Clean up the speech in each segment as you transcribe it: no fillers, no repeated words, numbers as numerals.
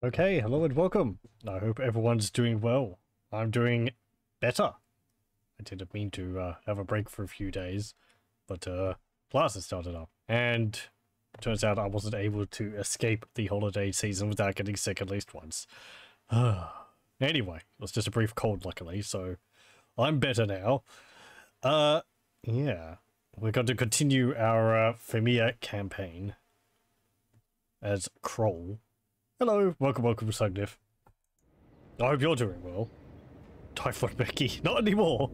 Okay, hello and welcome. I hope everyone's doing well. I'm doing better. I didn't mean to have a break for a few days, but classes started up, and turns out I wasn't able to escape the holiday season without getting sick at least once. Anyway, it was just a brief cold, luckily, so I'm better now. Yeah, we're going to continue our Fimir campaign as Kroll. Hello, welcome, Sugnif. I hope you're doing well. Typhoid Becky, not anymore.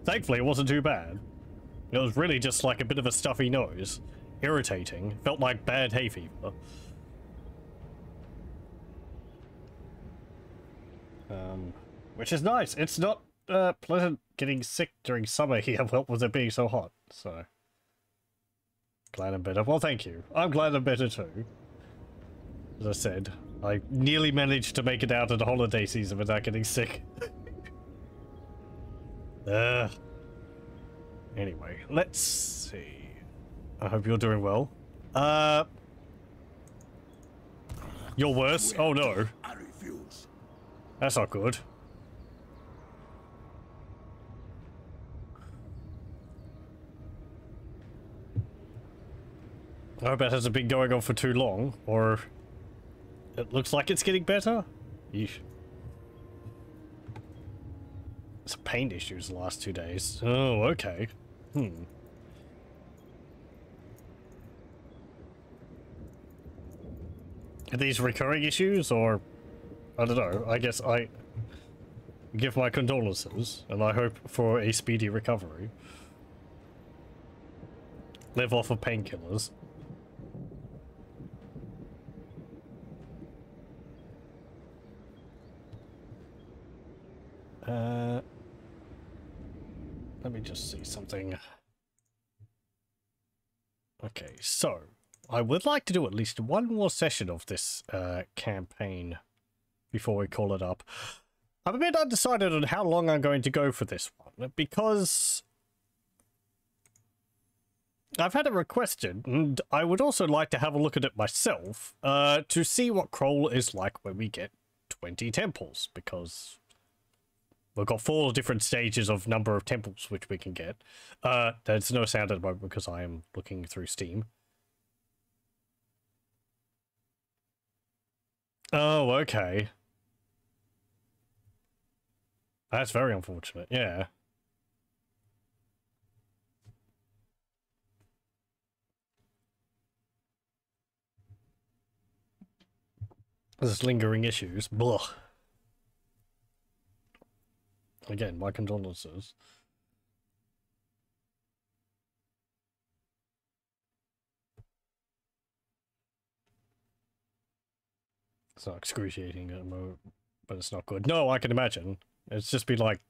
Thankfully, it wasn't too bad. It was really just like a bit of a stuffy nose. Irritating. Felt like bad hay fever. Which is nice. It's not pleasant getting sick during summer here, well, with it being so hot, so. Glad I'm better. Well, thank you. I'm glad I'm better too. As I said, I nearly managed to make it out of the holiday season without getting sick. Anyway, let's see. I hope you're doing well. You're worse? Oh no. That's not good. I hope that hasn't been going on for too long, or it looks like it's getting better. Yeesh. Some pain issues the last 2 days. Oh, okay. Are these recurring issues, or I don't know. I guess I give my condolences, and I hope for a speedy recovery. Live off of painkillers. Let me just see something. Okay, so I would like to do at least one more session of this campaign before we call it up. I'm a bit undecided on how long I'm going to go for this one, because I've had it requested, and I would also like to have a look at it myself to see what Kroll is like when we get 20 temples, because we've got 4 different stages of number of temples which we can get. There's no sound at the moment because I am looking through Steam. Oh, okay. That's very unfortunate, yeah. There's lingering issues. Blah. Again, my condolences. It's not excruciating at the moment, but it's not good. No, I can imagine. It's just been like,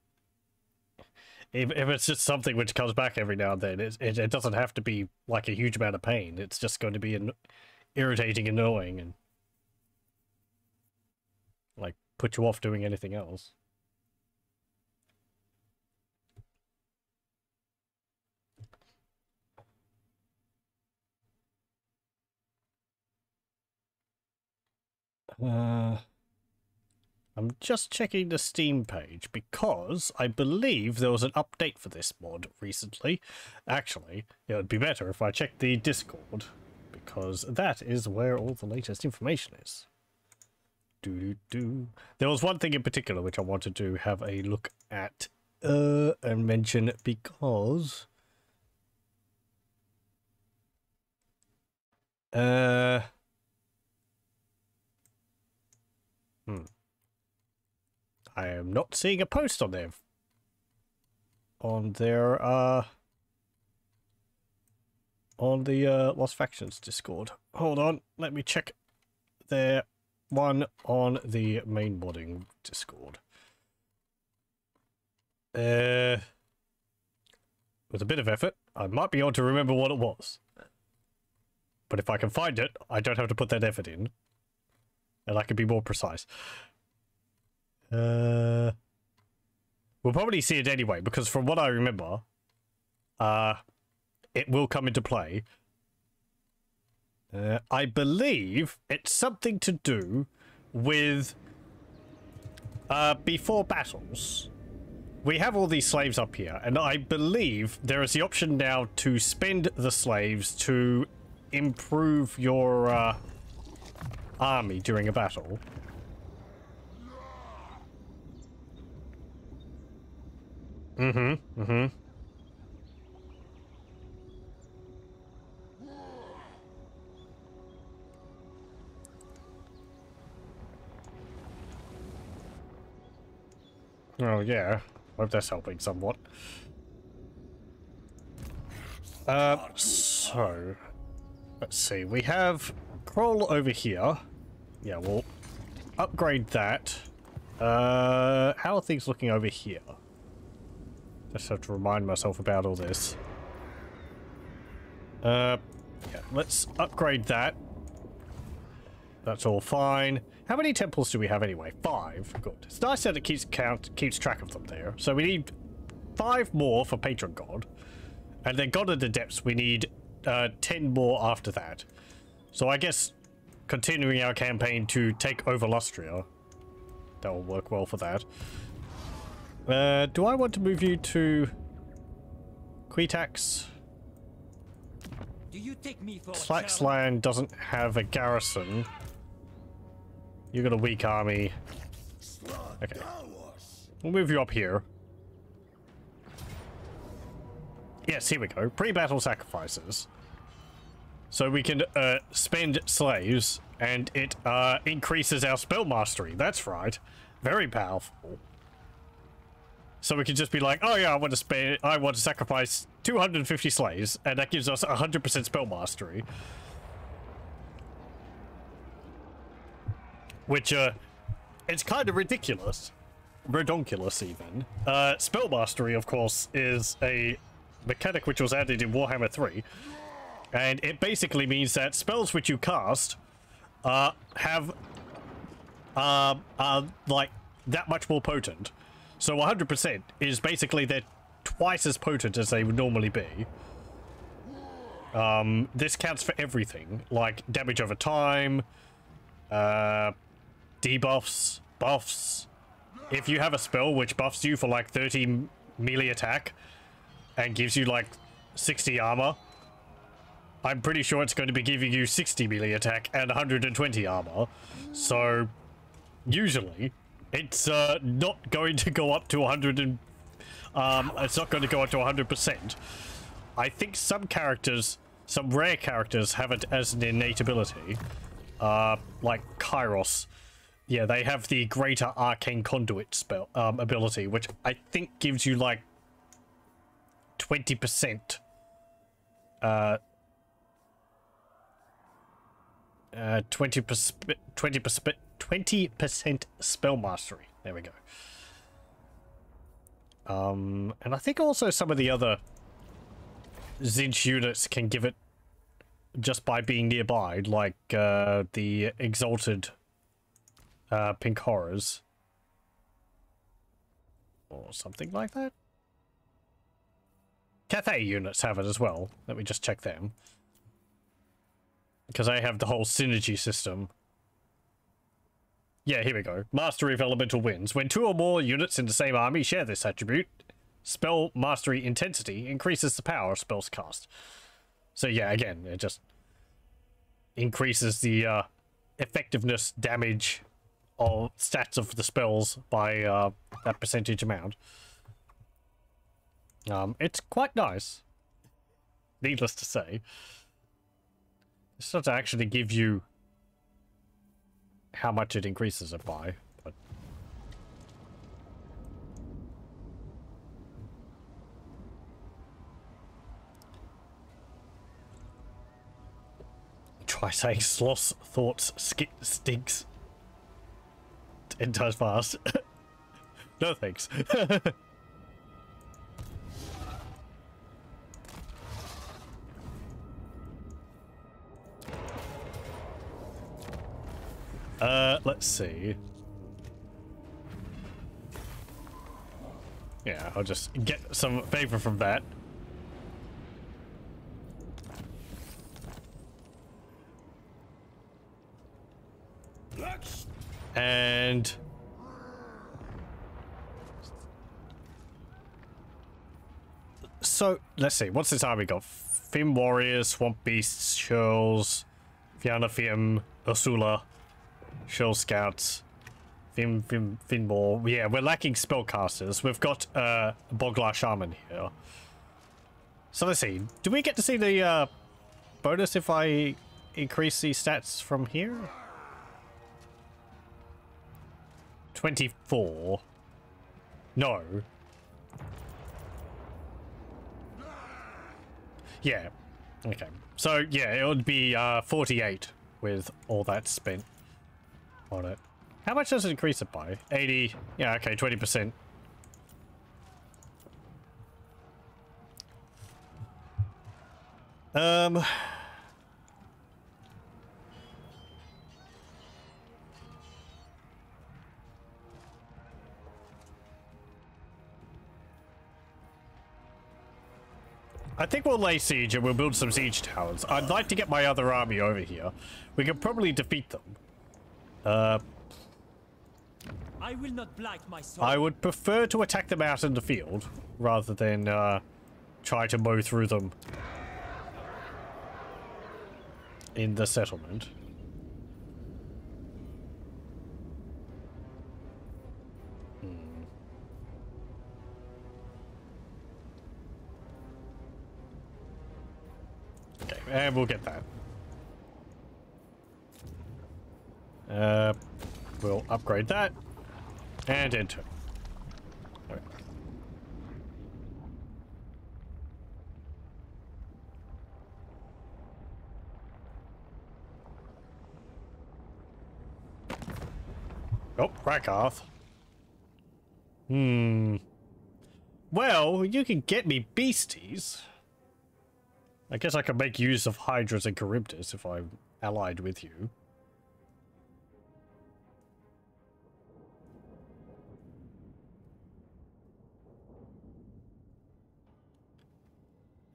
if it's just something which comes back every now and then, it doesn't have to be like a huge amount of pain. It's just going to be irritating, annoying, and like put you off doing anything else. I'm just checking the Steam page because I believe there was an update for this mod recently. Actually, it would be better if I checked the Discord, because that is where all the latest information is. There was one thing in particular which I wanted to have a look at and mention, because I am not seeing a post on there. On their, on the, Lost Factions Discord. Hold on, let me check their one on the main modding Discord. With a bit of effort, I might be able to remember what it was. But if I can find it, I don't have to put that effort in. And I can be more precise. We'll probably see it anyway, because from what I remember, it will come into play. I believe it's something to do with before battles. We have all these slaves up here, and I believe there is the option now to spend the slaves to improve your army during a battle. Oh yeah, hope that's helping somewhat. So let's see, we have Kroll over here. Yeah, we'll upgrade that. How are things looking over here? Just have to remind myself about all this. Yeah, let's upgrade that. That's all fine. How many temples do we have anyway? 5. Good. It's nice that it keeps track of them there. So we need 5 more for Patron God. And then God of the Depths, we need 10 more after that. So I guess continuing our campaign to take over Lustria, that will work well for that. Do I want to move you to Quetax? Do you take me for Slaxland doesn't have a garrison. You got a weak army. Okay. We'll move you up here. Yes, here we go. Pre-battle sacrifices. So we can spend slaves, and it increases our spell mastery. That's right. Very powerful. So we can just be like, oh yeah, I want to sacrifice 250 slaves, and that gives us 100% spell mastery. Which, it's kind of ridiculous. Redonkulous, even. Spell mastery, of course, is a mechanic which was added in Warhammer 3. And it basically means that spells which you cast, are like, that much more potent. So 100% is basically they're twice as potent as they would normally be. This counts for everything, like damage over time, debuffs, buffs. If you have a spell which buffs you for like 30 melee attack and gives you like 60 armor, I'm pretty sure it's going to be giving you 60 melee attack and 120 armor. So usually it's not going to go up to 100 and it's not going to go up to 100%. I think some characters, some rare characters, have it as an innate ability, like Kairos. Yeah, they have the Greater Arcane Conduit spell ability, which I think gives you like 20%. 20% spell mastery. There we go. And I think also some of the other Zinch units can give it just by being nearby, like the Exalted Pink Horrors. Or something like that. Cathay units have it as well. Let me just check them. Because I have the whole synergy system. Yeah, here we go. Mastery of Elemental Winds. When 2 or more units in the same army share this attribute, spell mastery intensity increases the power of spells cast. So yeah, again, it just increases the effectiveness, damage, or stats of the spells by that percentage amount. It's quite nice. Needless to say. It's not to actually give you how much it increases it by, but try saying sloths, thoughts, stinks 10 times fast. No thanks. Let's see. Yeah, I'll just get some favor from that. And so let's see, what's this army got? Fim warriors, swamp beasts, churls, Fianna Fim, Ursula, Shell scouts, Finball. Yeah, we're lacking spellcasters. We've got Boglar shaman here. So let's see. Do we get to see the bonus if I increase the stats from here? 24. No. Yeah. Okay. So yeah, it would be 48 with all that spent on it. How much does it increase it by? 80. Yeah, okay, 20%. I think we'll lay siege and we'll build some siege towers. I'd like to get my other army over here. We can probably defeat them. I will not blight my soul. I would prefer to attack them out in the field rather than try to mow through them in the settlement. Okay, and we'll get that. We'll upgrade that. And enter. Okay. Oh, Rakarth. Well, you can get me beasties. I guess I can make use of Hydras and Charybdis if I'm allied with you.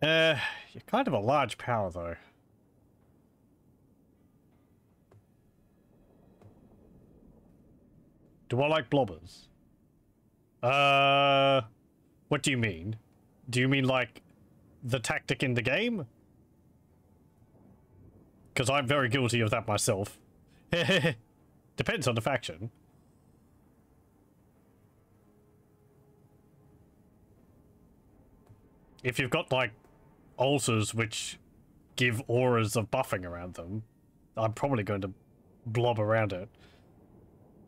You're kind of a large power, though. Do I like blobbers? What do you mean? Do you mean, like, the tactic in the game? Because I'm very guilty of that myself. Depends on the faction. If you've got, like, ulcers which give auras of buffing around them, I'm probably going to blob around it.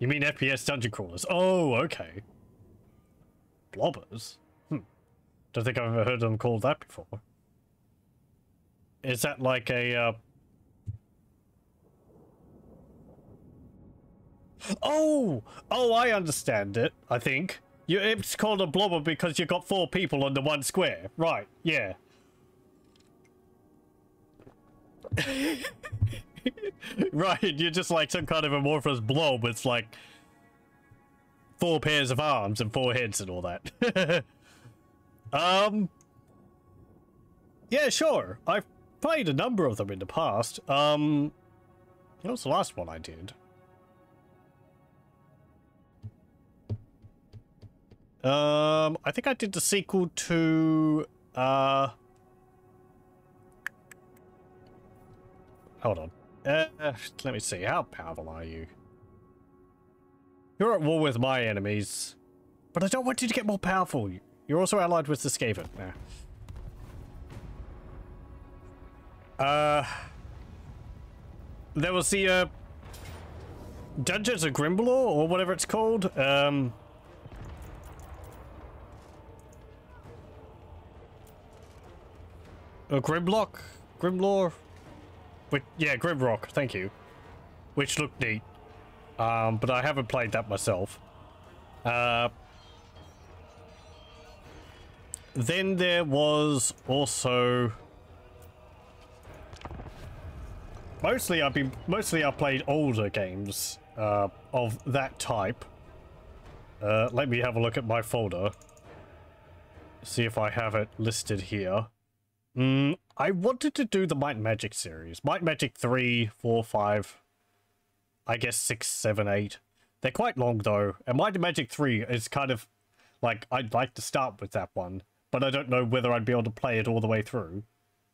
You mean FPS dungeon crawlers? Oh, okay. Blobbers? Don't think I've ever heard them called that before. Is that like a, Oh! Oh, I understand it, I think. It's called a blobber because you got 4 people under 1 square. Right, yeah. Right, you're just like some kind of amorphous blob with like 4 pairs of arms and 4 heads and all that. Yeah, sure. I've played a number of them in the past. What was the last one I did? I think I did the sequel to, hold on. Let me see. How powerful are you? You're at war with my enemies, but I don't want you to get more powerful. You're also allied with the Skaven. There was the, Dungeons of Grimbalor, or whatever it's called. Grimlock? Grimlore? Yeah, Grimrock, thank you. Which looked neat. But I haven't played that myself. Then there was also... Mostly I've played older games of that type. Let me have a look at my folder. See if I have it listed here. I wanted to do the Might and Magic series. Might and Magic 3, 4, 5. I guess 6, 7, 8. They're quite long though, and Might and Magic 3 is kind of like, I'd like to start with that one, but I don't know whether I'd be able to play it all the way through,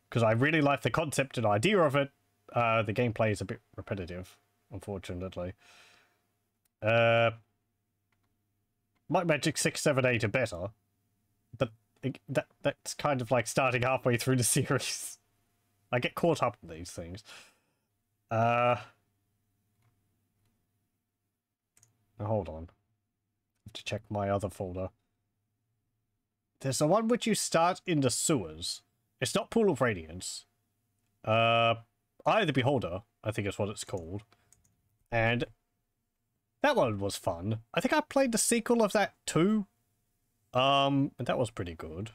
because I really like the concept and idea of it. The gameplay is a bit repetitive, unfortunately. Might and Magic 6, 7, 8 are better, but that's kind of like starting halfway through the series. I get caught up in these things. Now hold on. I have to check my other folder. There's the one which you start in the sewers. It's not Pool of Radiance. Eye of the Beholder, I think is what it's called. And that one was fun. I think I played the sequel of that too. And that was pretty good.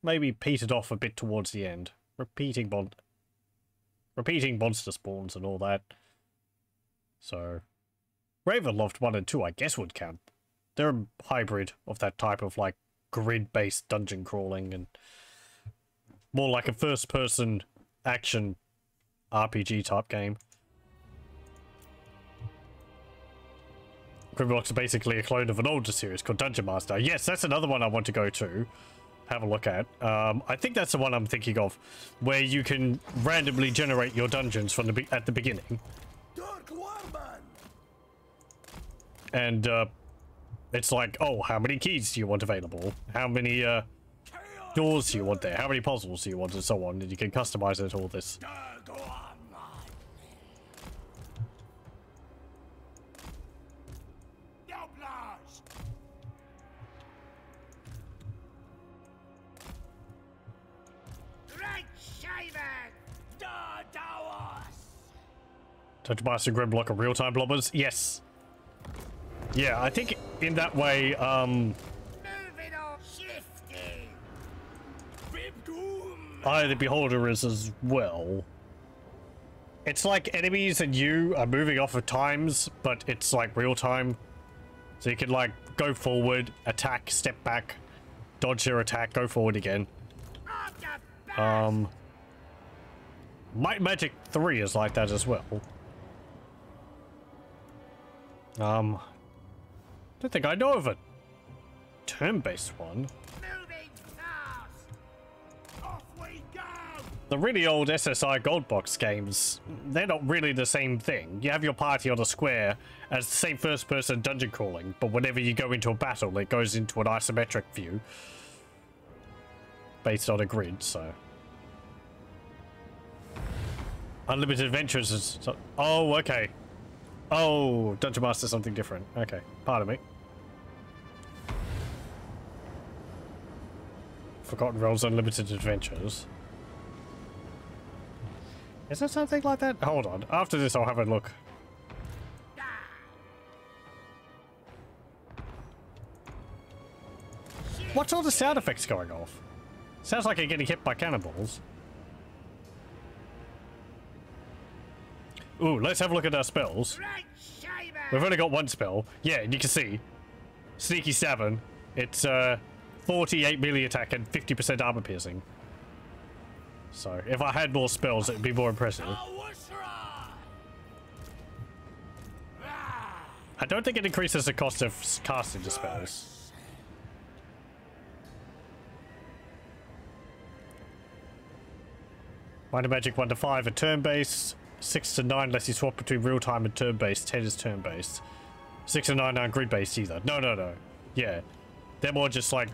Maybe petered off a bit towards the end. Repeating monster spawns and all that. So Ravenloft 1 and 2 I guess would count. They're a hybrid of that type of like grid-based dungeon crawling and more like a first-person action RPG type game. Grimlock's are basically a clone of an older series called Dungeon Master. Yes, that's another one I want to go to. Have a look at. I think that's the one I'm thinking of, where you can randomly generate your dungeons from at the beginning. And it's like, oh, how many keys do you want available? How many doors do you want there? How many puzzles do you want, and so on? And you can customize it, all this. Dungeon Master and Grimlock are real-time blobbers? Yes. Yeah, I think in that way, Eye of the Beholder is as well. It's like enemies and you are moving off of times, but it's like real-time. So you can like go forward, attack, step back, dodge your attack, go forward again. Might and Magic 3 is like that as well. Don't think I know of a turn-based one. The really old SSI Gold Box games, they're not really the same thing. You have your party on a square as the same first-person dungeon crawling, but whenever you go into a battle, it goes into an isometric view based on a grid, so. Unlimited Adventures is... Oh, okay. Oh, Dungeon Master something different. Okay, pardon me. Forgotten Realms Unlimited Adventures. Is there something like that? Hold on. After this, I'll have a look. What's all the sound effects going off? Sounds like you're getting hit by cannonballs. Ooh, let's have a look at our spells. We've only got one spell. Yeah, and you can see. Sneaky 7. It's 48 melee attack and 50% armor piercing. So, if I had more spells, it'd be more impressive. I don't think it increases the cost of casting the spells. Might and Magic 1 to 5 are turn-based. 6 to 9 lets you swap between real-time and turn-based. 10 is turn-based. 6 and 9 aren't grid-based either. No. Yeah. They're more just like...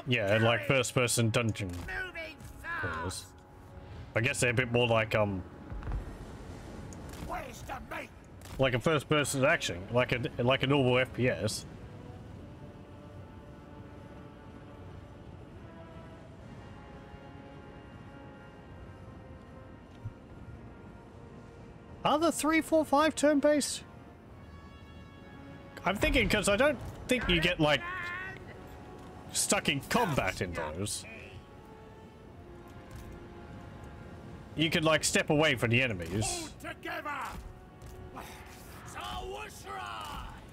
Yeah, like first-person dungeon crawlers. I guess they're a bit more like, like a first-person action. Like a normal FPS. Are the 3, 4, 5 turn-based? I'm thinking because I don't think you get like stuck in combat in those. You could like step away from the enemies.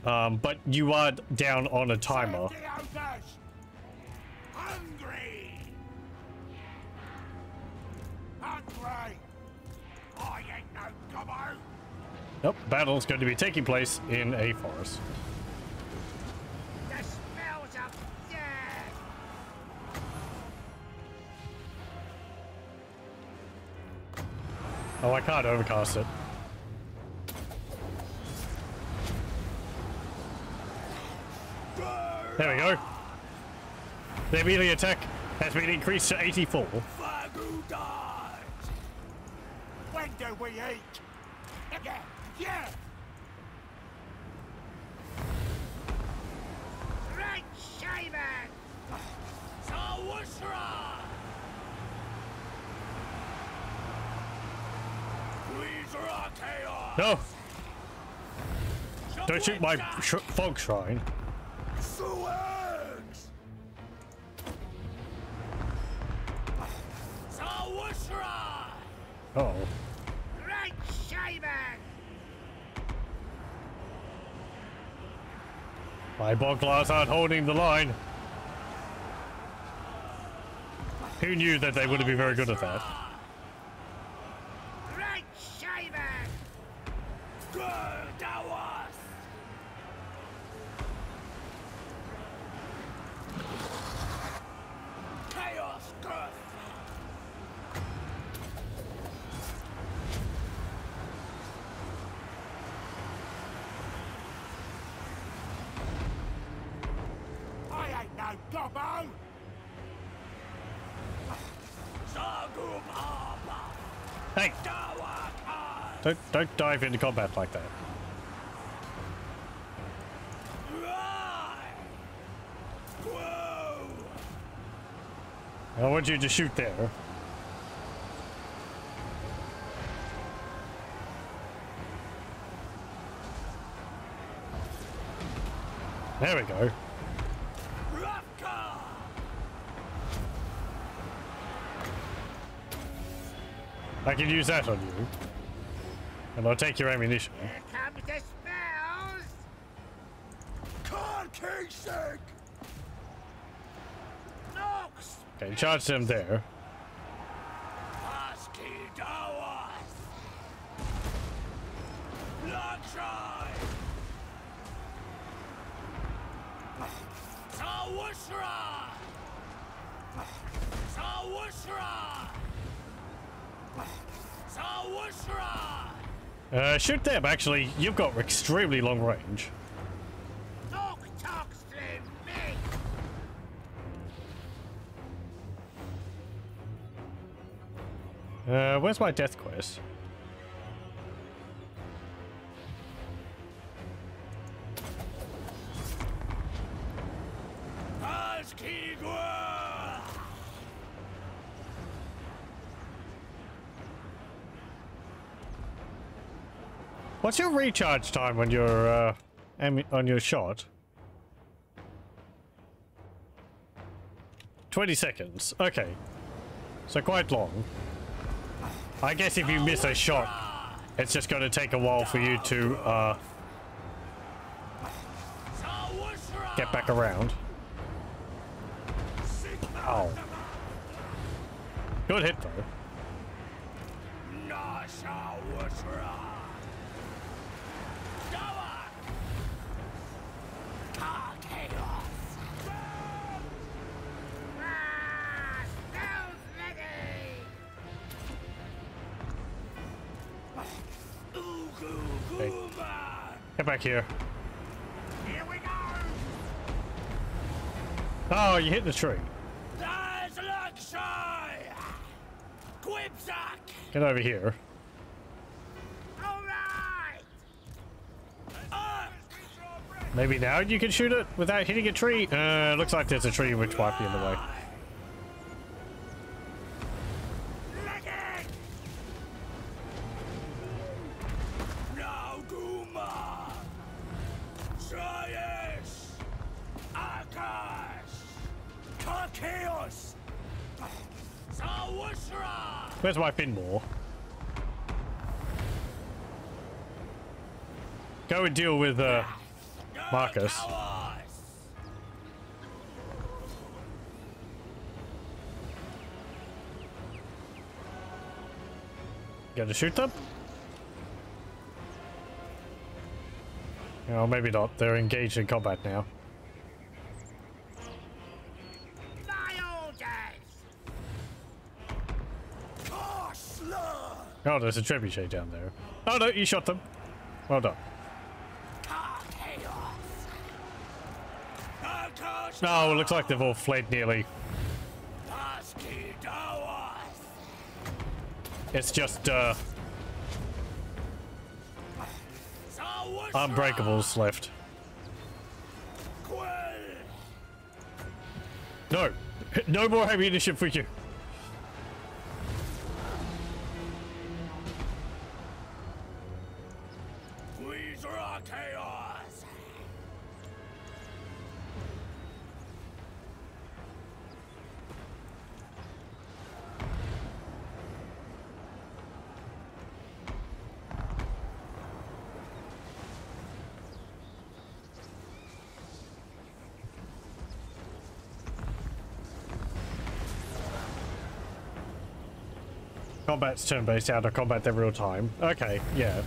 But you are down on a timer. Nope, battle's going to be taking place in a forest. The smells of death. Oh, I can't overcast it. There we go. Their melee attack has been increased to 84. When do we eat? Yeah. Right shaven. No! Don't shoot my fog shrine. Uh oh. Right shaven. My Boglars aren't holding the line. Who knew that they wouldn't be very good at that? Right shaven. Chaos Girth. I ain't no gobbo. Hey! Don't dive into combat like that. I want you to shoot there. There we go. I can use that on you. And I'll take your ammunition. Here comes the spells. Knocks. Okay, charge them there. Shoot them, actually. You've got extremely long range. Talk through me. Where's my death quest? What's your recharge time when you're on your shot? 20 seconds. Okay. So quite long. I guess if you miss a shot, it's just going to take a while for you to get back around. Oh. Good hit though. Okay. Get back here. Here we go. Oh, you hit the tree. Get over here. All right. Maybe now you can shoot it without hitting a tree. Looks like there's a tree which might be in the way. Where's my Finmore? Go and deal with Marcus. Gonna shoot them? Oh, maybe not. They're engaged in combat now. My orders! Oh, there's a trebuchet down there. Oh no, you shot them. Well done. Oh, it looks like they've all fled nearly. It's just, Unbreakables left. No! No more ammunition for you! Combat's turn-based, out of combat in real time. Okay, yeah.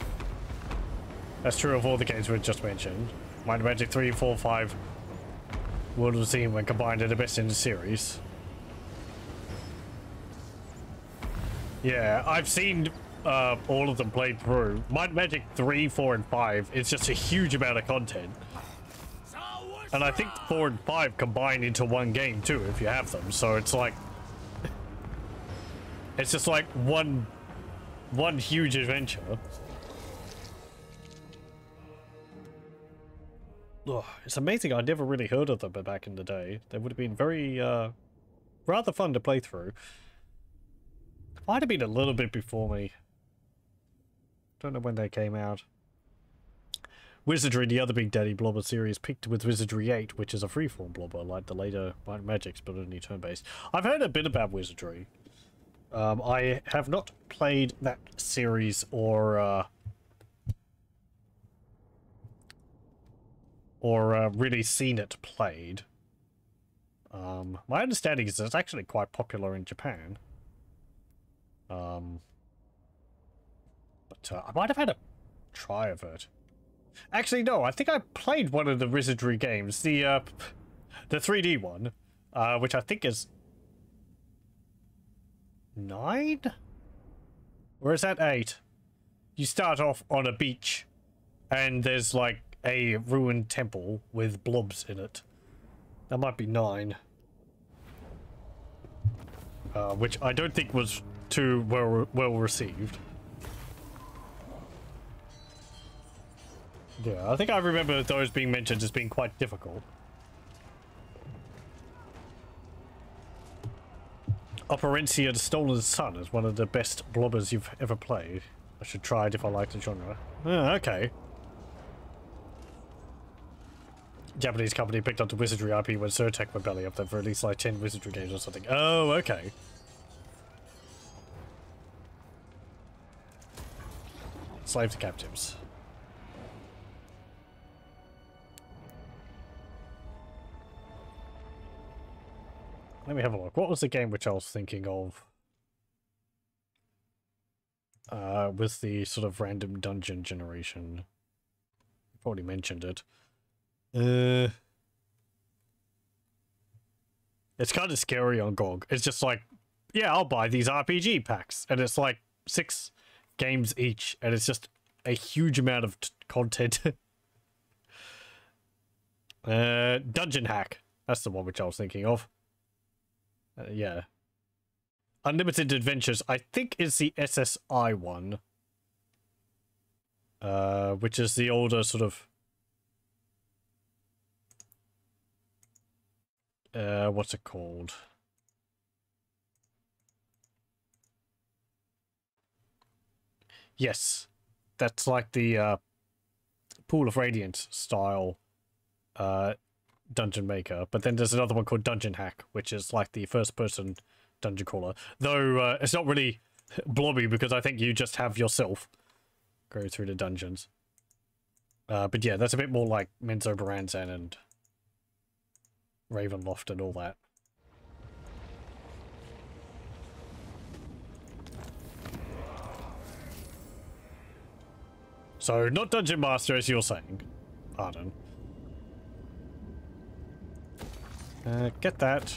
That's true of all the games we just mentioned. Might and Magic 3, 4, 5 World of Steam when combined are the best in the series. Yeah, I've seen all of them played through. Might and Magic 3, 4, and 5 is just a huge amount of content. And I think 4 and 5 combine into one game too, if you have them. So it's like... It's just like one huge adventure. Ugh, it's amazing I never really heard of them back in the day. They would have been very, rather fun to play through. Might have been a little bit before me. Don't know when they came out. Wizardry, the other Big Daddy Blobber series, peaked with Wizardry 8, which is a freeform blobber, like the later Might and Magics, but only turn-based. I've heard a bit about Wizardry. I have not played that series or really seen it played. My understanding is it's actually quite popular in Japan. But I might have had a try of it. Actually, no, I think I played one of the Wizardry games, the 3D one, which I think is 9? Or is that 8? You start off on a beach and there's like a ruined temple with blobs in it. That might be 9. Which I don't think was too well received. Yeah, I think I remember those being mentioned as being quite difficult. Operencia the Stolen Sun is one of the best blobbers you've ever played. I should try it if I like the genre. Oh, okay. Japanese company picked up the Wizardry IP when Surtech went belly up. They've released like 10 Wizardry games or something. Oh, okay. Slave to captives. Let me have a look. What was the game which I was thinking of? With the sort of random dungeon generation. I've already mentioned it. It's kind of scary on GOG. It's just like, yeah, I'll buy these RPG packs. And it's like 6 games each. And it's just a huge amount of content. Dungeon Hack. That's the one which I was thinking of. Yeah. Unlimited Adventures, I think is the SSI one. Which is the older sort of... what's it called? Yes. That's like the Pool of Radiance style dungeon maker, but then there's another one called Dungeon Hack, which is like the first person dungeon crawler, though it's not really blobby because I think you just have yourself go through the dungeons, but yeah, that's a bit more like Menzo Baranzan and Ravenloft and all that. So, not Dungeon Master, as you're saying. Pardon. Get that.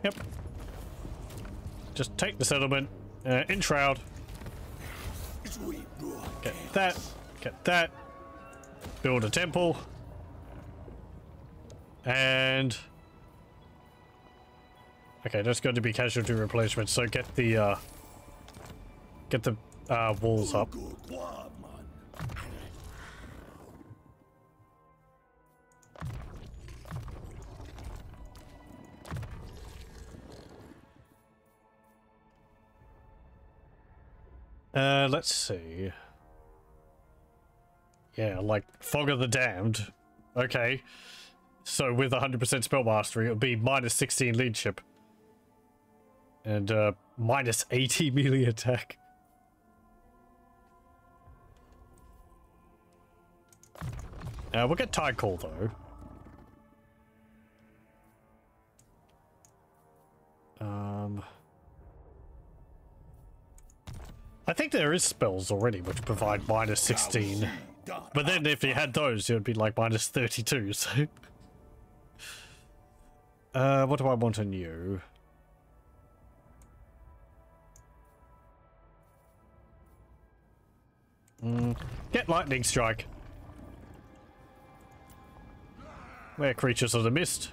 Yep. Just take the settlement. Enshroud. Get that. Get that. Build a temple. And... okay, that's going to be casualty replacement, so get the walls up. Let's see. Yeah, like Fog of the Damned. Okay. So with 100% spell mastery, it would be minus 16 leadership. And minus 80 melee attack. We'll get Tide Call though. I think there is spells already which provide minus 16. But then if you had those, it would be like minus 32, so... what do I want on you? Get Lightning Strike. We're creatures of the mist.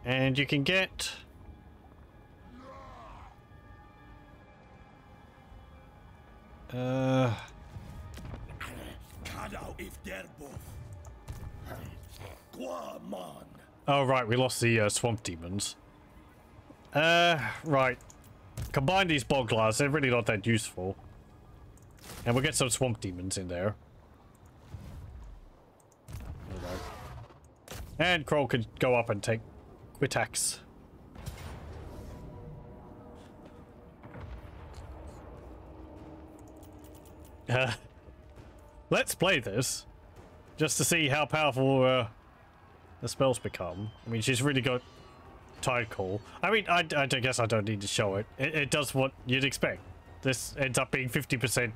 And you can get... oh right, we lost the swamp demons. Right. Combine these Boglars, they're really not that useful. And we'll get some swamp demons in there. There we go. And Kroll can go up and take attacks. Let's play this. Just to see how powerful the spells become. I mean, she's really got Tide Call. I mean, I guess I don't need to show it. It does what you'd expect. This ends up being 50%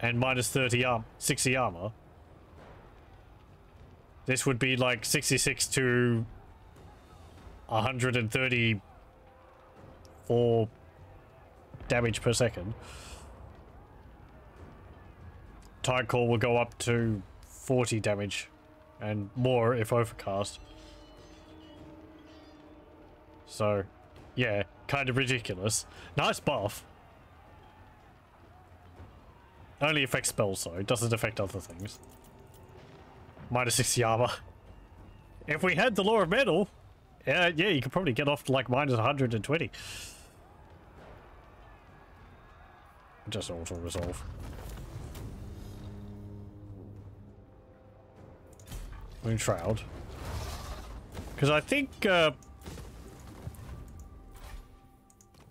and minus 60 armor. This would be like 66 to 134 damage per second. Tide Call will go up to 40 damage and more if overcast. So, yeah, kind of ridiculous. Nice buff. Only affects spells though, it doesn't affect other things. Minus 60 armor. If we had the Law of Metal, yeah, you could probably get off to like minus 120. Just auto-resolve. Moon Shroud. Because I think the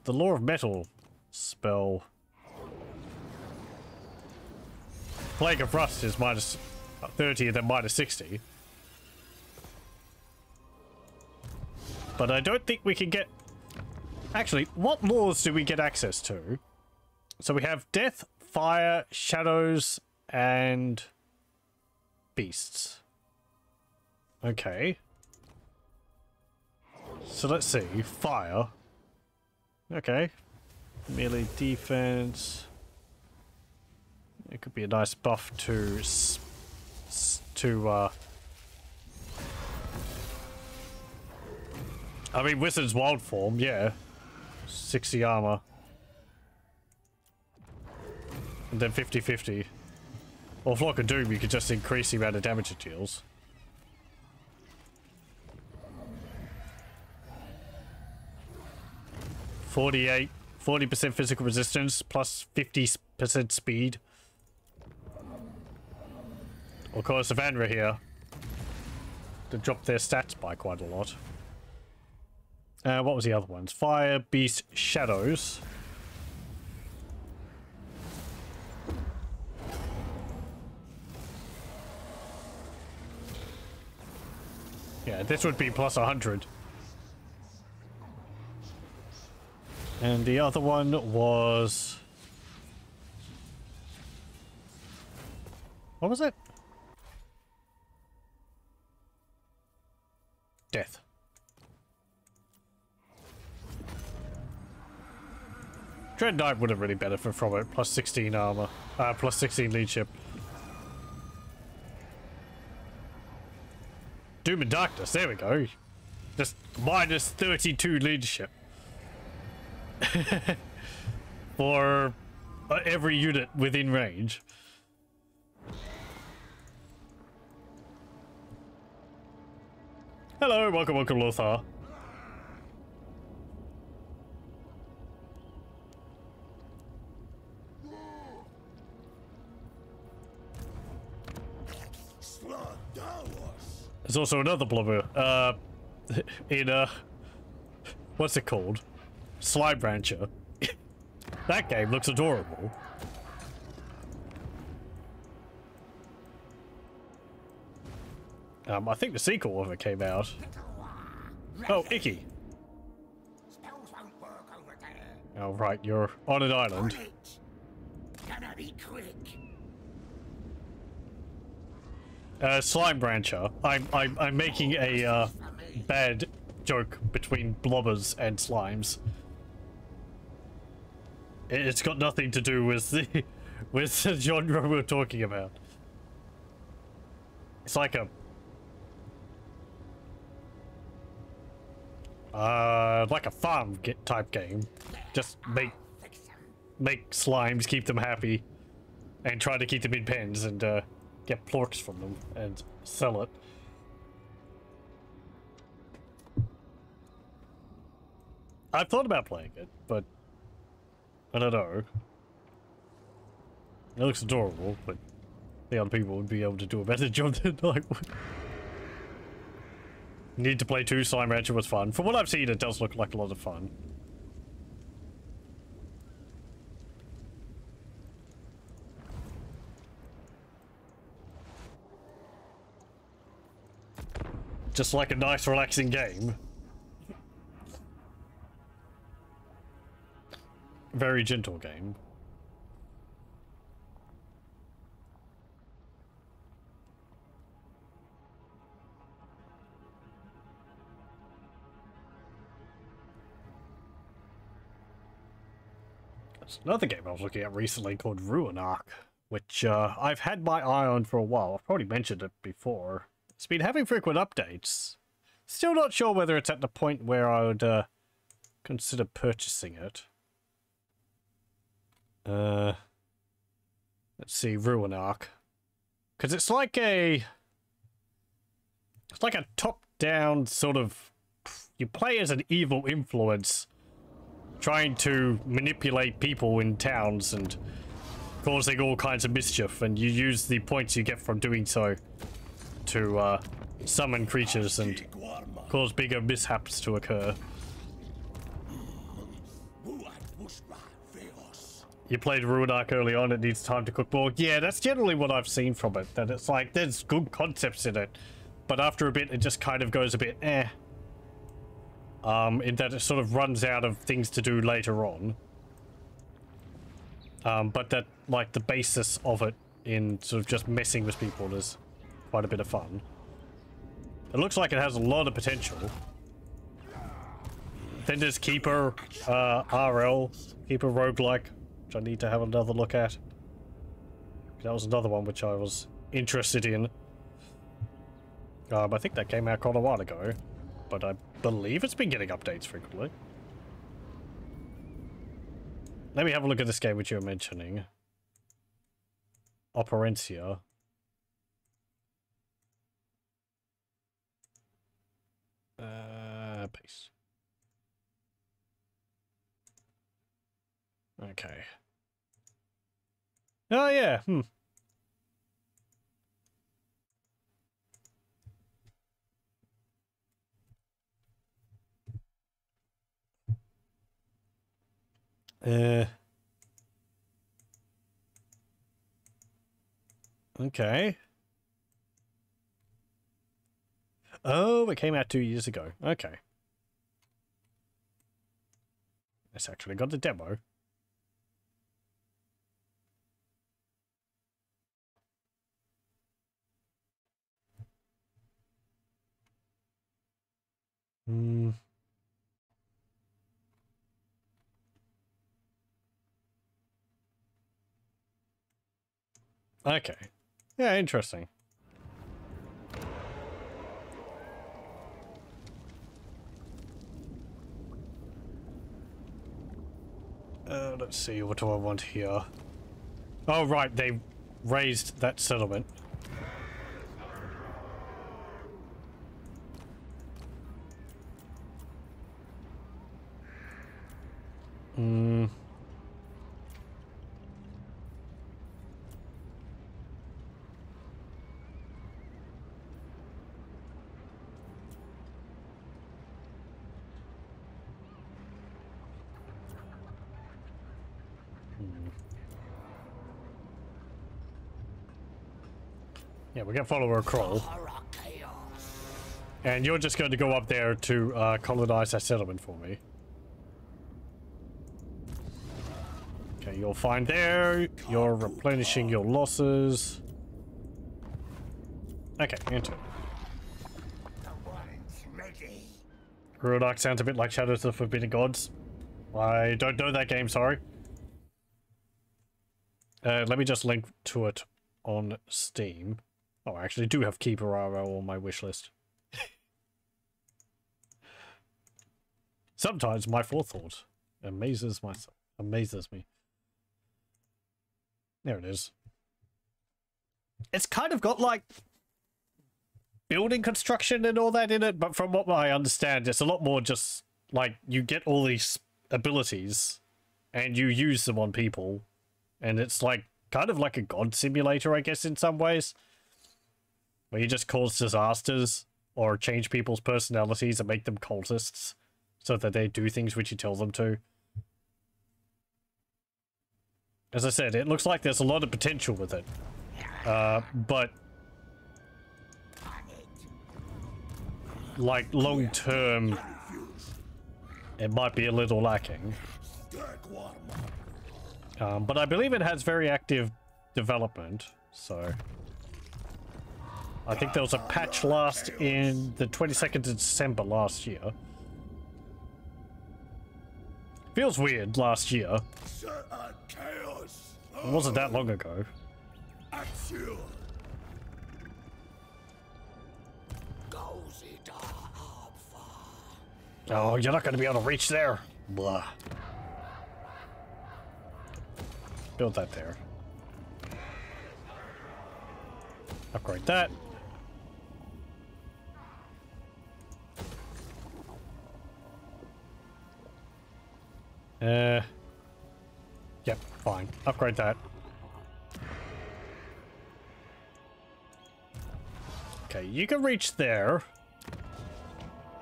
Law of Metal spell Plague of Rust is minus 30 and then minus 60. But I don't think we can get... Actually, what laws do we get access to? So we have Death, Fire, Shadows, and Beasts. Okay. So let's see. Fire. Okay. Melee defense. It could be a nice buff to I mean, Wizard's Wild Form, yeah. 60 armor. And then 50-50. Or Flock of Doom, you could just increase the amount of damage it deals. $48, 40% physical resistance, plus 50% speed. Of course, Evanra here to drop their stats by quite a lot. What was the other ones? Fire, Beast, Shadows. Yeah, this would be plus 100. And the other one was... what was it? Death. Dread Knight would have really benefited from it. Plus 16 armor. Plus 16 leadership. Doom and Darkness, there we go. Just minus 32 leadership. For every unit within range. Hello, welcome Lothar. There's also another blubber, in, what's it called? Slime Rancher. That game looks adorable. I think the sequel of it came out. Oh, Icky. Oh, right, you're on an island. Gonna be quick. Slime Rancher. I'm making a bad joke between blobbers and slimes. It's got nothing to do with the genre we're talking about. It's like a farm type game. Just make slimes, keep them happy, and try to keep them in pens and get plorks from them and sell it. I've thought about playing it, but I don't know. It looks adorable, but the other people would be able to do a better job than I would. Need to play 2. Slime Rancher was fun. From what I've seen, it does look like a lot of fun. Just like a nice, relaxing game. Very gentle game. There's another game I was looking at recently called Ruin Arc, which I've had my eye on for a while. I've probably mentioned it before. It's been having frequent updates. Still not sure whether it's at the point where I would consider purchasing it. Let's see, Ruin Arc. Because it's like a top-down sort of... You play as an evil influence trying to manipulate people in towns and causing all kinds of mischief, and you use the points you get from doing so to summon creatures and cause bigger mishaps to occur. You played Ruin Arc early on, it needs time to cook more. Yeah, that's generally what I've seen from it, that it's like, there's good concepts in it, but after a bit it just kind of goes a bit eh. In that it sort of runs out of things to do later on. But that, like, the basis of it in sort of just messing with people is quite a bit of fun. It looks like it has a lot of potential. Then there's Keeper, RL, Keeper Roguelike, which I need to have another look at. That was another one which I was interested in. I think that came out quite a while ago, but I believe it's been getting updates frequently. Let me have a look at this game which you were mentioning. Operencia. Paste. Okay. Oh yeah, Okay. Oh, it came out 2 years ago. Okay. It's actually got the demo. Hmm. Okay. Yeah, interesting. Let's see, what do I want here? Oh, right, they raised that settlement. Hmm. Yeah, we can follow a Kroll. And you're just going to go up there to colonize that settlement for me. Okay, you'll find there. You're replenishing your losses. Okay, enter. Rudak sounds a bit like Shadows of the Forbidden Gods. I don't know that game, sorry. Let me just link to it on Steam. Oh, I actually do have Keeper RO on my wish list. Sometimes my forethought amazes me. There it is. It's kind of got like building construction and all that in it, but from what I understand, it's a lot more just like you get all these abilities and you use them on people, and it's like kind of like a god simulator, I guess, in some ways. Where you just cause disasters or change people's personalities and make them cultists so that they do things which you tell them to. As I said, it looks like there's a lot of potential with it. But like long term, it might be a little lacking. But I believe it has very active development, so... I think there was a patch last in the 22nd of December last year. Feels weird, last year. It wasn't that long ago. Oh, you're not going to be able to reach there. Blah. Build that there. Upgrade that. Yep, fine. Upgrade that. Okay, you can reach there.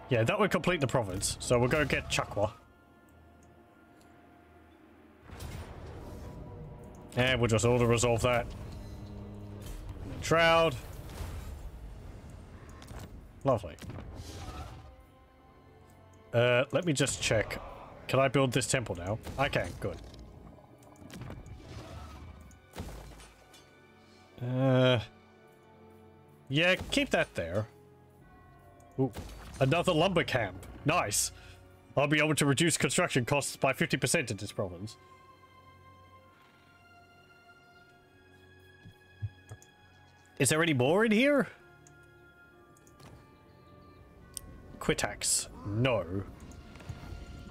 Yeah, that would complete the province. So we'll go get Chakwa. And we'll just auto-resolve that. Shroud. Lovely. Let me just check. Can I build this temple now? I can, good. Yeah, keep that there. Ooh, another lumber camp. Nice. I'll be able to reduce construction costs by 50% in this province. Is there any more in here? Quitax. No.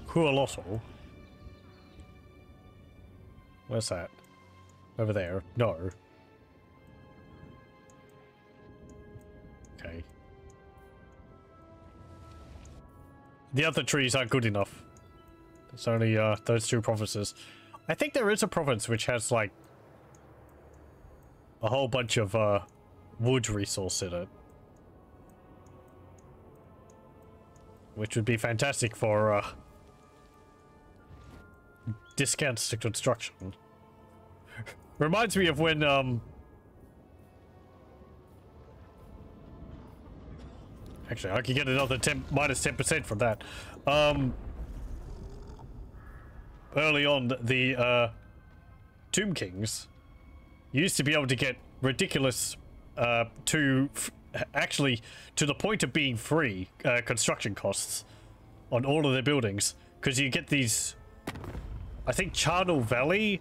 Huolotl. Where's that? Over there. No. Okay. The other trees aren't good enough. It's only those two provinces. I think there is a province which has like a whole bunch of wood resource in it. Which would be fantastic for discounts to construction. Reminds me of when actually I could get another minus 10% from that. early on, the Tomb Kings used to be able to get ridiculous, actually to the point of being free construction costs on all of their buildings, because you get these, I think, Charnel Valley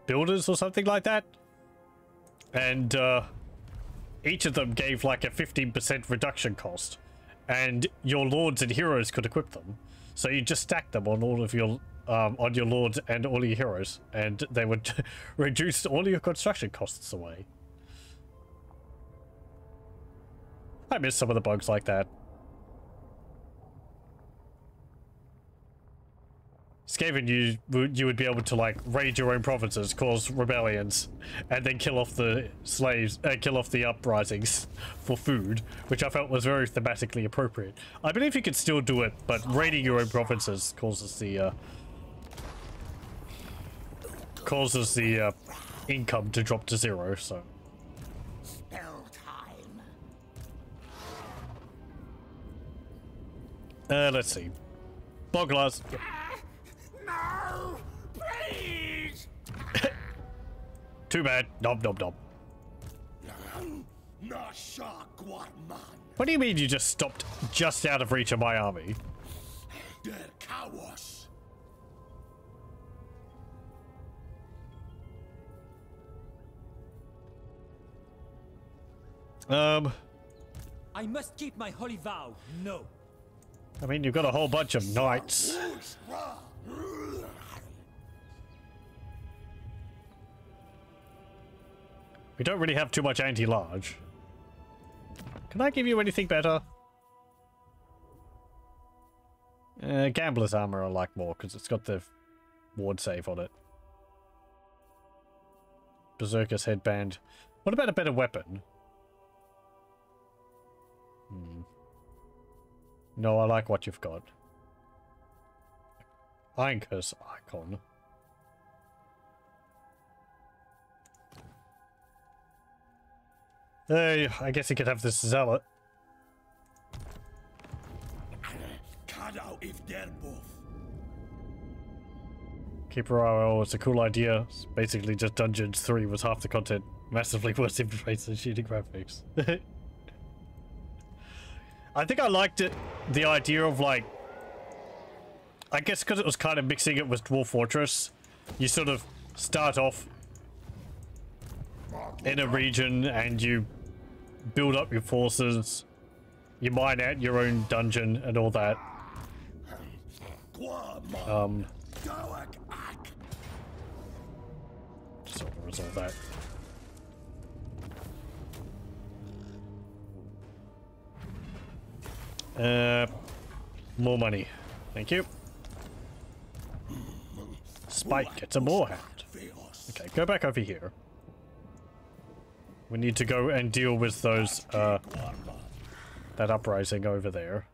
builders or something like that, and each of them gave like a 15% reduction cost, and your lords and heroes could equip them. So you just stack them on all of your on your lords and all your heroes, and they would reduce all your construction costs away. I miss some of the bugs like that. Skaven, you would be able to like raid your own provinces, cause rebellions, and then kill off the slaves, kill off the uprisings for food, which I felt was very thematically appropriate. I believe you could still do it, but raiding your own provinces causes the income to drop to 0. So. Spell time. Let's see. Boglars. No, please. Too bad. Nom nom nom. What do you mean you just stopped just out of reach of my army? I must keep my holy vow. No. I mean, you've got a whole bunch of knights. We don't really have too much anti-large. Can I give you anything better? Gambler's armor I like more because it's got the ward save on it. Berserker's headband. What about a better weapon? No, I like what you've got. Iron Curse icon. Hey, I guess you could have this zealot. Keeper RL is a cool idea. It's basically just Dungeons 3 was half the content. Massively worse interface and shooting graphics. I think I liked it, the idea of like, I guess because it was kind of mixing it with Dwarf Fortress, you sort of start off in a region and you build up your forces, you mine out your own dungeon and all that. Just resolve that. More money. Thank you. Spike gets a moorhound. Okay, go back over here. We need to go and deal with those, that uprising over there.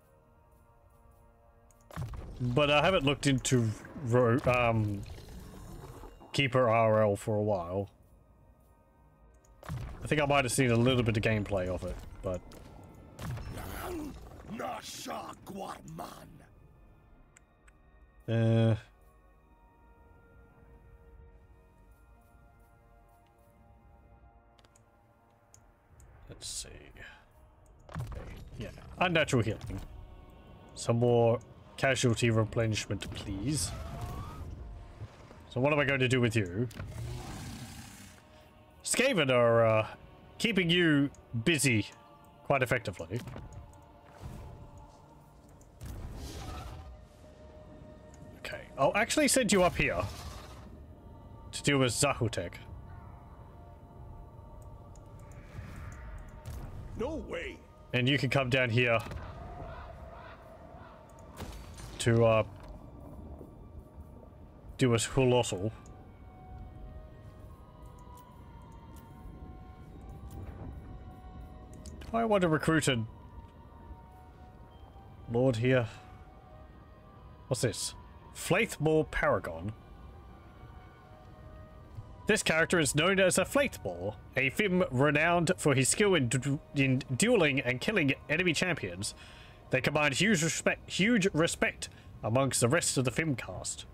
But I haven't looked into, Keeper RL for a while. I think I might have seen a little bit of gameplay of it, but... Let's see. Okay, yeah, unnatural healing. Some more casualty replenishment, please. So what am I going to do with you? Skaven are keeping you busy quite effectively. Okay, I'll actually send you up here to deal with Zahutek. No way. And you can come down here to do a Hulosal. Do I want to recruit a lord here? What's this? Flaithmore Paragon. This character is known as a Flaithmore, a Fim renowned for his skill in dueling and killing enemy champions. They command huge respect amongst the rest of the Fim cast.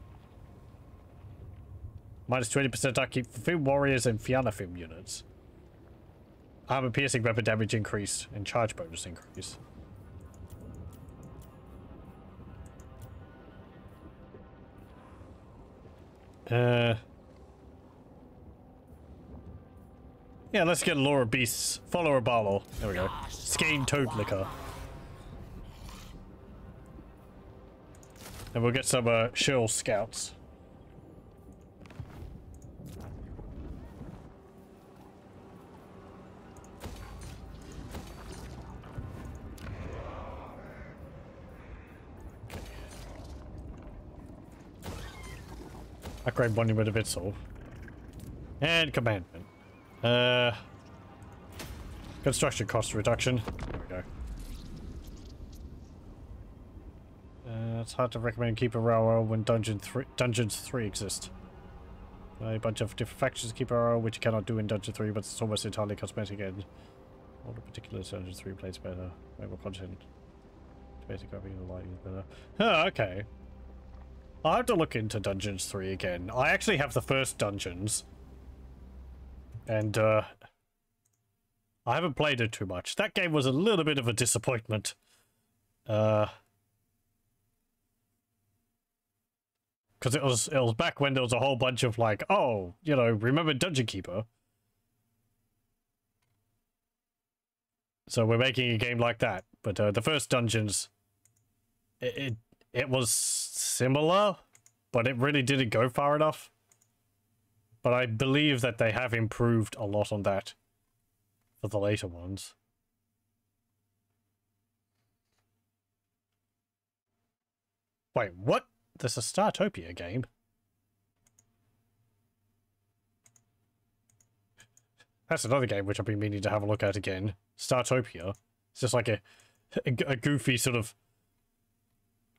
Minus 20% upkeep for Fim warriors and Fianna Fim units. Armor piercing weapon damage increased and charge bonus increase. Yeah, let's get Laura Beasts. Follower Barlow. There we go. Skein Toad Liquor. And we'll get some Shirl Scouts. Upgrade one with a bit soul. And commandment. Construction cost reduction. There we go. It's hard to recommend keep a railroad when Dungeons 3 exist. A bunch of different factions keep a railroad, which you cannot do in Dungeon 3, but it's almost entirely cosmetic and all the particular Dungeon 3 plays better. More content. Basic copy of the lighting is better. Oh, okay. I'll have to look into Dungeons 3 again. I actually have the first Dungeons. And, I haven't played it too much. That game was a little bit of a disappointment. Because it was back when there was a whole bunch of like, oh, you know, remember Dungeon Keeper? So we're making a game like that. But, the first Dungeons, it was similar, but it really didn't go far enough. But I believe that they have improved a lot on that for the later ones. Wait, what? There's a Startopia game? That's another game which I've been meaning to have a look at again. Startopia. It's just like a goofy sort of,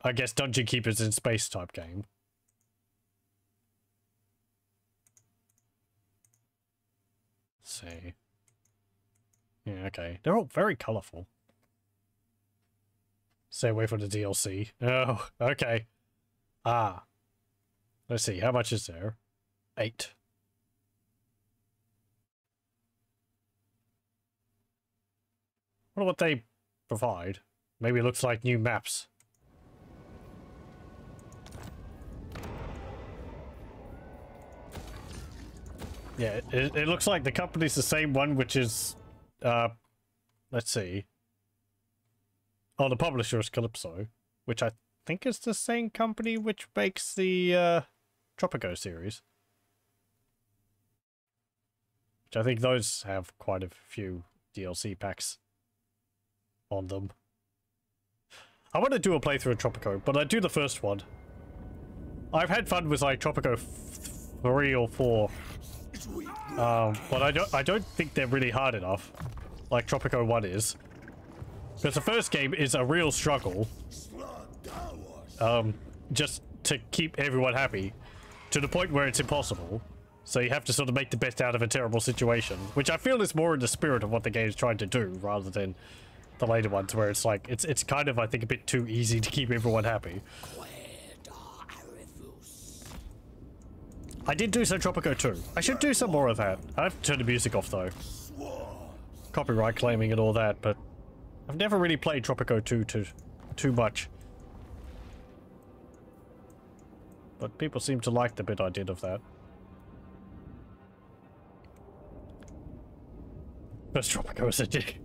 I guess, Dungeon Keepers in Space type game. Let's see. Yeah, okay. They're all very colourful. Stay away from the DLC. Oh, okay. Ah. Let's see, how much is there? 8. I wonder what they provide. Maybe it looks like new maps. Yeah, it looks like the company's the same one, which is, let's see. Oh, the publisher is Calypso, which I think is the same company which makes the, Tropico series. Which I think those have quite a few DLC packs on them. I want to do a playthrough of Tropico, but I do the first one. I've had fun with, like, Tropico 3 or 4. But I don't think they're really hard enough, like Tropico 1 is. Because the first game is a real struggle, just to keep everyone happy, to the point where it's impossible. So you have to sort of make the best out of a terrible situation, which I feel is more in the spirit of what the game's trying to do, rather than the later ones where it's like, it's kind of, I think, a bit too easy to keep everyone happy. I did do some Tropico 2. I should do some more of that. I have to turn the music off though. Copyright claiming and all that, but I've never really played Tropico 2 too much. But people seem to like the bit I did of that. First Tropico is a dick.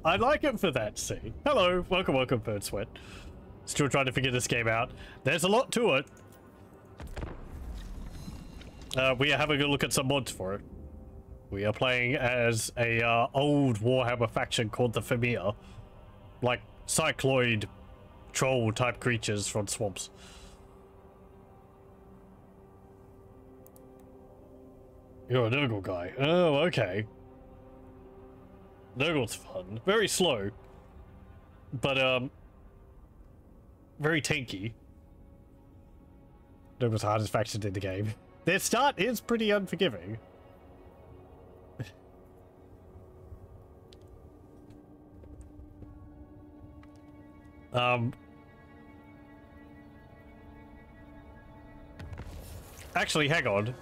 I like it for that, see. Hello, welcome, Bird Sweat. Still trying to figure this game out. There's a lot to it. We are having a look at some mods for it. We are playing as a old Warhammer faction called the Fimir. Like cycloid troll type creatures from swamps. You're a Nurgle guy. Oh, okay. Nurgle's fun. Very slow. But, very tanky. Nurgle's the hardest faction in the game. Their start is pretty unforgiving. Actually, hang on.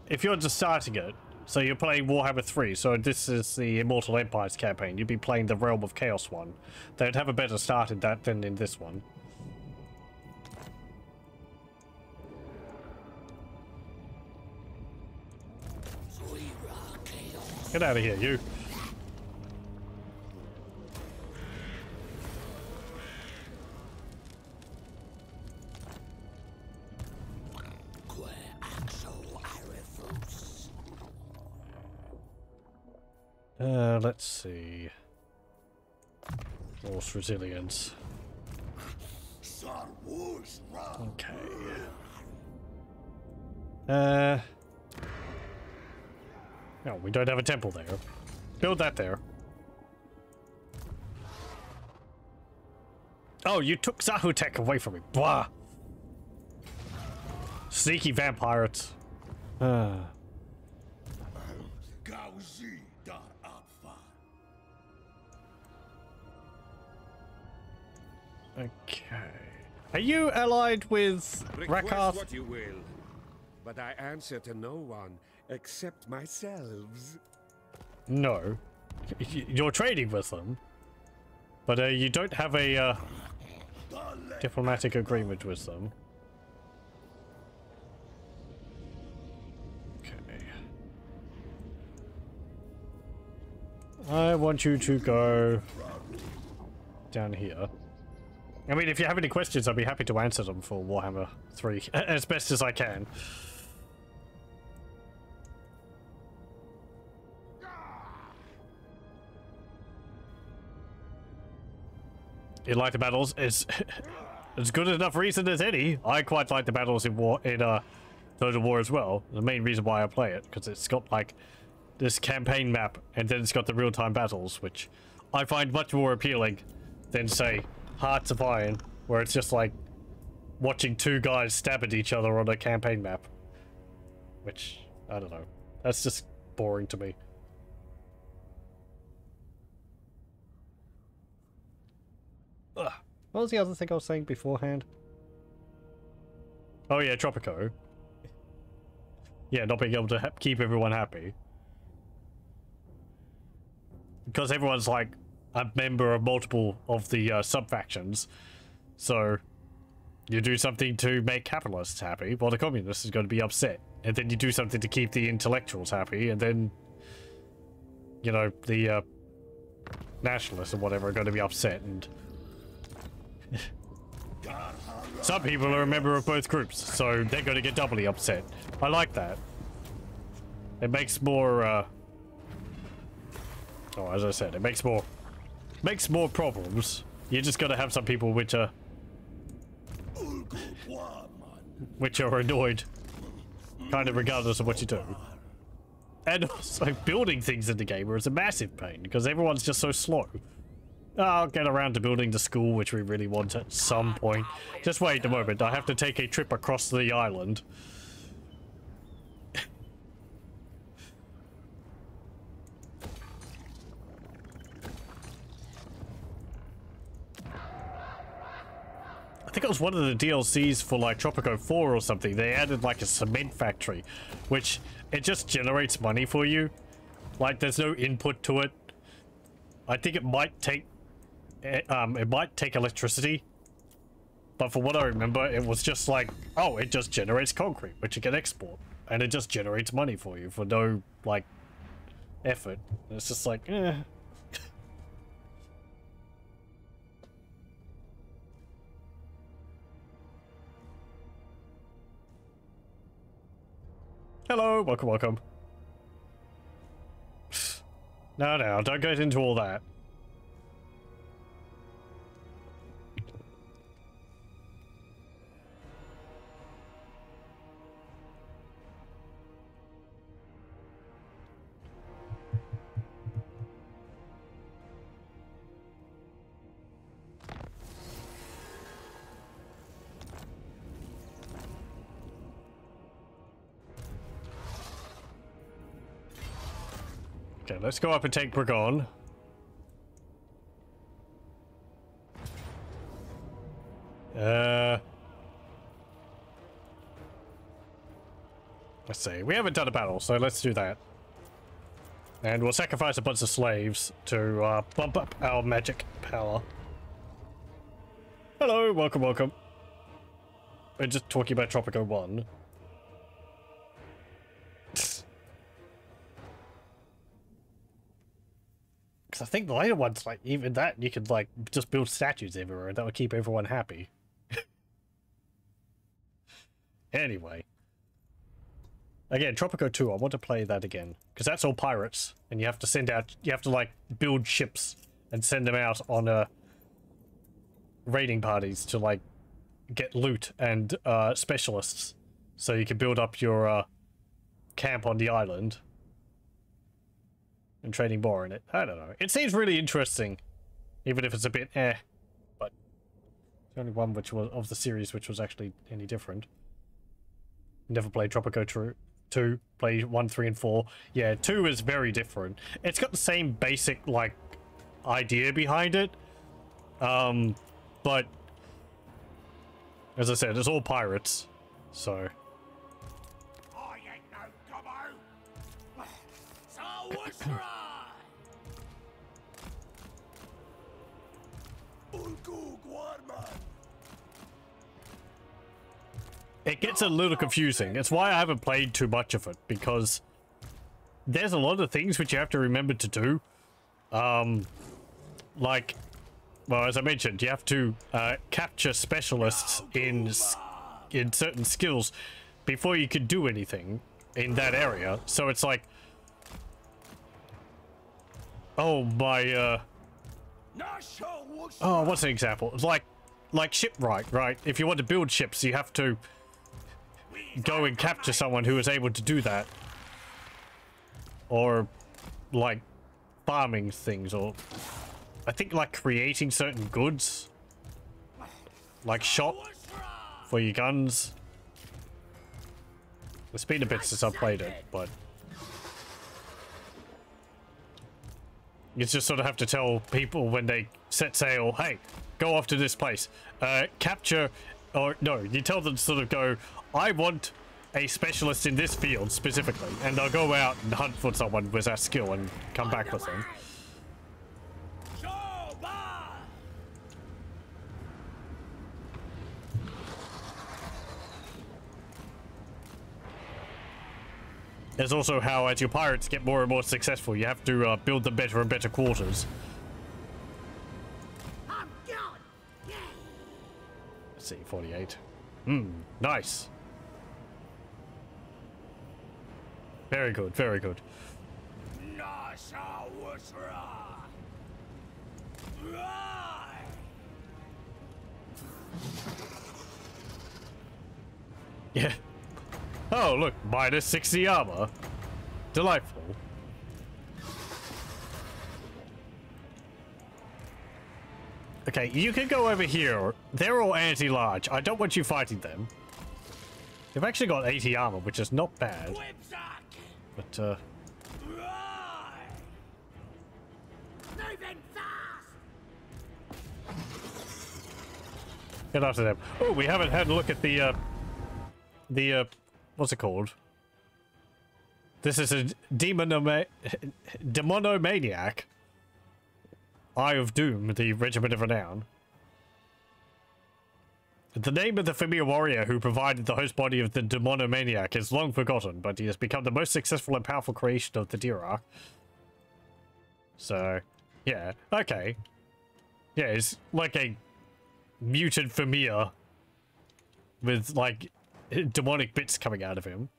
If you're just starting it, so you're playing Warhammer 3, so this is the Immortal Empires campaign, you'd be playing the Realm of Chaos one. They'd have a better start in that than in this one. Get out of here, you. Let's see. Force resilience. Okay. No, we don't have a temple there. Build that there. Oh, you took Zahutek away from me. Blah. Sneaky vampires. Okay. Are you allied with Request Rakarth? what you will, but I answer to no one except myself. No. You're trading with them. But you don't have a diplomatic agreement with them. Okay. I want you to go down here. I mean, if you have any questions, I'd be happy to answer them for Warhammer 3 as best as I can. You like the battles? It's good enough reason as any. I quite like the battles in Total War as well. The main reason why I play it, because it's got like this campaign map, and then it's got the real-time battles, which I find much more appealing than, say, Hearts of Iron, where it's just like watching two guys stab at each other on a campaign map. Which, I don't know. That's just boring to me. Ugh. What was the other thing I was saying beforehand? Oh yeah, Tropico. Yeah, not being able to keep everyone happy. Because everyone's like a member of multiple of the sub-factions. So, you do something to make capitalists happy, while the communists is going to be upset. And then you do something to keep the intellectuals happy, and then, you know, the nationalists or whatever are going to be upset, and some people are a member of both groups, so they're going to get doubly upset. I like that. It makes more, oh, as I said, it makes more problems. You just got to have some people which are annoyed, kind of regardless of what you do. And also, building things in the game is a massive pain, because everyone's just so slow. I'll get around to building the school, which we really want at some point. Just wait a moment, I have to take a trip across the island. I think it was one of the DLCs for like Tropico 4 or something. They added like a cement factory, which it just generates money for you. Like there's no input to it. I think it might take electricity, but for what I remember, it was just like, oh, it just generates concrete, which you can export, and it just generates money for you for no like effort. It's just like, eh. Hello, welcome. No, don't get into all that. Okay, let's go up and take Bragon. Let's see. We haven't done a battle, so let's do that. And we'll sacrifice a bunch of slaves to bump up our magic power. Hello, welcome, welcome. We're just talking about Tropico 1. Because I think the later ones, like, even that, you could, like, just build statues everywhere, and that would keep everyone happy. Anyway. Again, Tropico 2, I want to play that again. Because that's all pirates, and you have to send out, you have to, like, build ships and send them out on, raiding parties to, like, get loot and, specialists. So you can build up your, camp on the island. And trading more in it. I don't know. It seems really interesting. Even if it's a bit But it's the only one which was of the series which was actually any different. Never played Tropico 2. Played 1, 3, and 4. Yeah, 2 is very different. It's got the same basic, like, idea behind it. But as I said, it's all pirates. So I ain't no gobbo. So what's right? it gets a little confusing. It's why I haven't played too much of it, because there's a lot of things which you have to remember to do. Like, well, as I mentioned, you have to capture specialists in certain skills before you can do anything in that area. So it's like, oh my, oh, what's an example? It's like shipwright, right? If you want to build ships, you have to go and capture someone who is able to do that. Or like farming things, or I think like creating certain goods, like shot for your guns. It's been a bit since I've played it, but you just sort of have to tell people when they set sail, hey, go off to this place, capture, or no, you tell them to sort of go, I want a specialist in this field specifically, and they'll go out and hunt for someone with that skill and come back with them. There's also how, as your pirates get more and more successful, you have to build them better and better quarters. Let's see, 48. Nice. Very good, very good. Yeah. Oh, look, minus 60 armor. Delightful. Okay, you can go over here. They're all anti-large. I don't want you fighting them. They've actually got 80 armor, which is not bad. But, get after them. Oh, we haven't had a look at the what's it called? This is a demonomaniac. Eye of Doom, the Regiment of Renown. The name of the Fimir warrior who provided the host body of the demonomaniac is long forgotten, but he has become the most successful and powerful creation of the Dirach. So, yeah, okay. Yeah, it's like a mutant Fimir with, like, demonic bits coming out of him,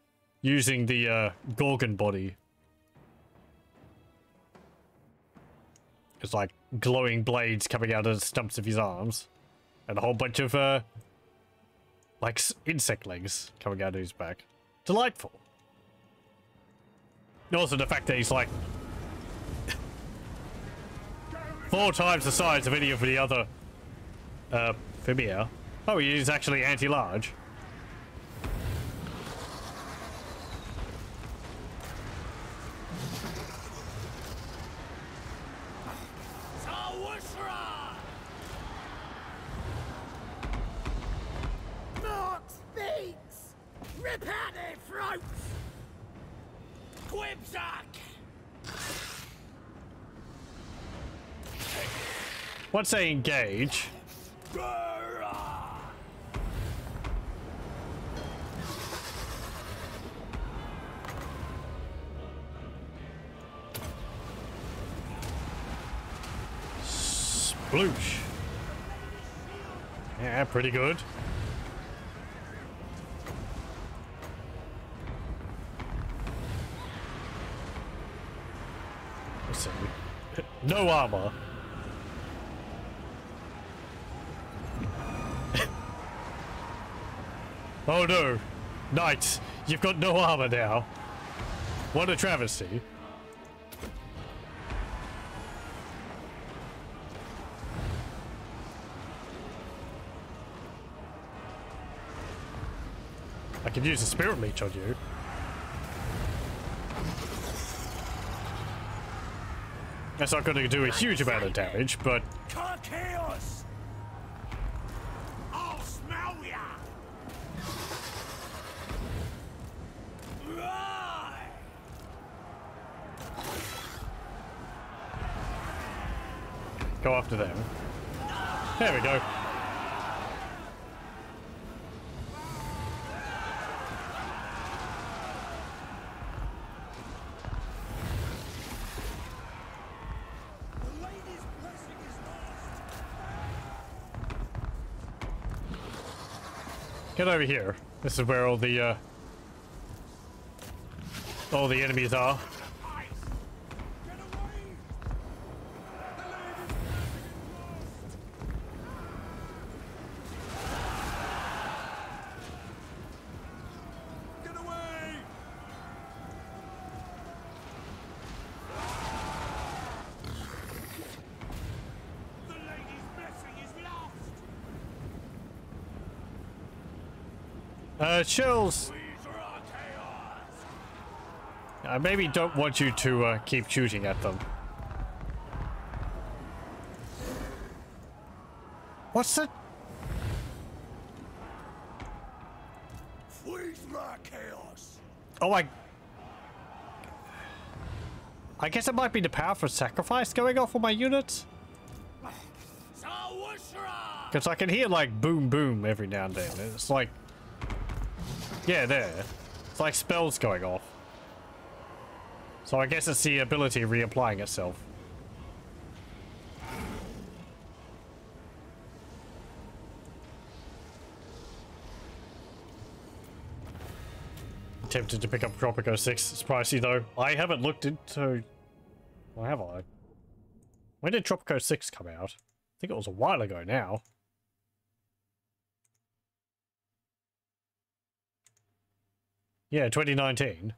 using the Gorgon body. It's like glowing blades coming out of the stumps of his arms, and a whole bunch of like insect legs coming out of his back. Delightful. And also the fact that he's like 4 times the size of any of the other Fimir. Oh, he is actually anti-large. Attack! Once they engage, sploosh. Yeah, pretty good. Let's see. No armor. Oh no, Knight, you've got no armor now. What a travesty. I could use a spirit leech on you. That's not going to do a huge amount of damage, but... Chaos! I'll smell ya! Go after them. There we go. Get over here. This is where all the enemies are. Chills. I maybe don't want you to keep shooting at them. What's that? Oh, I guess it might be the power for sacrifice going off on my units. Because I can hear like boom boom every now and then. It's like, yeah, there. It's like spells going off. So I guess it's the ability reapplying itself. Tempted to pick up Tropico 6. It's pricey though. I haven't looked into... Well, have I? When did Tropico 6 come out? I think it was a while ago now. Yeah, 2019.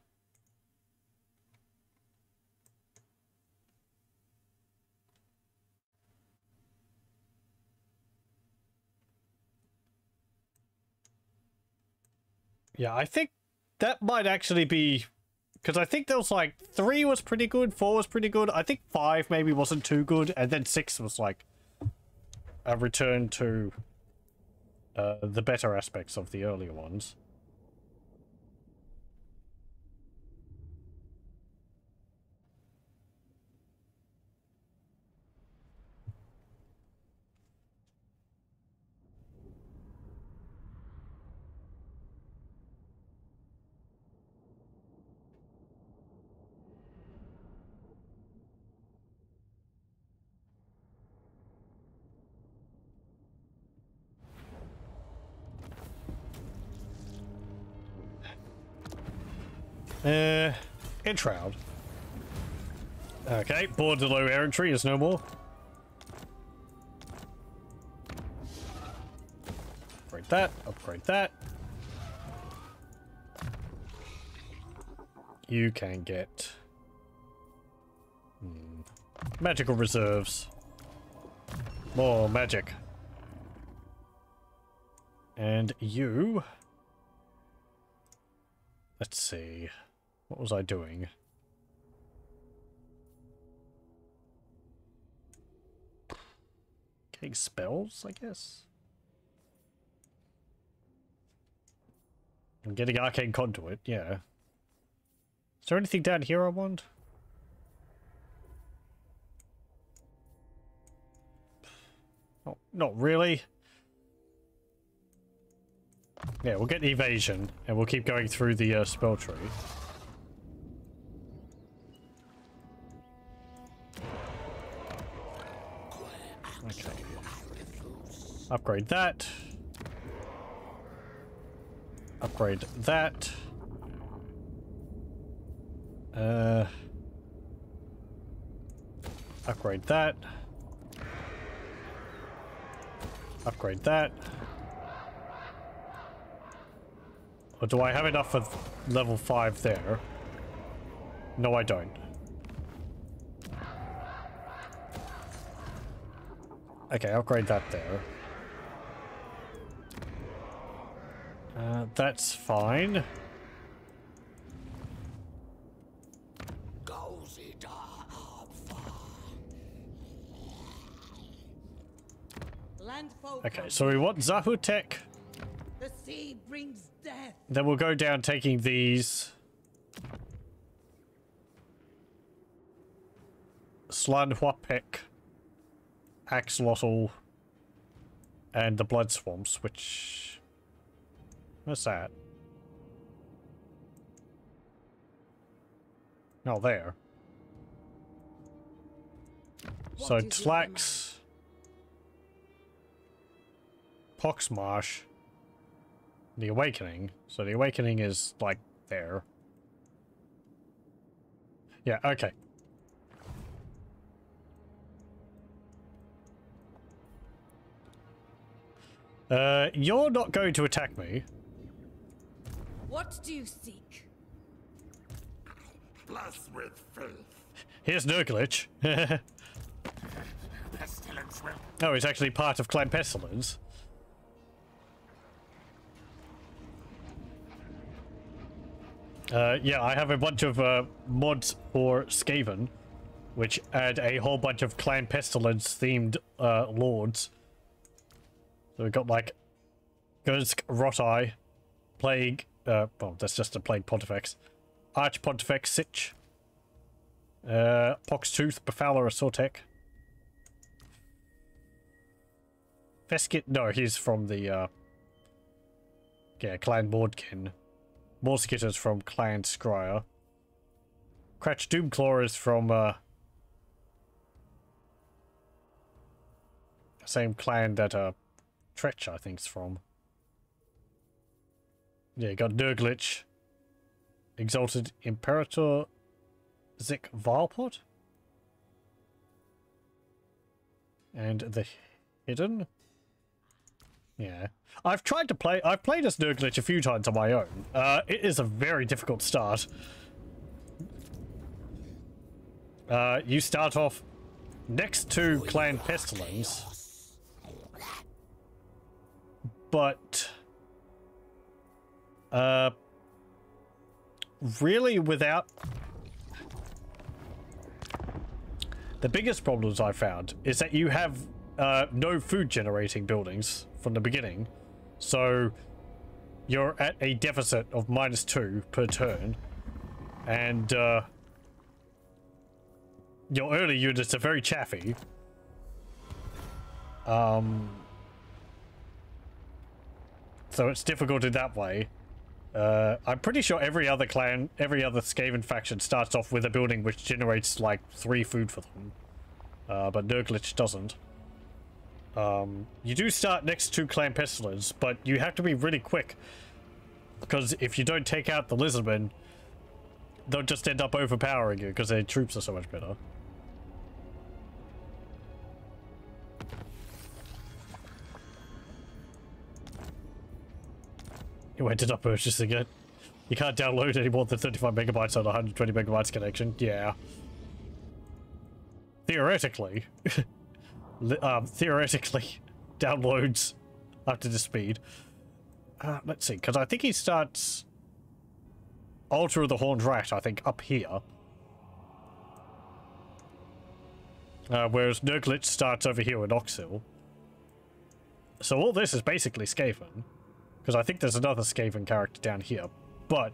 Yeah, I think that might actually be... Because I think there was like 3 was pretty good, 4 was pretty good. I think 5 maybe wasn't too good. And then 6 was like a return to the better aspects of the earlier ones. Enshroud. Okay, board to low air entry is no more. Upgrade that, upgrade that. You can get magical reserves. More magic. And you... Let's see. What was I doing? Getting spells, I guess? I'm getting Arcane Conduit, yeah. Is there anything down here I want? Oh, not really. Yeah, we'll get evasion, and we'll keep going through the spell tree. Okay. Upgrade that. Upgrade that. Upgrade that. Upgrade that. Or do I have enough for level 5 there? No, I don't. Okay, upgrade that there. That's fine. Okay, so we want Zahutek. The sea brings death. Then we'll go down taking these. Slanhuapek, Axolotl, and the Blood Swamps, which... What's that? Oh, there. So Tlax, Poxmarsh, the Awakening. So the Awakening is like there. Yeah, okay. You're not going to attack me. What do you seek? Blessed with faith. Here's Nurglitch. Pestilence will. Oh, he's actually part of Clan Pestilence. Yeah, I have a bunch of mods for Skaven, which add a whole bunch of Clan Pestilence themed lords. So we've got like Gursk, Rot-Eye, Plague, well, that's just a Plague Pontifex, Arch Pontifex, Sitch, Poxtooth, Befouler, Sortek, Feskit, no, he's from the, yeah, Clan Mordkin. Morskitters from Clan Scryer. Cratch Doomclaw is from, same clan that, Tretch, I think, is from. Yeah, you got Nurglitch, Exalted Imperator, Zik Vilepot, and the Hidden. Yeah, I've played as Nurglitch a few times on my own. It is a very difficult start. You start off next to Clan Pestilence, but really without... The biggest problems I found is that you have no food generating buildings from the beginning, so you're at a deficit of -2 per turn, and your early units are very chaffy. So it's difficult in that way. I'm pretty sure every other clan, every other Skaven faction starts off with a building which generates like 3 food for them, but Nurglitch doesn't. You do start next to Clan Pestilence, but you have to be really quick, because if you don't take out the Lizardmen, they'll just end up overpowering you because their troops are so much better. You ended up purchasing it. You can't download any more than 35 megabytes on a 120 megabytes connection. Yeah. Theoretically. Theoretically, downloads up to the speed. Let's see, because I think he starts Altar of the Horned Rat, I think, up here. Whereas Nurglitch starts over here in Oxhill. So all this is basically Skaven. Because I think there's another Skaven character down here. But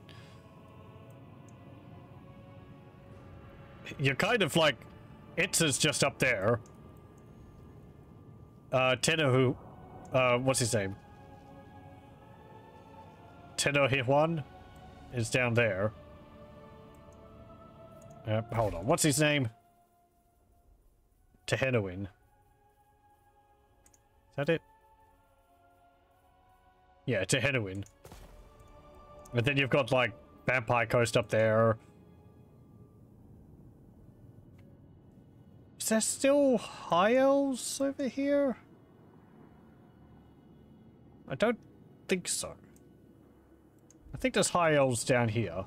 you're kind of like, Itza's just up there. Tenno, what's his name? Tenno Hiwan is down there. Hold on, what's his name? Tehenoin. Is that it? Yeah, Tehenoin. And then you've got, like, Vampire Coast up there. Is there still High Elves over here? I don't think so. I think there's High Elves down here.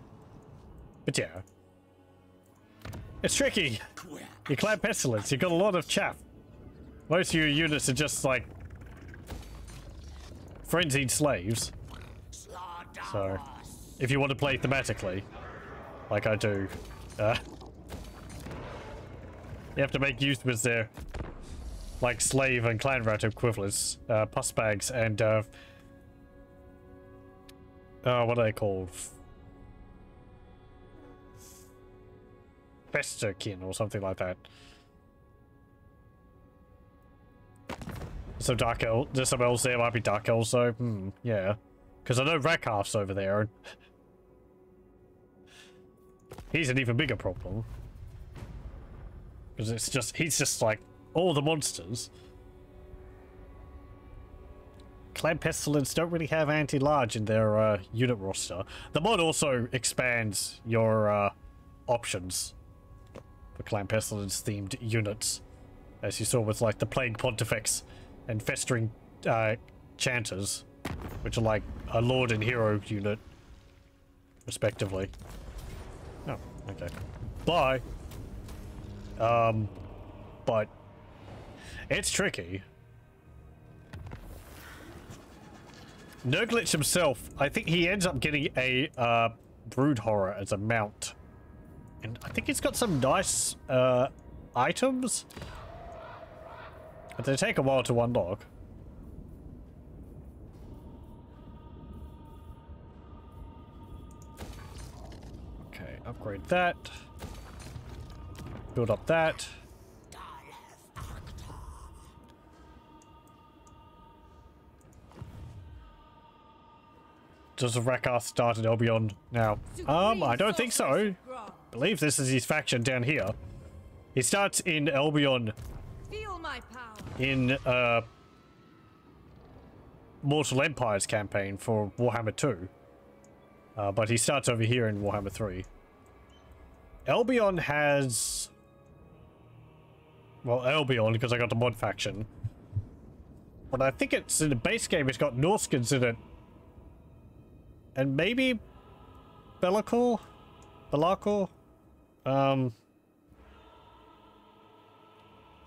But yeah. It's tricky. You clan Pestilence, you've got a lot of chaff. Most of your units are just like frenzied slaves. So, if you want to play thematically, like I do, you have to make use with their like slave and clan rat equivalents, pus bags and what are they called? Festerkin or something like that. So Dark Elves, there's some elves there, might be Dark Elves, so, yeah. Because I know Rakarth's over there, and he's an even bigger problem. Because it's just, he's just like, all the monsters. Clan Pestilence don't really have anti-large in their unit roster. The mod also expands your options for Clan Pestilence themed units, as you saw with like the Plague Pontifex and Festering Chanters, which are like a Lord and Hero unit, respectively. Oh, okay. Bye. But it's tricky. Nurglitch himself, I think he ends up getting a Brood Horror as a mount. And I think he's got some nice items. But they take a while to unlock. Okay, upgrade that. Build up that. Does Rakarth start at Albion now? I don't think so. I believe this is his faction down here. He starts in Albion Feel my power. in Mortal Empires campaign for Warhammer 2. But he starts over here in Warhammer 3. Albion has... Well, Albion, because I got the mod faction. But I think it's in the base game, it's got Norskins in it. And maybe Belacor? But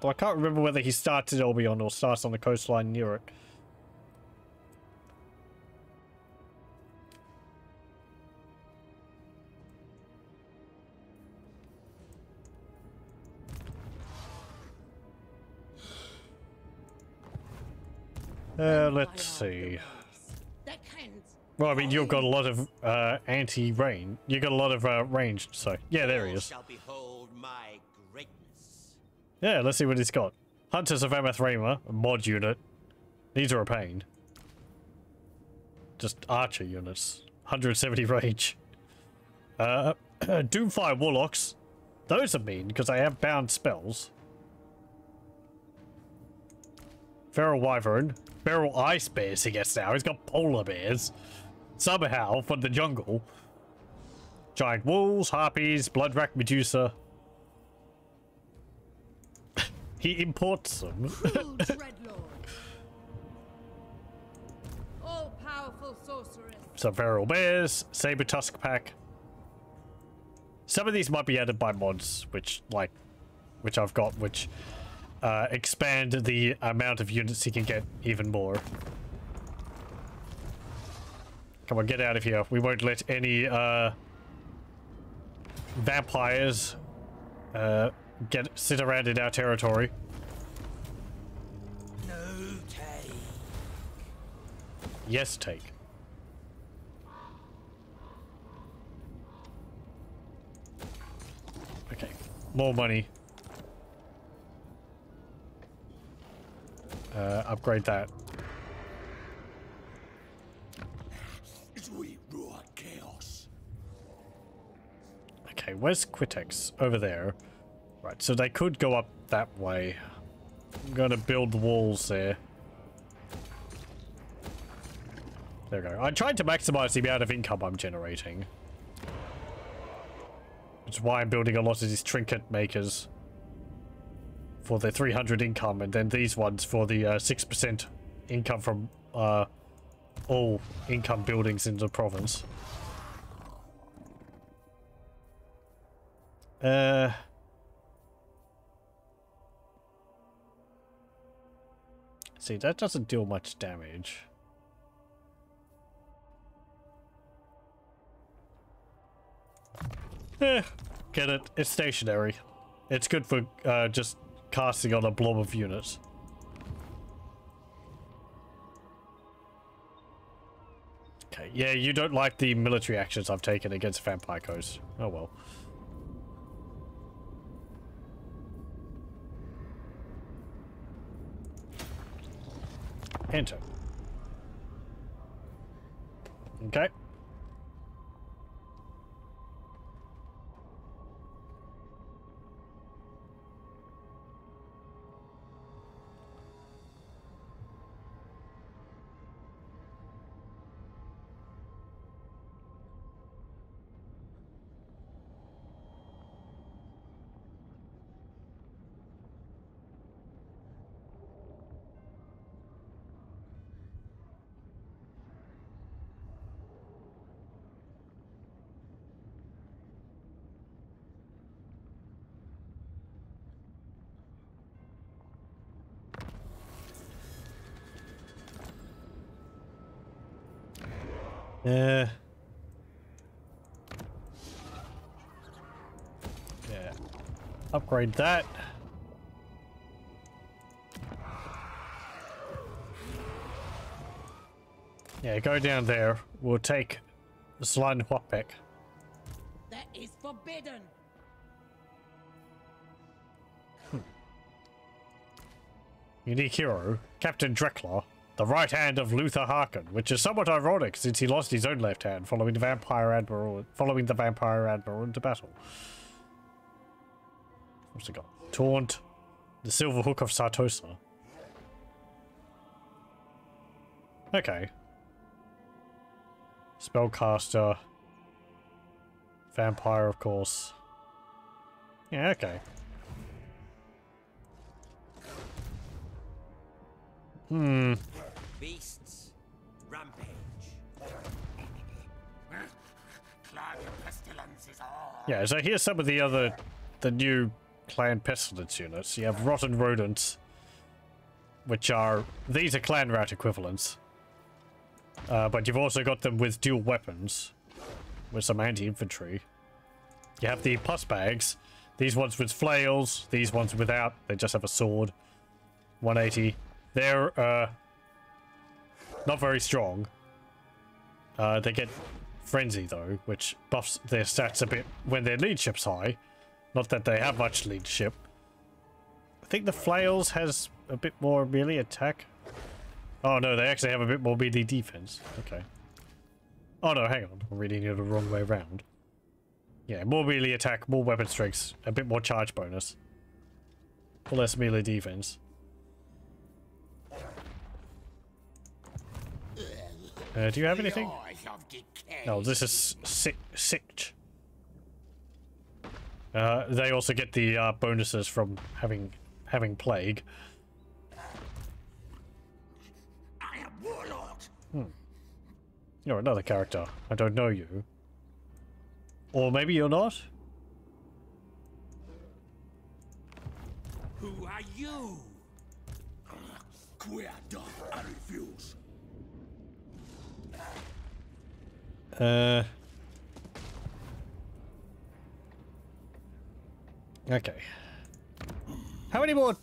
I can't remember whether he starts at Albion or starts on the coastline near it. Let's see. Well, I mean, you've got a lot of anti-rain. You've got a lot of ranged, so yeah, there he is. Shall behold my greatness. Yeah, let's see what he's got. Hunters of Amathraima, a mod unit. These are a pain. Just archer units. 170 range. Doomfire Warlocks. Those are mean, because they have bound spells. Feral Wyvern. Feral Ice Bears he gets now. He's got polar bears. Somehow, from the jungle. Giant Wolves, Harpies, Bloodrack Medusa. He imports them. All-powerful sorceress. Some Feral Bears, Saber Tusk Pack. Some of these might be added by mods, which I've got, which expand the amount of units he can get even more. Come on, get out of here. We won't let any vampires sit around in our territory. No take. Yes, take. Okay. More money. Upgrade that. We brought chaos. Okay, where's Quitex? Over there. Right, so they could go up that way. I'm gonna build the walls there. There we go. I tried to maximize the amount of income I'm generating. Which is why I'm building a lot of these trinket makers. For the 300 income, and then these ones for the 6% income from all income buildings in the province. See, that doesn't deal much damage. Get it? It's stationary. It's good for just casting on a blob of units. Okay, yeah, you don't like the military actions I've taken against Vampire Coast. Oh well. Enter. Okay. Yeah. Upgrade that. Yeah, go down there. We'll take the Slime Hopback. That is forbidden. Unique hero, Captain Drekler, the right hand of Luther Harkin, which is somewhat ironic since he lost his own left hand following the Vampire Admiral into battle. What's he got? Taunt, the Silver Hook of Sartosa. Okay. Spellcaster. Vampire, of course. Yeah, okay. Beasts. Rampage. Clan pestilence is all. Yeah, so here's some of the new Clan Pestilence units. You have Rotten Rodents, which are... These are Clan Rat equivalents. But you've also got them with dual weapons, with some anti-infantry. You have the Pus Bags. These ones with flails, these ones without. They just have a sword. 180. They're, not very strong. They get Frenzy, though, which buffs their stats a bit when their leadership's high. Not that they have much leadership. I think the Flails has a bit more melee attack. Oh, no, they actually have a bit more melee defense. Okay. Oh, no, hang on. I'm reading it the wrong way around. Yeah, more melee attack, more weapon strengths, a bit more charge bonus. Less melee defense. Do you have anything? No, this is sick. They also get the bonuses from having plague. I am warlord. You're another character. I don't know you. Or maybe you're not? Who are you? Queer dog, I refuse. Okay. How many more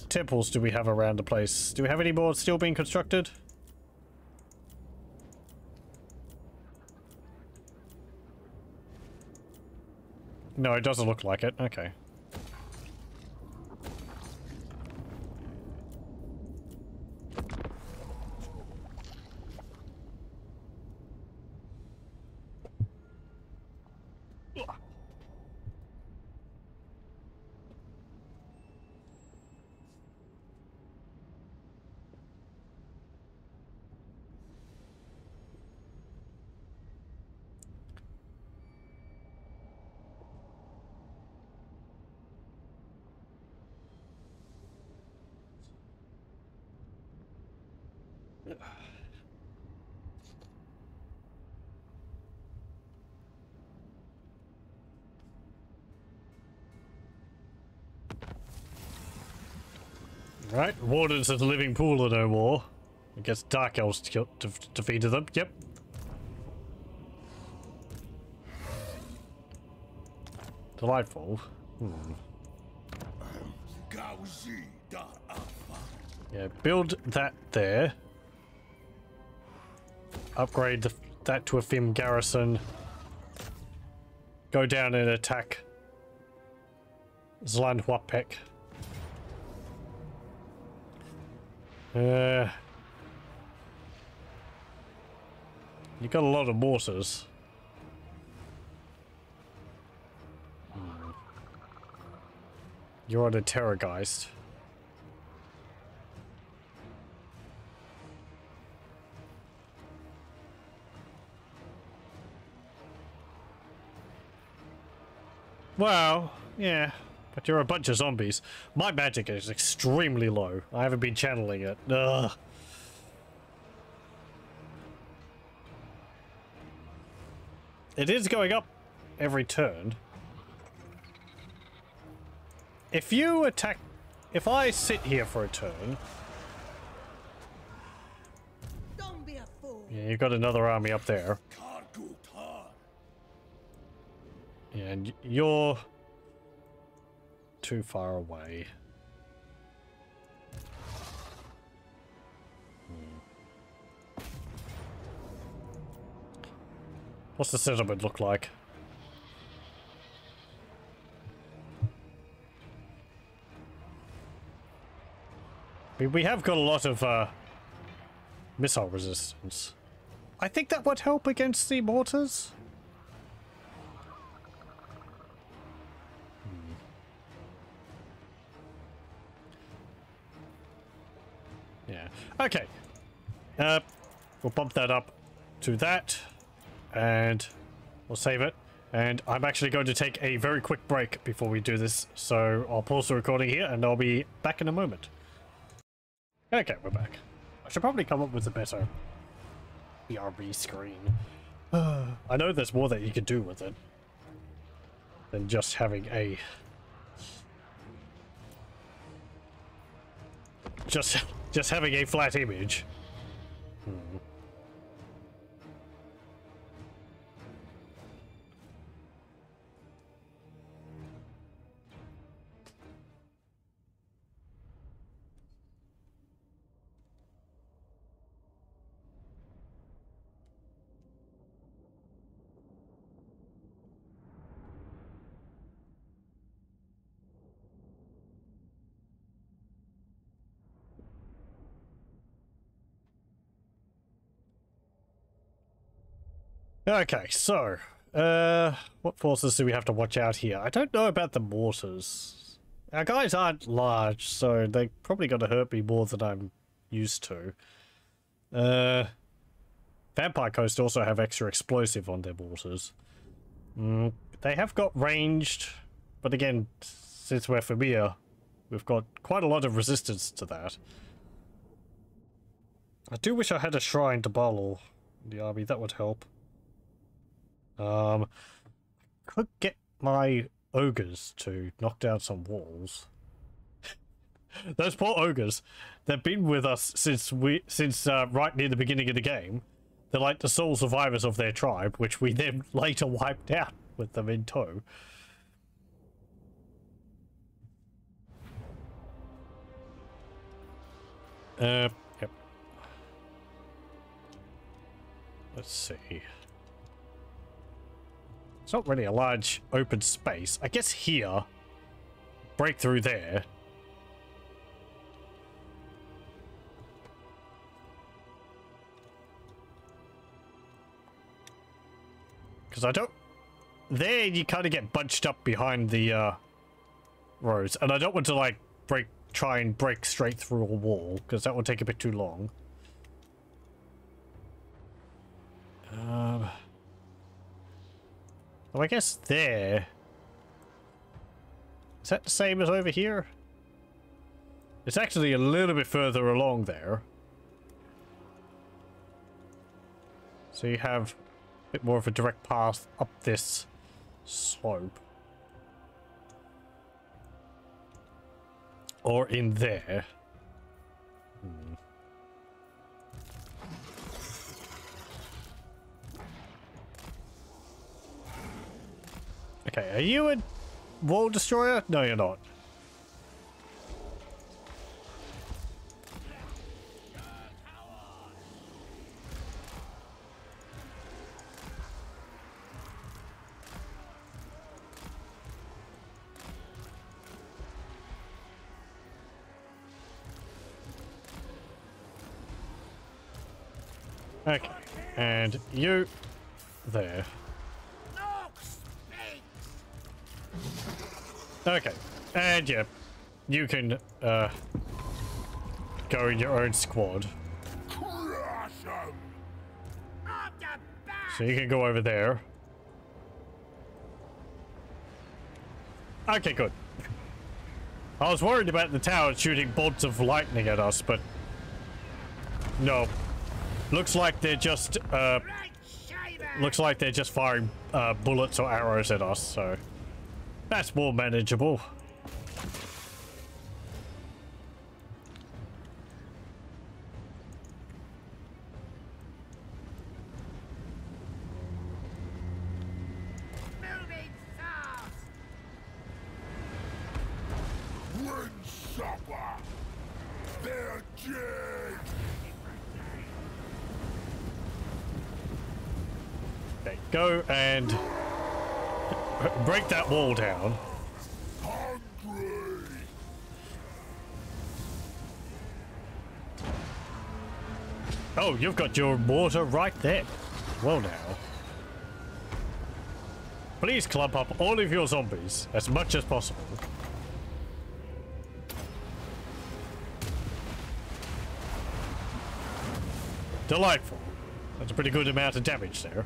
temples do we have around the place? Do we have any more still being constructed? No, it doesn't look like it. Okay. Right, Wardens of the Living Pool are no more. I guess Dark Elves defeated them. Yep. Delightful. Yeah, build that there. Upgrade that to a Fim garrison. Go down and attack Zlandwapek. You got a lot of mortars. You're on a Terrorgeist. Well, yeah, but you're a bunch of zombies. My magic is extremely low. I haven't been channeling it. Ugh. It is going up every turn. If you attack... If I sit here for a turn... Don't be a fool. Yeah, you've got another army up there. Yeah, and you're... too far away. What's the settlement look like? We have got a lot of missile resistance. I think that would help against the mortars. Yeah. Okay. We'll bump that up to that. And we'll save it. And I'm actually going to take a very quick break before we do this. So I'll pause the recording here and I'll be back in a moment. Okay, we're back. I should probably come up with a better BRB screen. I know there's more that you could do with it than just having a... Just having a flat image. Okay, so, what forces do we have to watch out here? I don't know about the mortars. Our guys aren't large, so they're probably going to hurt me more than I'm used to. Vampire Coast also have extra explosive on their mortars. They have got ranged, but again, since we're Fimir, we've got quite a lot of resistance to that. I do wish I had a shrine to Balor in the army, that would help. Could get my ogres to knock down some walls. Those poor ogres, they've been with us since right near the beginning of the game. They're like the sole survivors of their tribe, which we then later wiped out with them in tow. Yep. Let's see. It's not really a large open space. I guess here. Break through there. Because I don't... There you kind of get bunched up behind the rows. And I don't want to like try and break straight through a wall. Because that would take a bit too long. Well, I guess there... Is that the same as over here? It's actually a little bit further along there. So you have a bit more of a direct path up this slope. Or in there. Okay, are you a wall destroyer? No, you're not. Okay, and you there. Okay, and yeah, you can go in your own squad. So you can go over there. Okay, good. I was worried about the tower shooting bolts of lightning at us, but no. Looks like they're just firing bullets or arrows at us, so that's more manageable. Okay, go and break that wall down. Oh, you've got your mortar right there. Well now. Please clump up all of your zombies as much as possible. Delightful. That's a pretty good amount of damage there.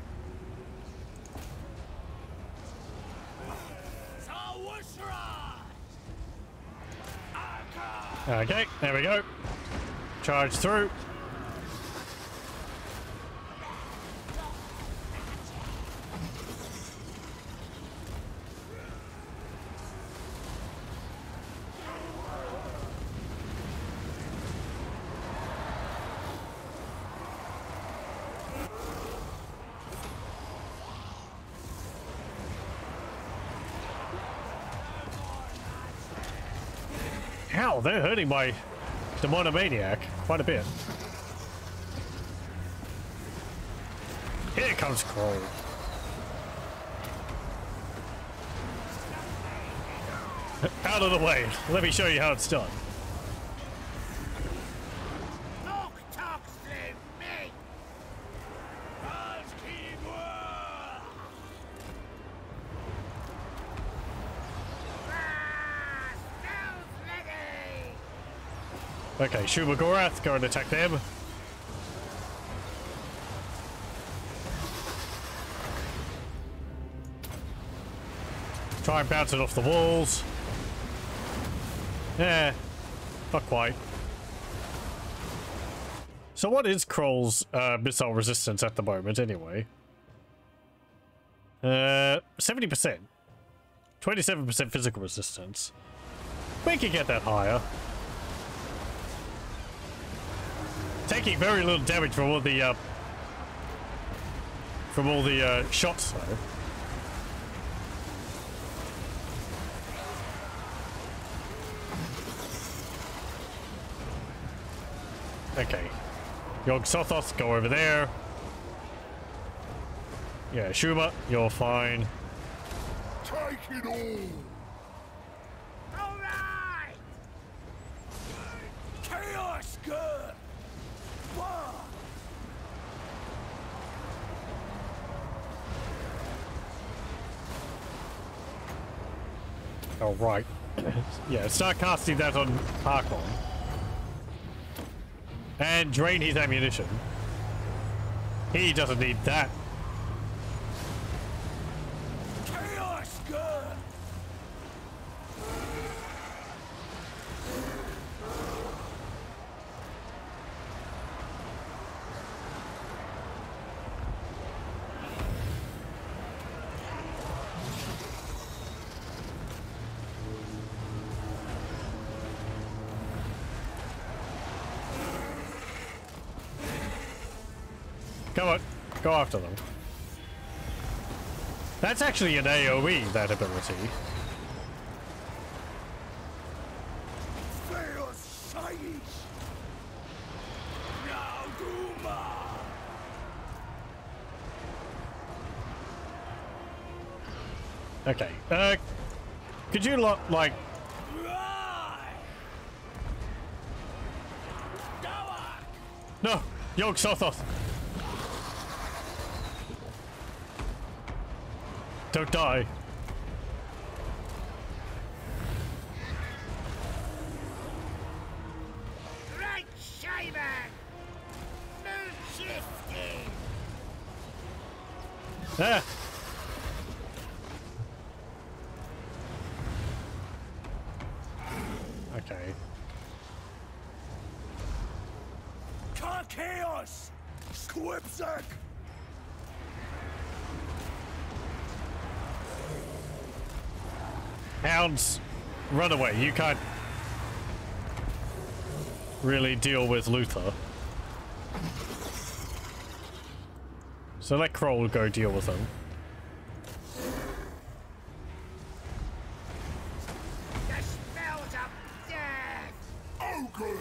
Okay, there we go. Charge through. Ow, they're hurting my demonomaniac quite a bit. Here comes Kroll. Out of the way. Let me show you how it's done. Okay, Shumagorath, go and attack them. Try and bounce it off the walls. Yeah, not quite. So what is Kroll's missile resistance at the moment anyway? 70%. 27% physical resistance. We can get that higher. Taking very little damage from all the shots though. Okay, Yog Sothoth, go over there. Yeah, Shuma, you're fine. Take it all! All right! Chaos Girl! War! Oh, right. Yeah, start casting that on Harkon. And drain his ammunition. He doesn't need that. Chaos Girl! Come on, go after them. That's actually an AoE, that ability. Fail sight! Now Duma! Okay, could you like... No! Yog Sothoth! Don't die. Right, Shaman! Move shifting! Ah! Okay. Chaos! Squibsack! Hounds, run away. You can't really deal with Luther. So let Kroll go deal with him. The spells of death! Ogres!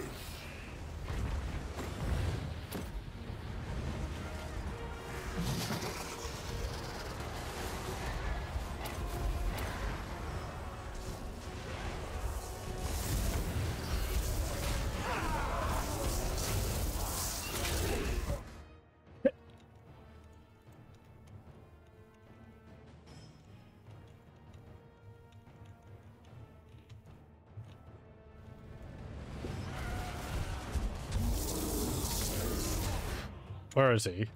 Where is he?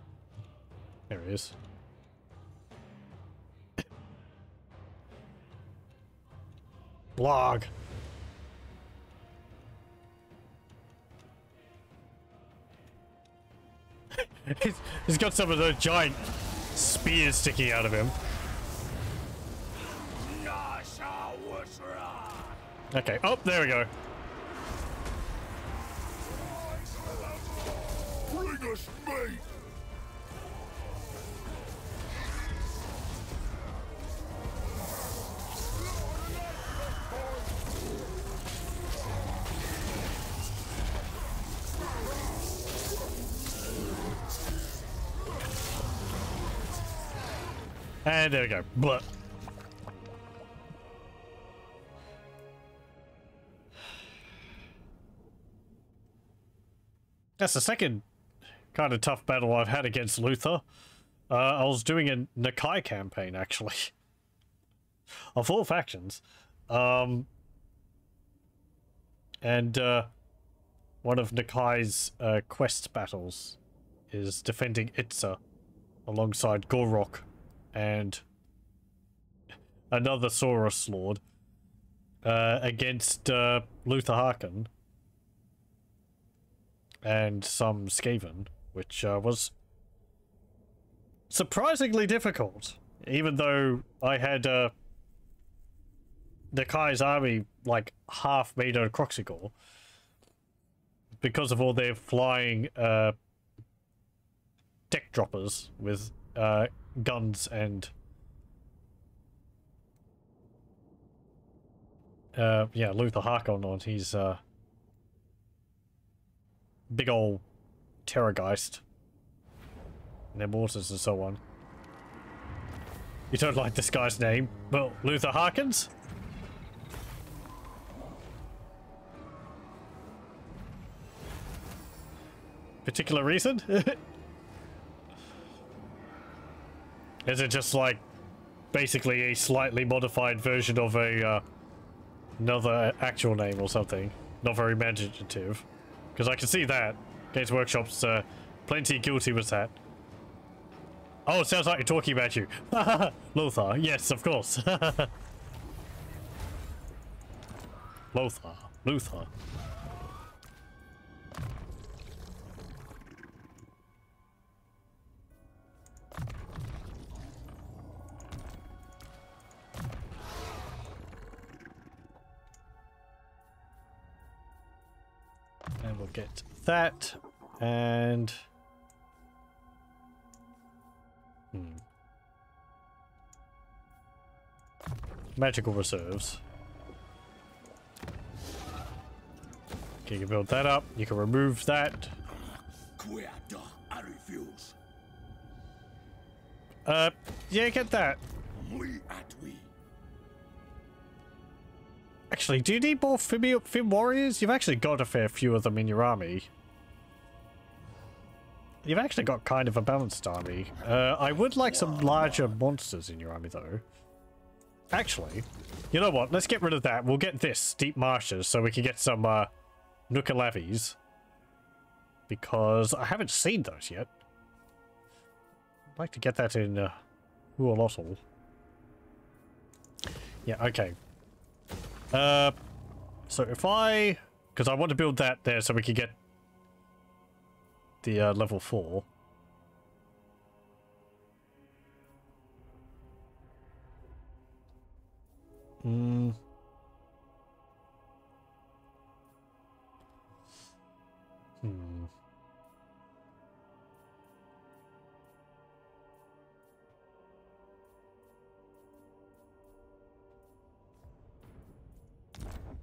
There he is. Blog. He's got some of those giant spears sticking out of him. Okay, oh, there we go. Bring us meat! And there we go. Blah. That's the second kind of tough battle I've had against Luther. I was doing a Nakai campaign, actually. Of all factions. And one of Nakai's quest battles is defending Itza alongside Gorok and another Saurus Lord against Luther Harkon and some Skaven, which was surprisingly difficult, even though I had Nakai's army like half made out of Croxigor because of all their flying deck droppers with guns and yeah, Luther Harkon on his big ol' Terrorgeist and their mortars and so on. You don't like this guy's name? Well, Luther Harkins? Particular reason? Is it just like basically a slightly modified version of a another actual name or something? Not very imaginative. Because I can see that. Games Workshop's plenty guilty with that. Oh, it sounds like you're talking about you. Lothar, yes, of course. Luther. And we'll get that, and... Magical reserves. Okay, you can build that up. You can remove that. I refuse. Yeah, get that. Actually, do you need more Fim warriors? You've actually got a fair few of them in your army. You've actually got kind of a balanced army. I would like some larger monsters in your army, though. Actually, you know what? Let's get rid of that. We'll get this, Steep Marshes, so we can get some Nookalavis. Because I haven't seen those yet. I'd like to get that in Huolotl. Yeah, okay. So if I... Because I want to build that there so we can get the level 4.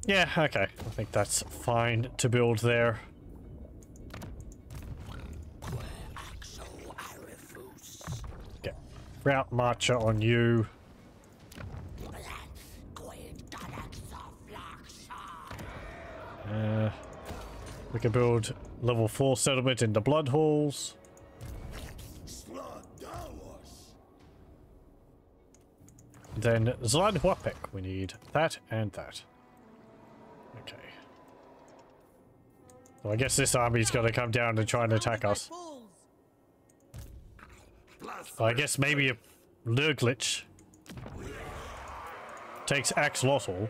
Yeah, okay. I think that's fine to build there. Okay. Route Marcher on you. We can build level 4 settlement in the Blood Halls. Then Zladwapek, we need that and that. Okay. So I guess this army's gonna come down and try and attack us. I guess maybe if Lurglitch takes Axolotl,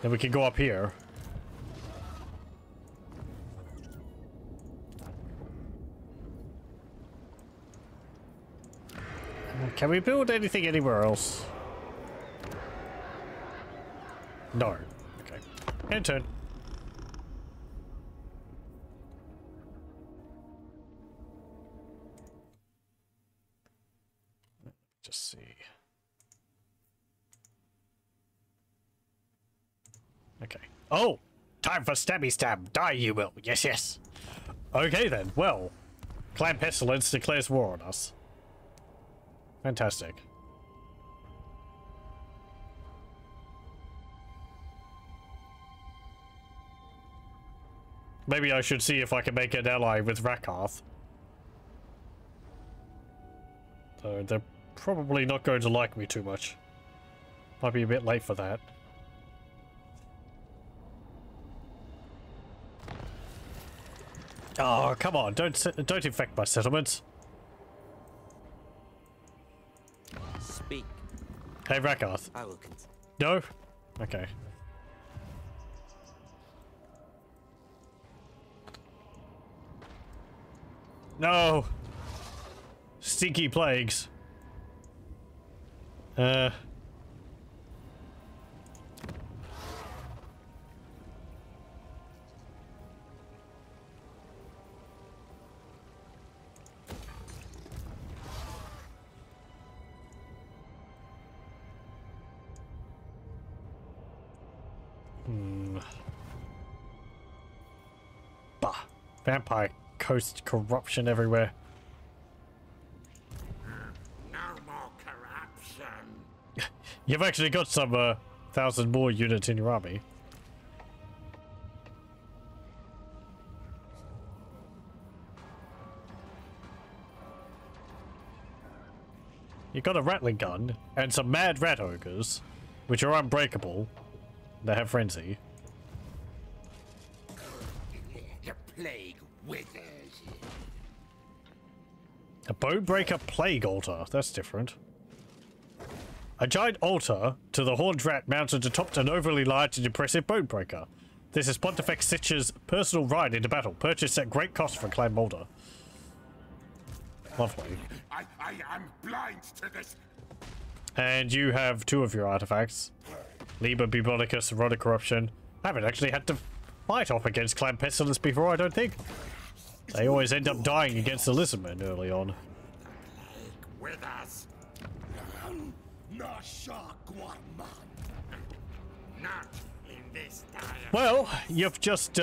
then we can go up here. Can we build anything anywhere else? No. Okay. End turn. Just see. Okay. Oh! Time for stabby stab. Die you will. Yes, yes. Okay then. Well. Clan Pestilence declares war on us. Fantastic. Maybe I should see if I can make an ally with Rakarth. So they're probably not going to like me too much. Might be a bit late for that. Oh, come on. Don't infect my settlements. Speak. Hey, Rakarth. I will continue. No? Okay. No! Stinky plagues. Bah. Vampire coast corruption everywhere. No more karate. You've actually got some 1,000 more units in your army. You got a rattling gun and some mad rat ogres, which are unbreakable. They have frenzy. The plague withers. A Bonebreaker plague altar. That's different. A giant altar to the horned rat mounted atop an overly large and impressive Bonebreaker. This is Pontifex Sitch's personal ride into battle, purchased at great cost from Clan Mulder. Lovely. I am blind to this. And you have 2 of your artifacts. Liber Bubonicus, Rod of Corruption. I haven't actually had to fight off against Clan Pestilence before, I don't think. They always end up dying against the Lizardmen early on. With us. Not in this time. Well, you've just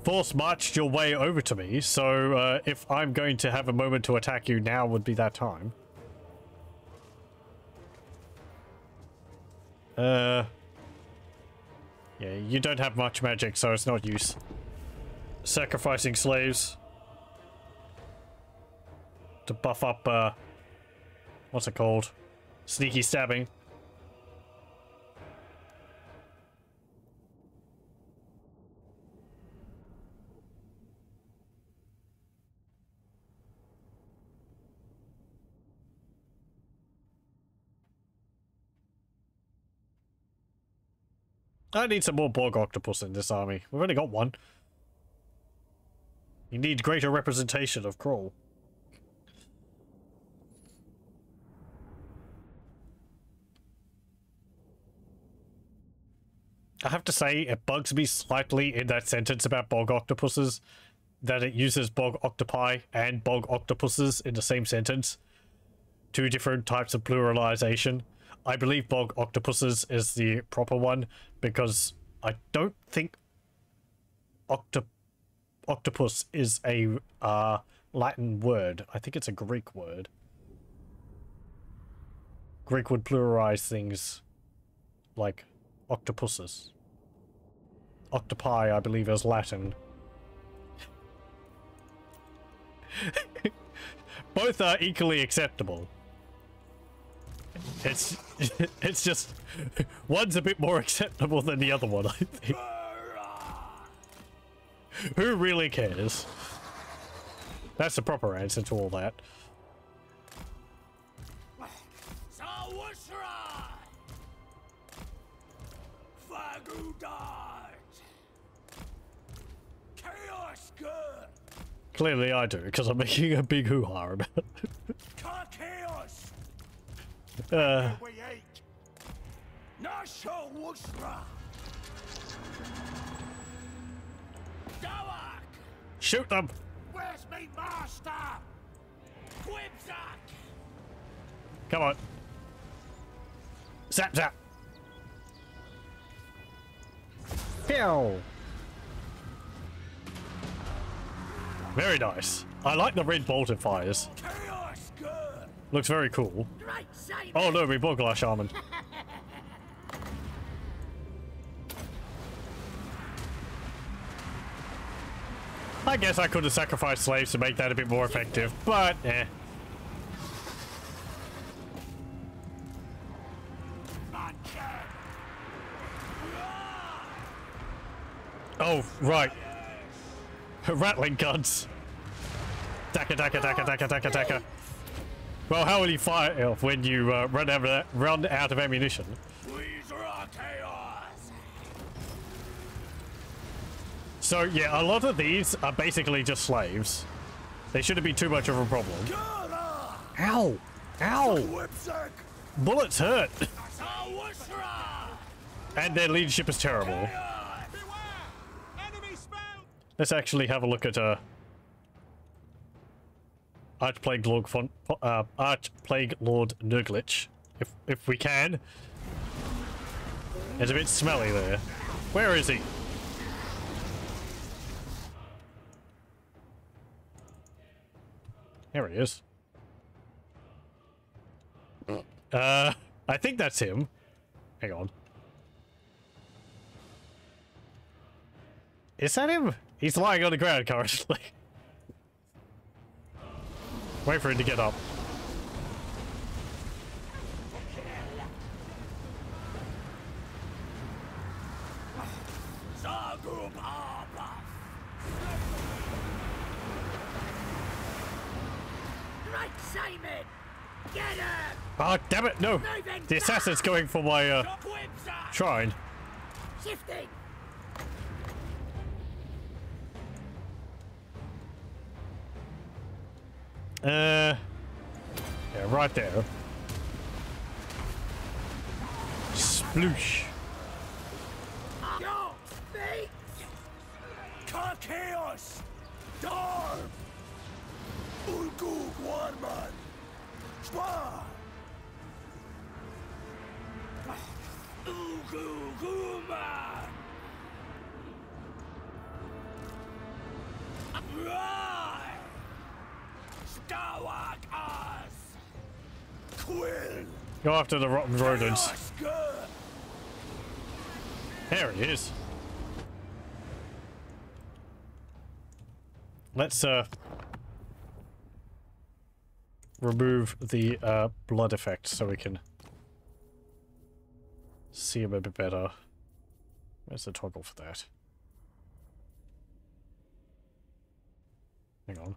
force marched your way over to me, so if I'm going to have a moment to attack you, now would be that time. Yeah, you don't have much magic, so it's not use. Sacrificing slaves to buff up, what's it called? Sneaky stabbing. I need some more Borg Octopus in this army. We've only got one. You need greater representation of Kroll. I have to say, it bugs me slightly in that sentence about Bog Octopuses that it uses Bog Octopi and Bog Octopuses in the same sentence. 2 different types of pluralization. I believe Bog Octopuses is the proper one because I don't think octopus is a Latin word. I think it's a Greek word. Greek would pluralize things like octopuses. Octopi, I believe, is Latin. Both are equally acceptable. It's just one's a bit more acceptable than the other one, I think. Who really cares? That's the proper answer to all that. Clearly I do, because I'm making a big hoo-ha about it. Shoot them! Where's me master? Quibsack! Come on. Zap zap! Pew! Very nice. I like the red bolted fires. Looks very cool. Oh no, we Boglar Shaman. I guess I could have sacrificed slaves to make that a bit more effective, but eh. Oh, right. Rattling guns. Daka daka daka daka daka daka. Well, how will you fire off when you run out of ammunition? So yeah, a lot of these are basically just slaves. They shouldn't be too much of a problem. Ow! Ow! Bullets hurt! And their leadership is terrible. Let's actually have a look at Archplague Lord Nurglich, if we can. It's a bit smelly there. Where is he? There he is. I think that's him. Hang on. Is that him? He's lying on the ground currently. Wait for him to get up. Right, Simon! Get him! Oh, damn it, no! The assassin's going for my, shrine. Shifting! Yeah, right there. Sploosh. Yo! Mate! Chaos! Darm! Ulgug Warman! Schwa! Uguguman! Rai! Stawak us! Quill! Go after the rotten rodents. Oscar! There he is. Let's remove the blood effect so we can see him a bit better. Where's the toggle for that? Hang on.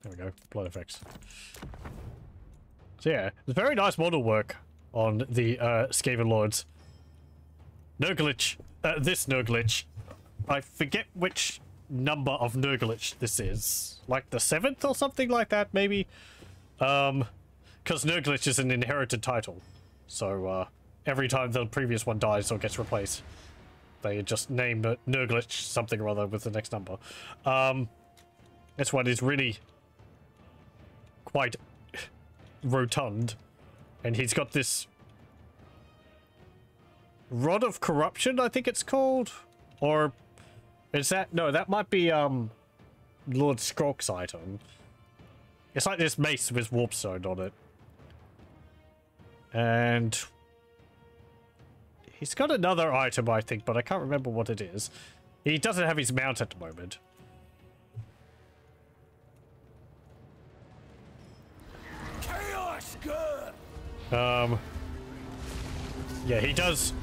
There we go. Blood effects. So yeah, it's very nice model work on the Skaven Lords. Nurglitch. This Nurglitch. I forget which number of Nurglitch this is. Like the 7th or something like that, maybe? Because Nurglitch is an inherited title. So, every time the previous one dies or gets replaced, they just name Nurglitch something or other with the next number. This one is really quite rotund. And he's got this Rod of Corruption, I think it's called? Or is that... No, that might be Lord Skrok's item. It's like this mace with warpstone on it. And he's got another item, I think, but I can't remember what it is. He doesn't have his mount at the moment. Chaos good! Yeah, he does,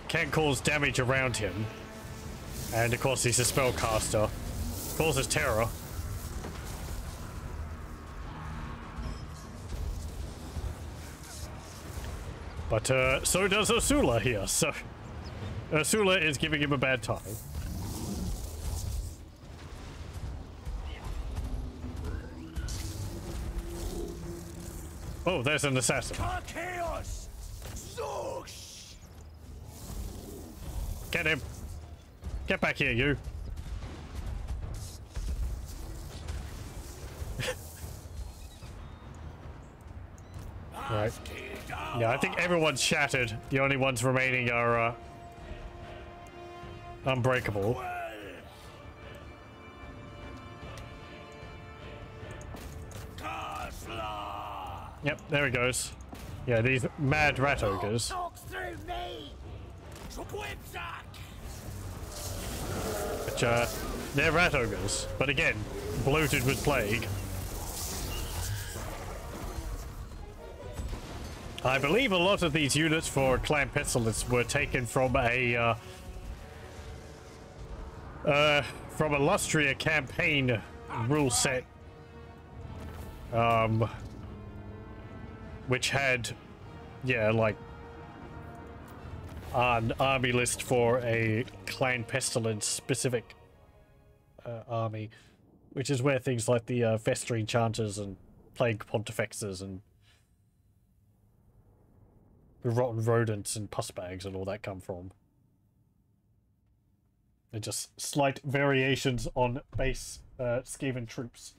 can cause damage around him. And of course he's a spellcaster. Causes terror. But, so does Ursula here, so... Ursula is giving him a bad time. Oh, there's an assassin. Chaos! Zoosh! Get him! Get back here, you! Right. Yeah, I think everyone's shattered. The only ones remaining are, unbreakable. Yep, there he goes. Yeah, these mad rat ogres. Talks through me! Which, they're rat ogres, but again, bloated with plague. I believe a lot of these units for Clan Pestilence were taken from a, from a Lustria campaign rule set. Which had, yeah, like, an army list for a Clan Pestilence specific army, which is where things like the Festering Chanters and Plague Pontifexes and the Rotten Rodents and Pussbags and all that come from. They're just slight variations on base Skaven troops.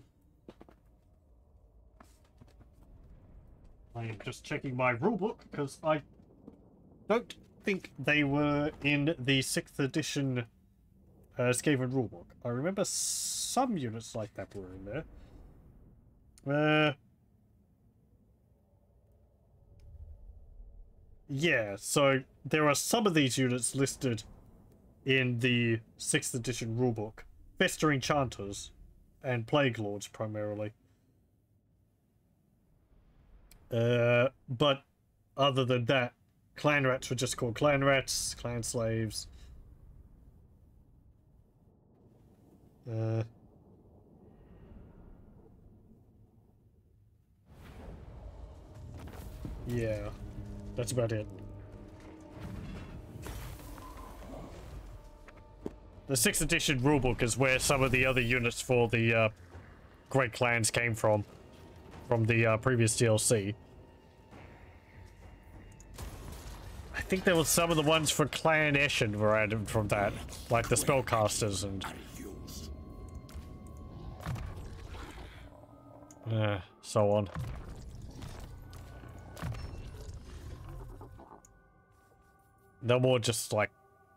I am just checking my rulebook because I don't think they were in the 6th edition Skaven rulebook. I remember some units like that were in there. Yeah, so there are some of these units listed in the 6th edition rulebook. Festering Chanters and Plague Lords primarily. But other than that, clan rats were just called clan rats, clan slaves. Yeah, that's about it. The 6th edition rulebook is where some of the other units for the Great Clans came from the previous DLC. I think there was some of the ones for Clan Eshin were added from that, like the spellcasters and so on. They're more just like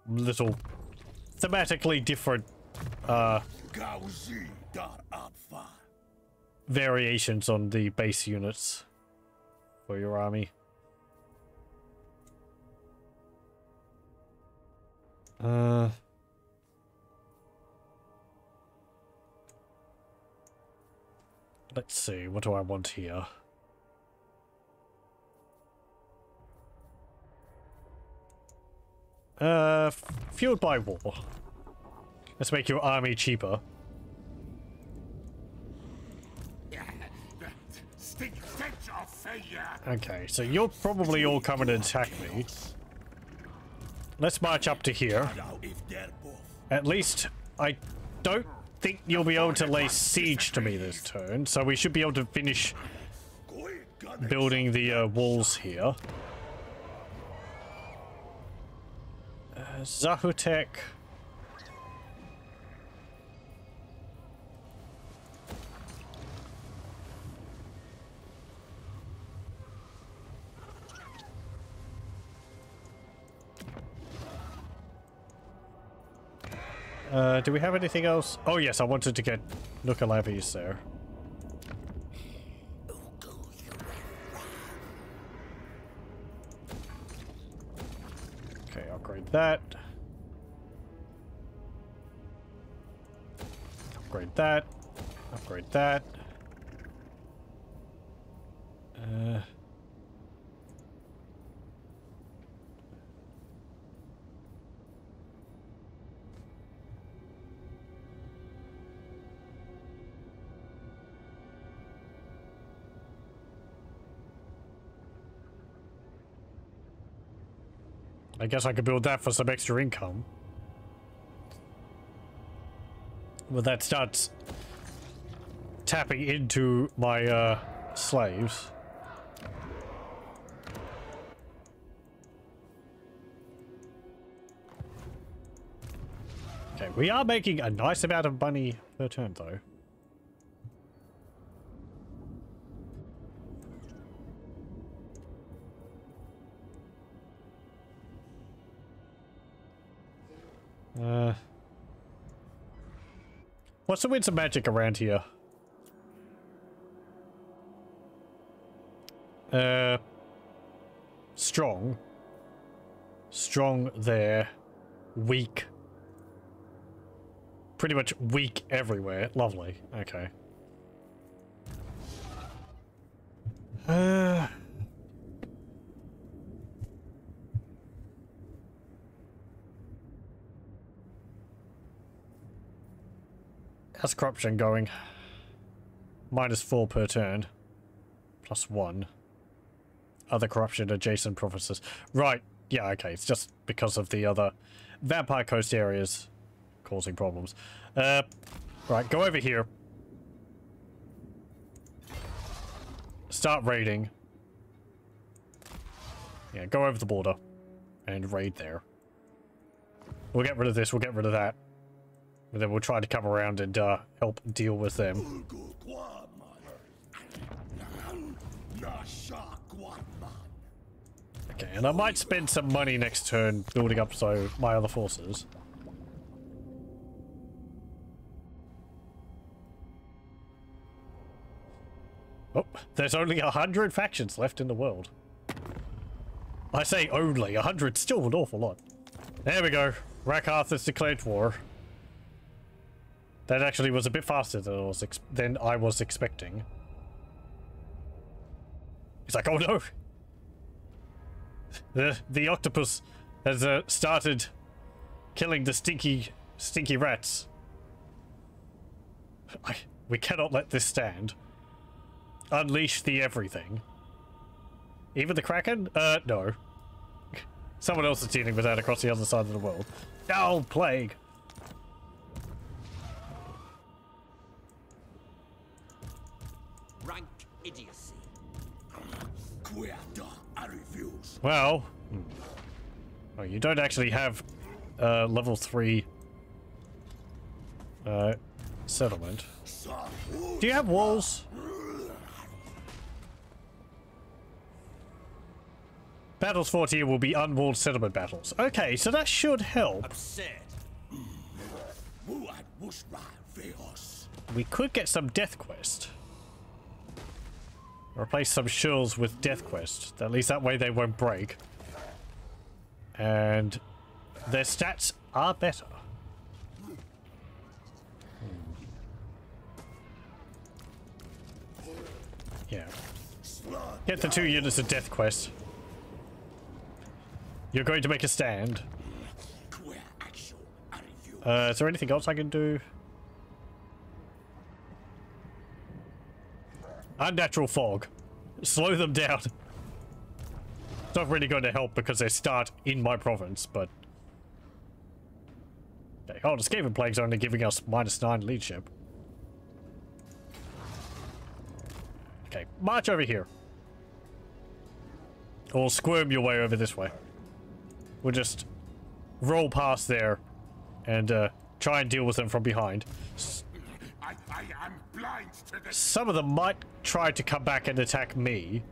little thematically different variations on the base units for your army. Let's see, what do I want here? Fueled by war. Let's make your army cheaper. Okay, so you're probably all coming to attack me. Let's march up to here. At least I don't think you'll be able to lay siege to me this turn, so we should be able to finish building the walls here. Zahutek. Do we have anything else? Oh yes, I wanted to get Nukalabis there. Okay, upgrade that. Upgrade that. Upgrade that. I guess I could build that for some extra income. But that starts tapping into my slaves. Okay, we are making a nice amount of money per turn though. What's the winds of magic around here? Strong. Strong there. Weak. Pretty much weak everywhere. Lovely. Okay. How's corruption going? -4 per turn. +1. Other corruption adjacent provinces. Right. Yeah, okay. It's just because of the other Vampire Coast areas causing problems. Right, go over here. Start raiding. Yeah, go over the border. And raid there. We'll get rid of this, we'll get rid of that. And then we'll try to come around and help deal with them. Okay, and I might spend some money next turn building up so my other forces. Oh, there's only 100 factions left in the world. I say only, 100's still an awful lot. There we go. Rakarth has declared war. That actually was a bit faster than I was expecting. He's like, oh no! The octopus has started killing the stinky rats. We cannot let this stand. Unleash the everything. Even the Kraken? No. Someone else is dealing with that across the other side of the world. Oh, plague! Rank idiocy. Well, you don't actually have level 3 settlement. Do you have walls? Battles fought here will be unwalled settlement battles. Okay, so that should help. Absurd. We could get some death quest. Replace some shills with death quest. At least that way they won't break. And their stats are better. Yeah. Get the 2 units of death quest. You're going to make a stand. Is there anything else I can do? Unnatural fog. Slow them down. It's not really going to help because they start in my province, but... Okay, oh, the Skaven Plague's only giving us -9 leadership. Okay, march over here. Or squirm your way over this way. We'll just roll past there and try and deal with them from behind. I am blind to the... Some of them might try to come back and attack me.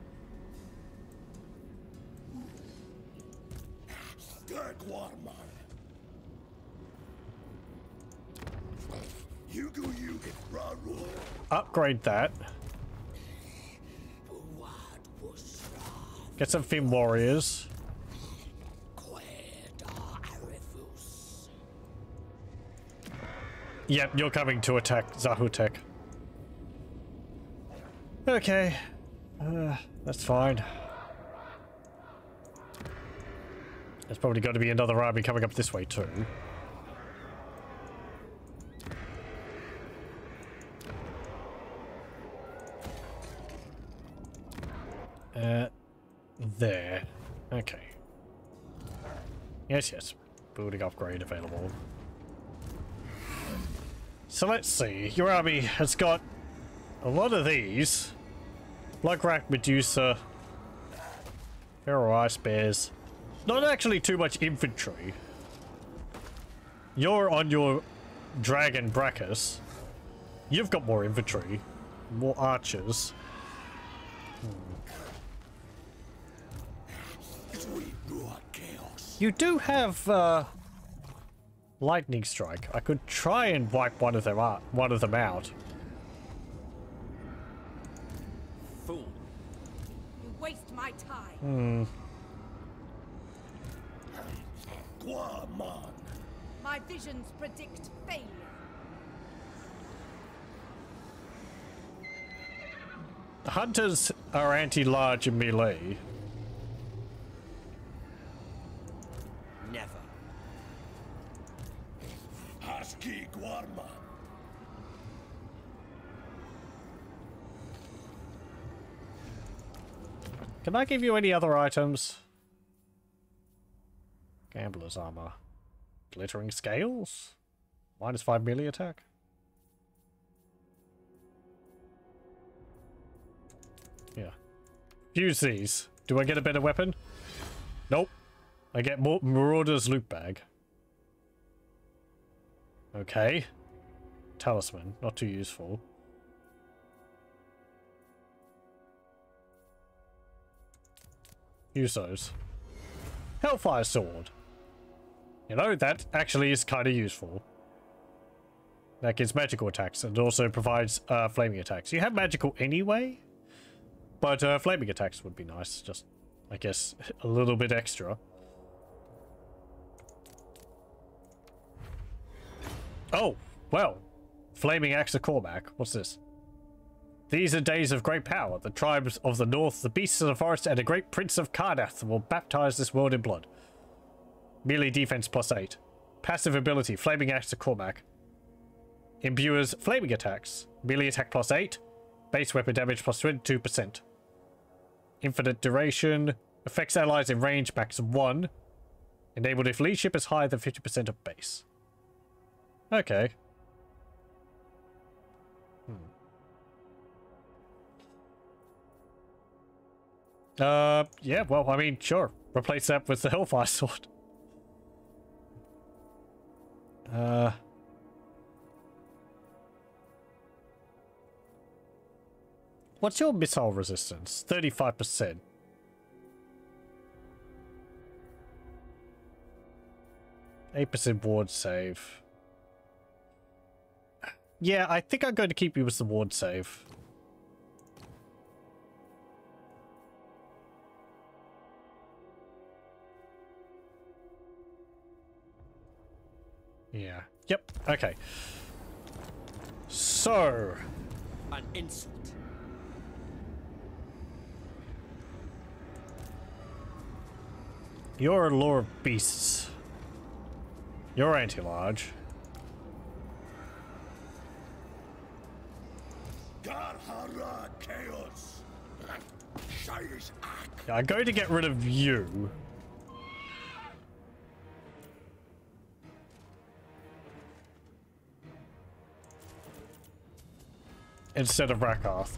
Upgrade that. Get some Fim warriors. Yep, you're coming to attack Zahutek. Okay. That's fine. There's probably got to be another army coming up this way too. There. Okay. Yes. Building upgrade available. So let's see. Your army has got a lot of these. Bloodcrack Medusa. Feral Ice Bears. Not actually too much infantry. You're on your Dragon Brachus. You've got more infantry. More archers. You do have lightning strike. I could try and wipe one of them out. Fool. You waste my time. My visions predict failure. Hunters are anti-large and melee. Never. Can I give you any other items? Gambler's armor. Glittering scales? -5 melee attack? Yeah. Use these. Do I get a better weapon? Nope. I get more Marauder's loot bag. Okay. Talisman. Not too useful. Use those. Hellfire sword. You know, that actually is kind of useful. That gives magical attacks and also provides flaming attacks. You have magical anyway, but flaming attacks would be nice. Just, I guess, a little bit extra. Oh, well. Flaming Axe of Cormac. What's this? These are days of great power. The tribes of the north, the beasts of the forest, and a great prince of Cardath will baptize this world in blood. Melee defense +8. Passive ability, Flaming Axe of Cormac. Imbuers flaming attacks. Melee attack +8. Base weapon damage +22%. Infinite duration. Affects allies in range max 1. Enabled if leadership is higher than 50% of base. Okay. Yeah, well, I mean, sure. Replace that with the Hellfire Sword. What's your missile resistance? 35%. %8 ward save. Yeah, I think I'm going to keep you with the ward save. Yeah. Yep. Okay. So. An insult. You're a lore of beasts. You're anti-large. Yeah, I'm going to get rid of you. Instead of Rakarth.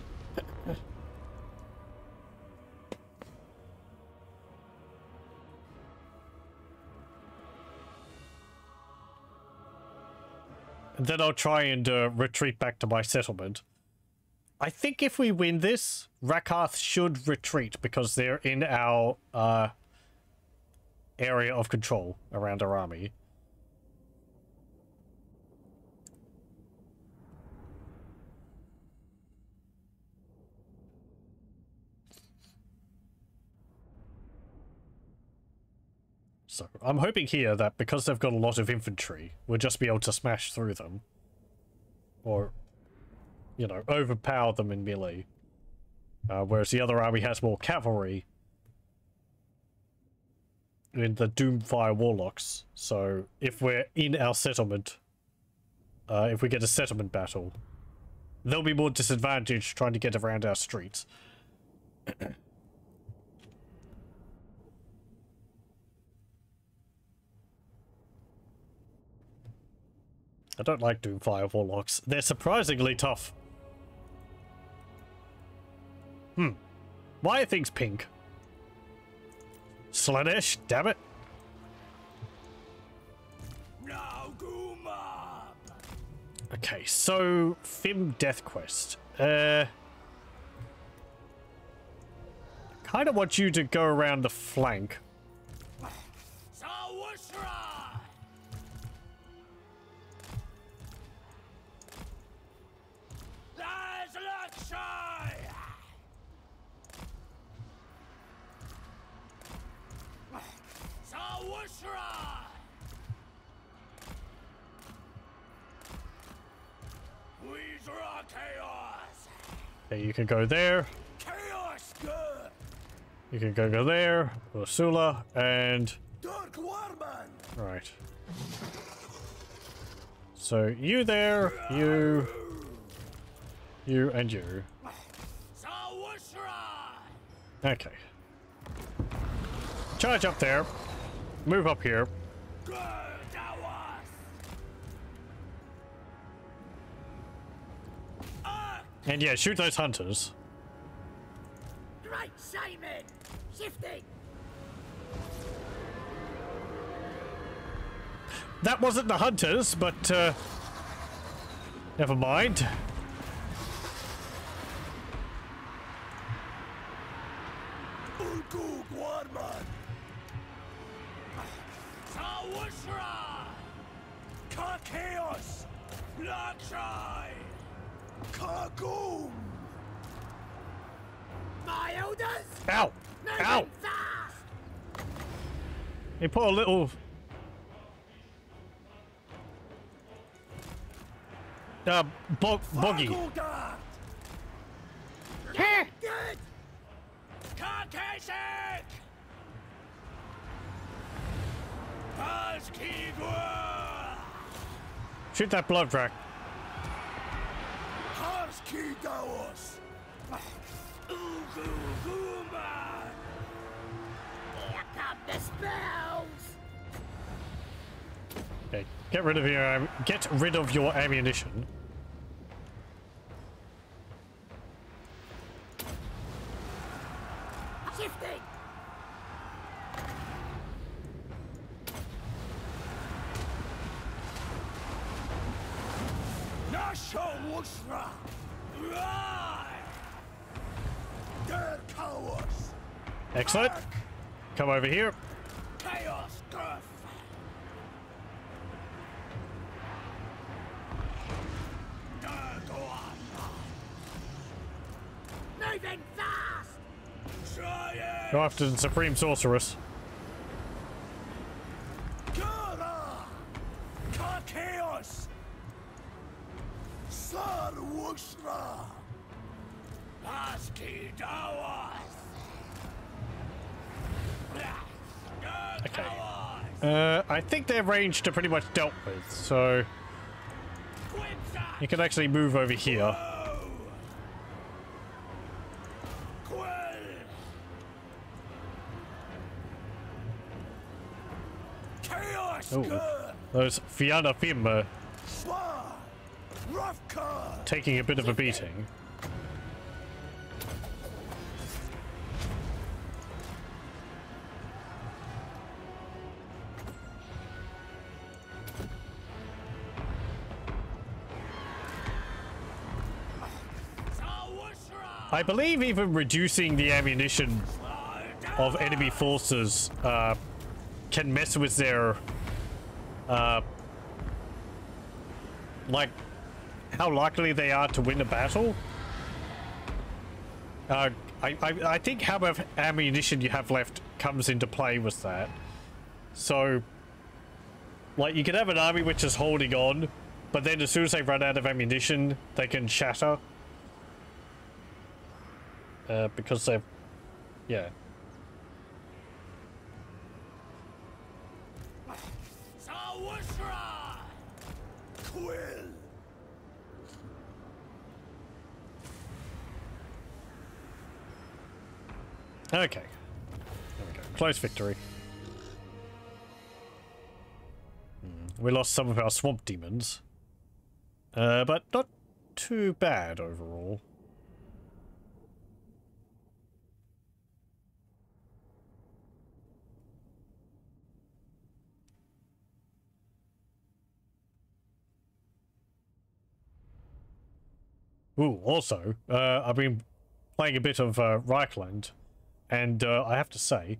And then I'll try and retreat back to my settlement. I think if we win this, Rakarth should retreat because they're in our area of control around our army. So I'm hoping here that because they've got a lot of infantry, we'll just be able to smash through them. Or, you know, overpower them in melee. Whereas the other army has more cavalry in the Doomfire Warlocks. So if we're in our settlement, if we get a settlement battle, they'll be more disadvantaged trying to get around our streets. I don't like Doomfire Warlocks. They're surprisingly tough. Why are things pink? Slaanesh, damn it. Okay, so Fim Death Quest. Kind of want you to go around the flank. Okay, you can go there. You can go there. Ursula and. Right. So you there, you, and you. Okay. Charge up there. Move up here. And yeah, shoot those hunters. Right, Simon! Shifting! That wasn't the hunters, but never mind. my orders! Ow! Ow! Moving fast! He put a little... boggy. Good! Carcasic! Pesky! Shoot that blood frack. Pesky Daos! Here come the spells! Okay, get rid of your ammunition. Shifting! Nasho Wushra! Der Chaos! Excellent. Come over here. Chaos Girth! Moving fast! Try it! Go after the Supreme Sorceress. Gura! Chaos! Sar Wushra! Pesky Dawas! Okay. I think their range are pretty much dealt with, so you can actually move over here. Oh, those Fianna Fimir taking a bit of a beating. I believe even reducing the ammunition of enemy forces can mess with their like how likely they are to win a battle. I think how much ammunition you have left comes into play with that. So like you can have an army which is holding on, but then as soon as they run out of ammunition they can shatter. Because they've... yeah. Okay. There we go. Close victory. We lost some of our swamp demons. But not too bad overall. Ooh, also, I've been playing a bit of Reichland, and I have to say,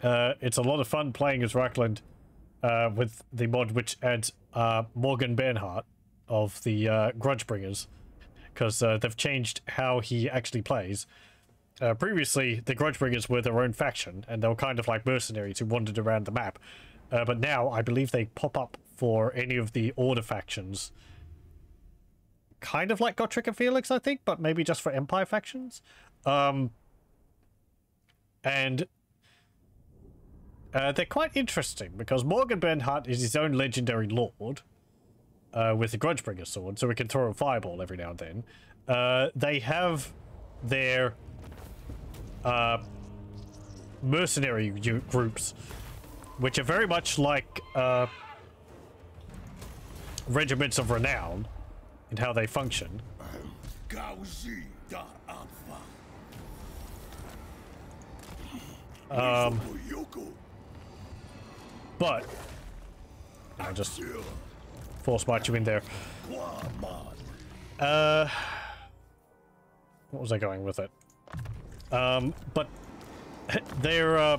it's a lot of fun playing as Reichland with the mod which adds Morgan Bernhardt of the Grudgebringers, because they've changed how he actually plays. Previously, the Grudgebringers were their own faction, and they were kind of like mercenaries who wandered around the map, but now I believe they pop up for any of the Order factions. Kind of like Gotrek and Felix, I think, but maybe just for Empire factions. And they're quite interesting, because Morgan Bernhardt is his own legendary lord with the Grudgebringer sword, so we can throw a fireball every now and then. They have their mercenary groups, which are very much like regiments of renown in how they function. But I'll just force march you in there. What was I going with it? But their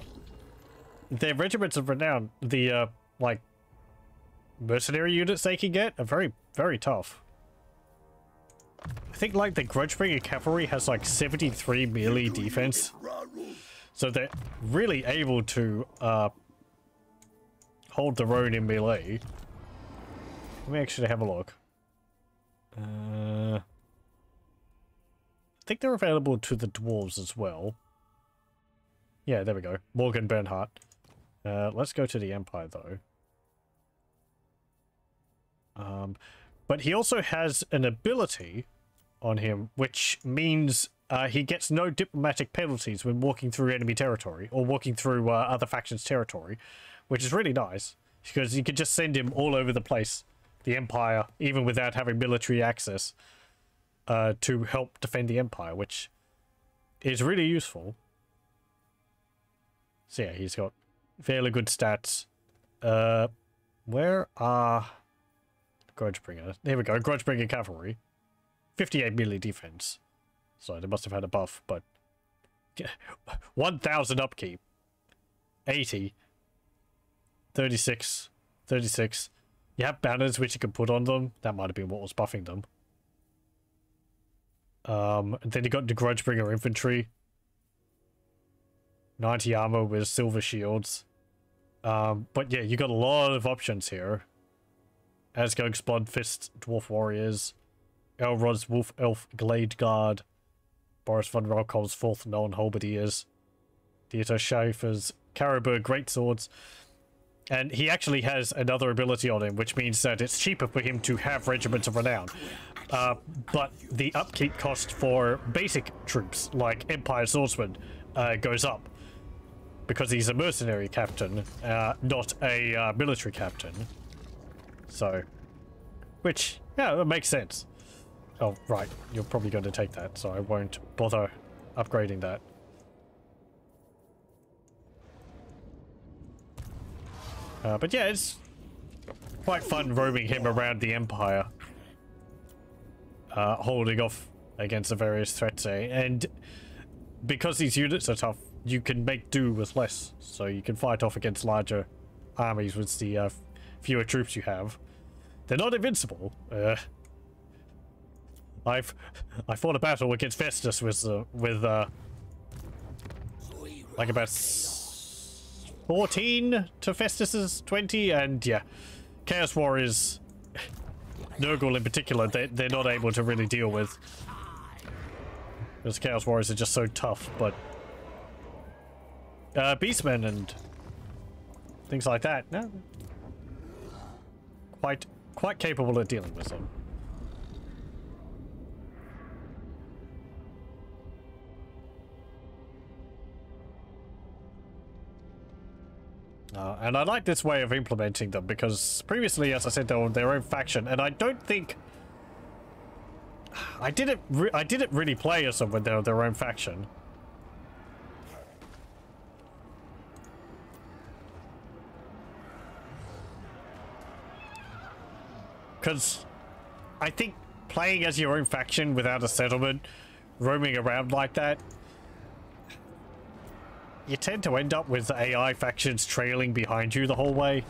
regiments of renown, the like mercenary units they can get are very, very tough. I think like the Grudgebringer Cavalry has like 73 melee defense. So they're really able to hold their own in melee. Let me actually have a look. I think they're available to the dwarves as well. Yeah, there we go. Morgan Bernhardt. Let's go to the Empire though. But he also has an ability on him, which means he gets no diplomatic penalties when walking through enemy territory or walking through other factions' territory, which is really nice because you could just send him all over the place, the Empire, even without having military access, to help defend the Empire, which is really useful. So yeah, he's got fairly good stats. Where are Grudgebringer? There we go, Grudgebringer Cavalry. 58 melee defense. So they must have had a buff, but 1000 upkeep. 80. 36. 36. You have banners which you can put on them. That might have been what was buffing them. And then you got the Grudgebringer infantry. 90 armor with silver shields. But yeah, you got a lot of options here. Asgog's Bloodfist Dwarf Warriors. Elrod's Wolf Elf Glade Guard. Boris von Rockholm's 4th known Halberdiers. Dieter Schaefer's Caribou Greatswords. And he actually has another ability on him, which means that it's cheaper for him to have Regiments of Renown. But the upkeep cost for basic troops, like Empire Swordsman, goes up. Because he's a mercenary captain, not a military captain. So, which, yeah, that makes sense. Oh, right, you're probably going to take that, so I won't bother upgrading that. But yeah, it's quite fun roaming him around the Empire. Holding off against the various threats, and because these units are tough, you can make do with less. So you can fight off against larger armies with the fewer troops you have. They're not invincible. I fought a battle against Festus with like about 14 to Festus's 20, and yeah, Chaos Warriors, Nurgle in particular, they're not able to really deal with, because Chaos Warriors are just so tough. But Beastmen and things like that, no, quite capable of dealing with them. And I like this way of implementing them, because previously, as I said, they were their own faction, and I don't think I didn't really play as them when they were their own faction. Because I think playing as your own faction without a settlement, roaming around like that, you tend to end up with AI factions trailing behind you the whole way,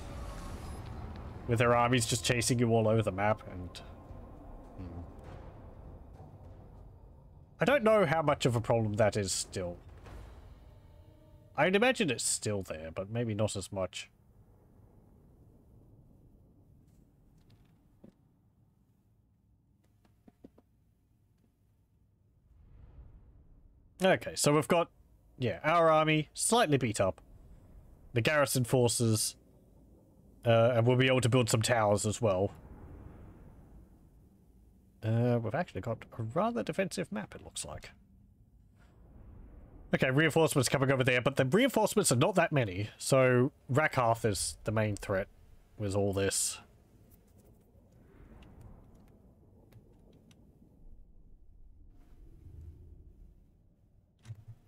with their armies just chasing you all over the map. And I don't know how much of a problem that is still. I'd imagine it's still there, but maybe not as much. Okay, so we've got, yeah, our army slightly beat up, the garrison forces, and we'll be able to build some towers as well. We've actually got a rather defensive map, it looks like. Okay, reinforcements coming over there, but the reinforcements are not that many, so Rakarth is the main threat with all this.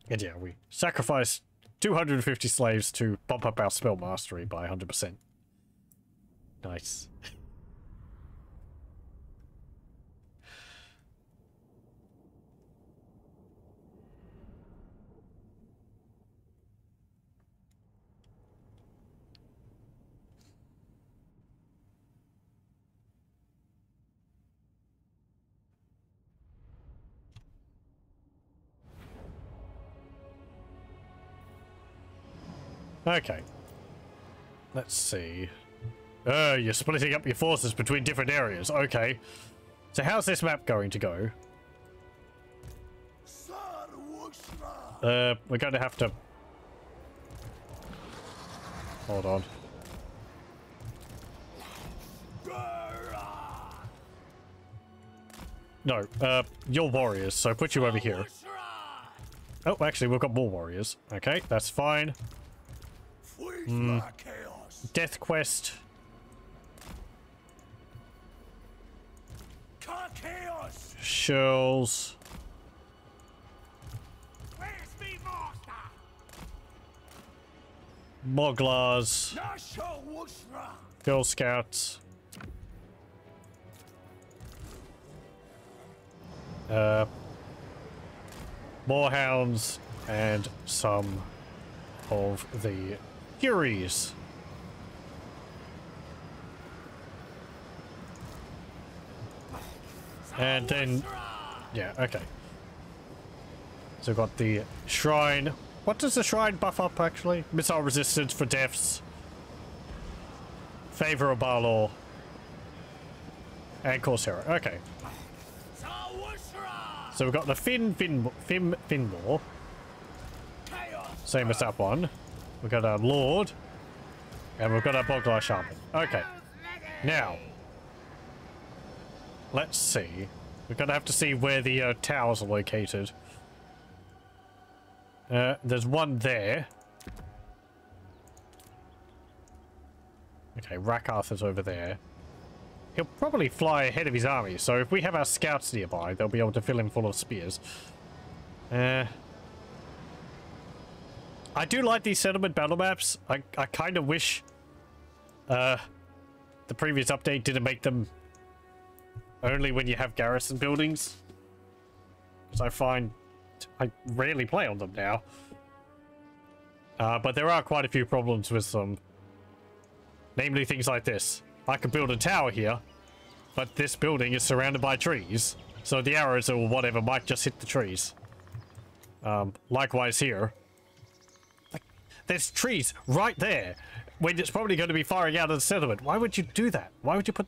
And yeah, we sacrificed 250 slaves to bump up our spell mastery by 100%. Nice. Okay. Let's see. You're splitting up your forces between different areas. Okay. So how's this map going to go? We're going to have to... Hold on. No, you're warriors, so put you over here. Oh, actually, we've got more warriors. Okay, that's fine. Death quest. Shells. Boglars. Girl Scouts. Moorhounds and some of the Furies. And then, yeah, okay. So we've got the Shrine. What does the Shrine buff up, actually? Missile resistance for deaths. Favor of Balor. And Corsair. Okay. So we've got the Fimir. Same as that one. We've got our Lord. And we've got our Boglar Shaman. Okay. Now. Let's see. We're gonna have to see where the towers are located. There's one there. Okay, Rakath is over there. He'll probably fly ahead of his army, so if we have our scouts nearby, they'll be able to fill him full of spears. I do like these settlement battle maps. I kind of wish the previous update didn't make them only when you have garrison buildings. Because I find I rarely play on them now. But there are quite a few problems with them. Namely things like this. I could build a tower here, but this building is surrounded by trees. So the arrows or whatever might just hit the trees. Likewise here. Like, there's trees right there, when it's probably going to be firing out of the settlement. Why would you do that? Why would you put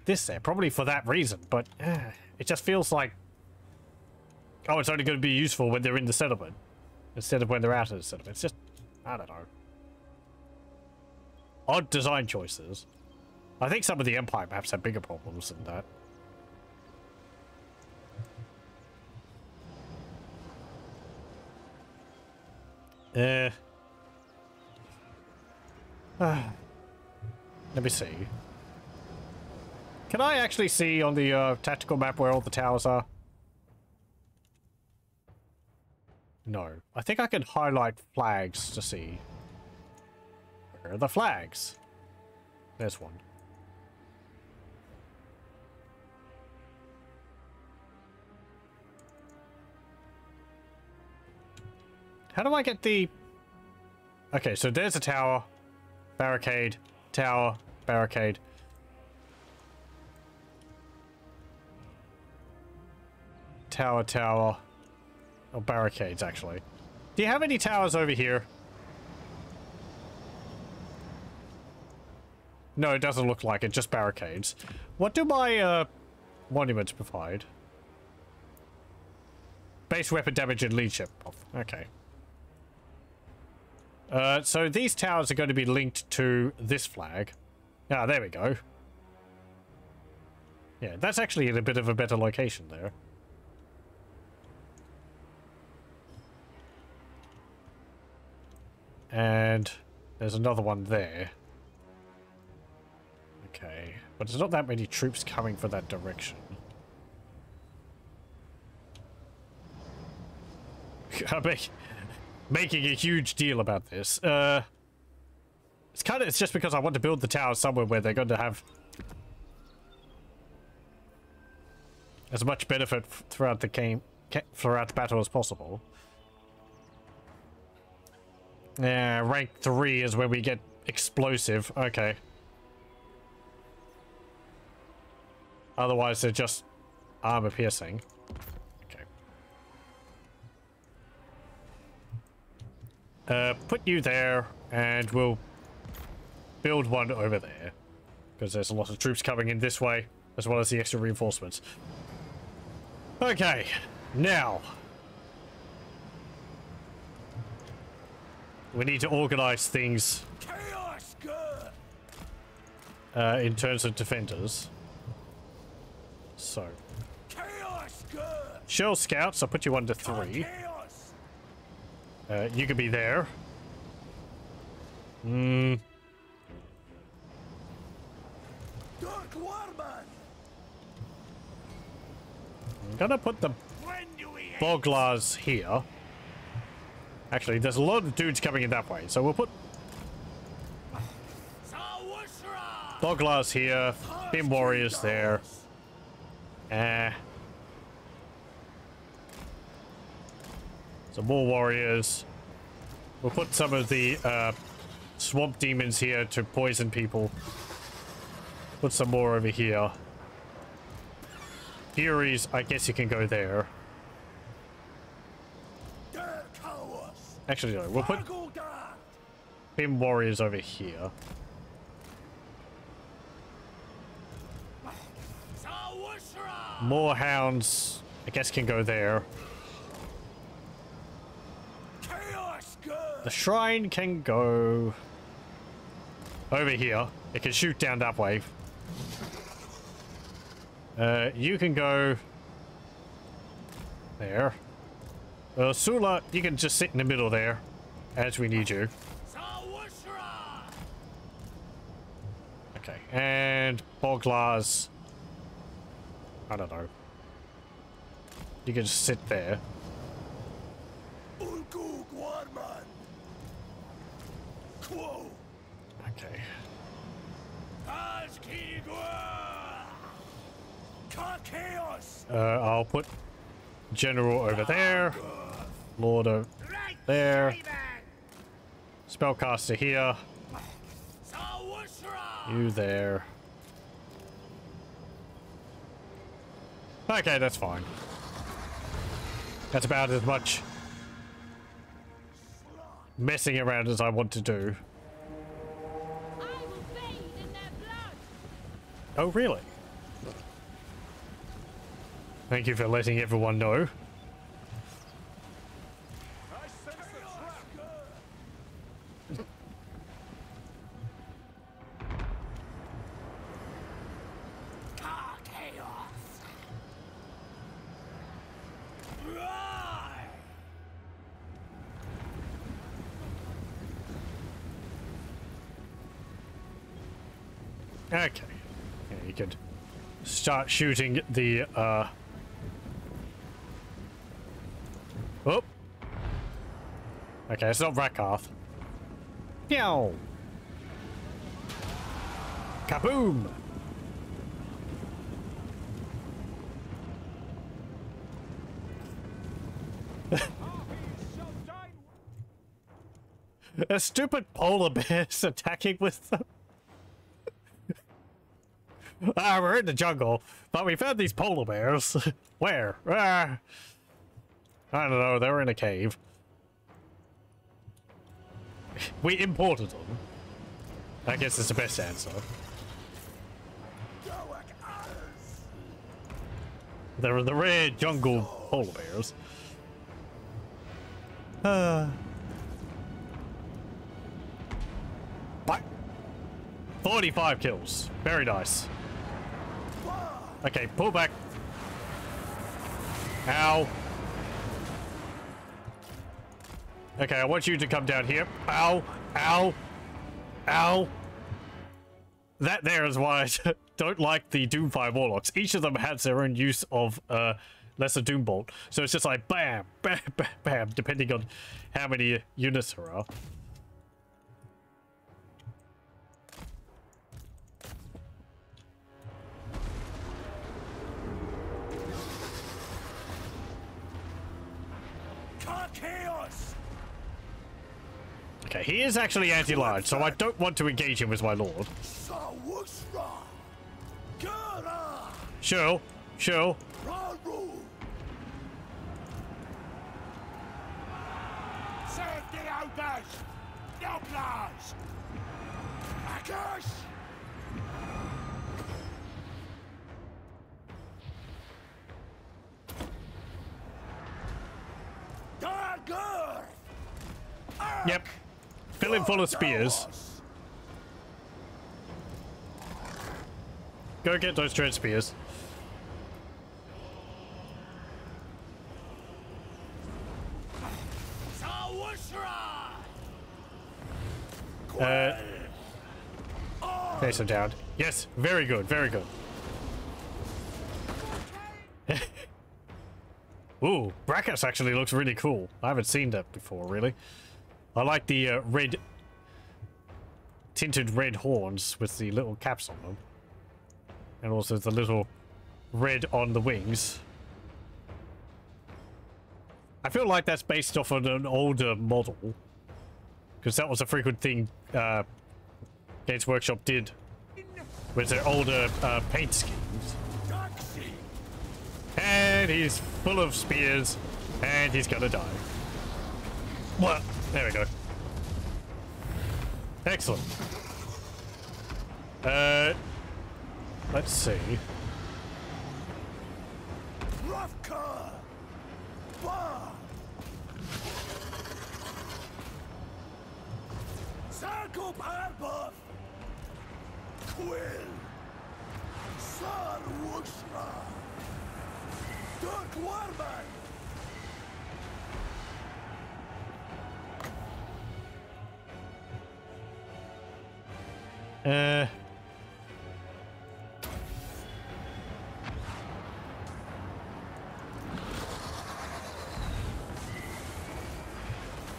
this there? Probably for that reason, but it just feels like, oh, it's only going to be useful when they're in the settlement instead of when they're out of the settlement. It's just, I don't know. Odd design choices. I think some of the Empire maps have bigger problems than that. Let me see. Can I actually see on the tactical map where all the towers are? No. I think I can highlight flags to see. Where are the flags? There's one. How do I get the... Okay, so there's a tower. Barricade. Tower. Barricade. Tower, tower. Oh, barricades, actually. Do you have any towers over here? No, it doesn't look like it. Just barricades. What do my monuments provide? Base weapon damage and leadership. Okay. So these towers are going to be linked to this flag. Ah, there we go. Yeah, that's actually in a bit of a better location there. And there's another one there. Okay, but there's not that many troops coming from that direction. I'm making a huge deal about this. It's just because I want to build the tower somewhere where they're going to have as much benefit throughout the game, throughout the battle as possible. Yeah, rank 3 is where we get explosive. Okay. Otherwise, they're just armor piercing. Okay. Put you there. And we'll build one over there. Because there's a lot of troops coming in this way, as well as the extra reinforcements. Okay, now. We need to organize things Chaos good. in terms of defenders. So. Chaos good. Shell Scouts, I'll put you under 3. Chaos. You could be there. Dark Warman. I'm gonna put the When do we Boglars here. Actually, there's a lot of dudes coming in that way, so we'll put Sawushra. Boglars here, Fim Warriors there. Some more warriors. We'll put some of the swamp demons here to poison people. Put some more over here. Furies, I guess you can go there. Actually, no, we'll put Fim Warriors over here. More hounds, I guess, can go there. The shrine can go over here. It can shoot down that way. You can go there. Sula, you can just sit in the middle there as we need you. Okay, and Boglars. I don't know. You can just sit there. Okay. I'll put General over there. Lord over there. Spellcaster here. You there. Okay, that's fine. That's about as much messing around as I want to do. I will bathe in their blood. Oh, really? Thank you for letting everyone know. Okay. Yeah, you could start shooting the, Oh! Okay, it's not Rakarth. Meow! Kaboom! A stupid polar bear's attacking with them. We're in the jungle, but we found these polar bears. Where? I don't know, they were in a cave. We imported them. I guess it's the best answer. They're the rare jungle polar bears. 45 kills. Very nice. Okay, pull back. Ow. Okay, I want you to come down here. Ow. Ow. Ow. That there is why I don't like the Doomfire Warlocks. Each of them has their own use of Lesser Doombolt. So it's just like bam, bam, bam, bam, depending on how many units there are. Okay, he is actually anti-large, so I don't want to engage him as my lord. Sure, sure. Boglars! Akash! Dargur! Yep. Fill him full of spears. Go get those dread spears. Okay, so down. Yes, very good, very good. Ooh, Brackus actually looks really cool. I haven't seen that before, really. I like the red, tinted red horns with the little caps on them. And also the little red on the wings. I feel like that's based off of an older model. Because that was a frequent thing Games Workshop did with their older paint schemes. And he's full of spears, and he's gonna die. Well, there we go. Excellent. Let's see. Quill! Sar Wushra! Dark Warman!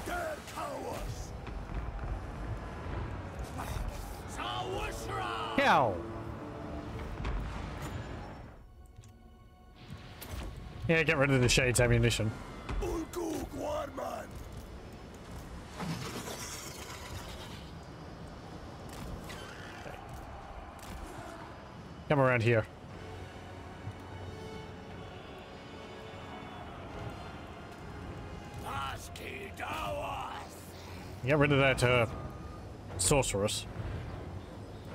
Dark Cowards! Sar Wushra! Cow. Yeah, get rid of the Shades ammunition. Ulgug Warman! Come around here. Pesky Dawas! Get rid of that sorceress.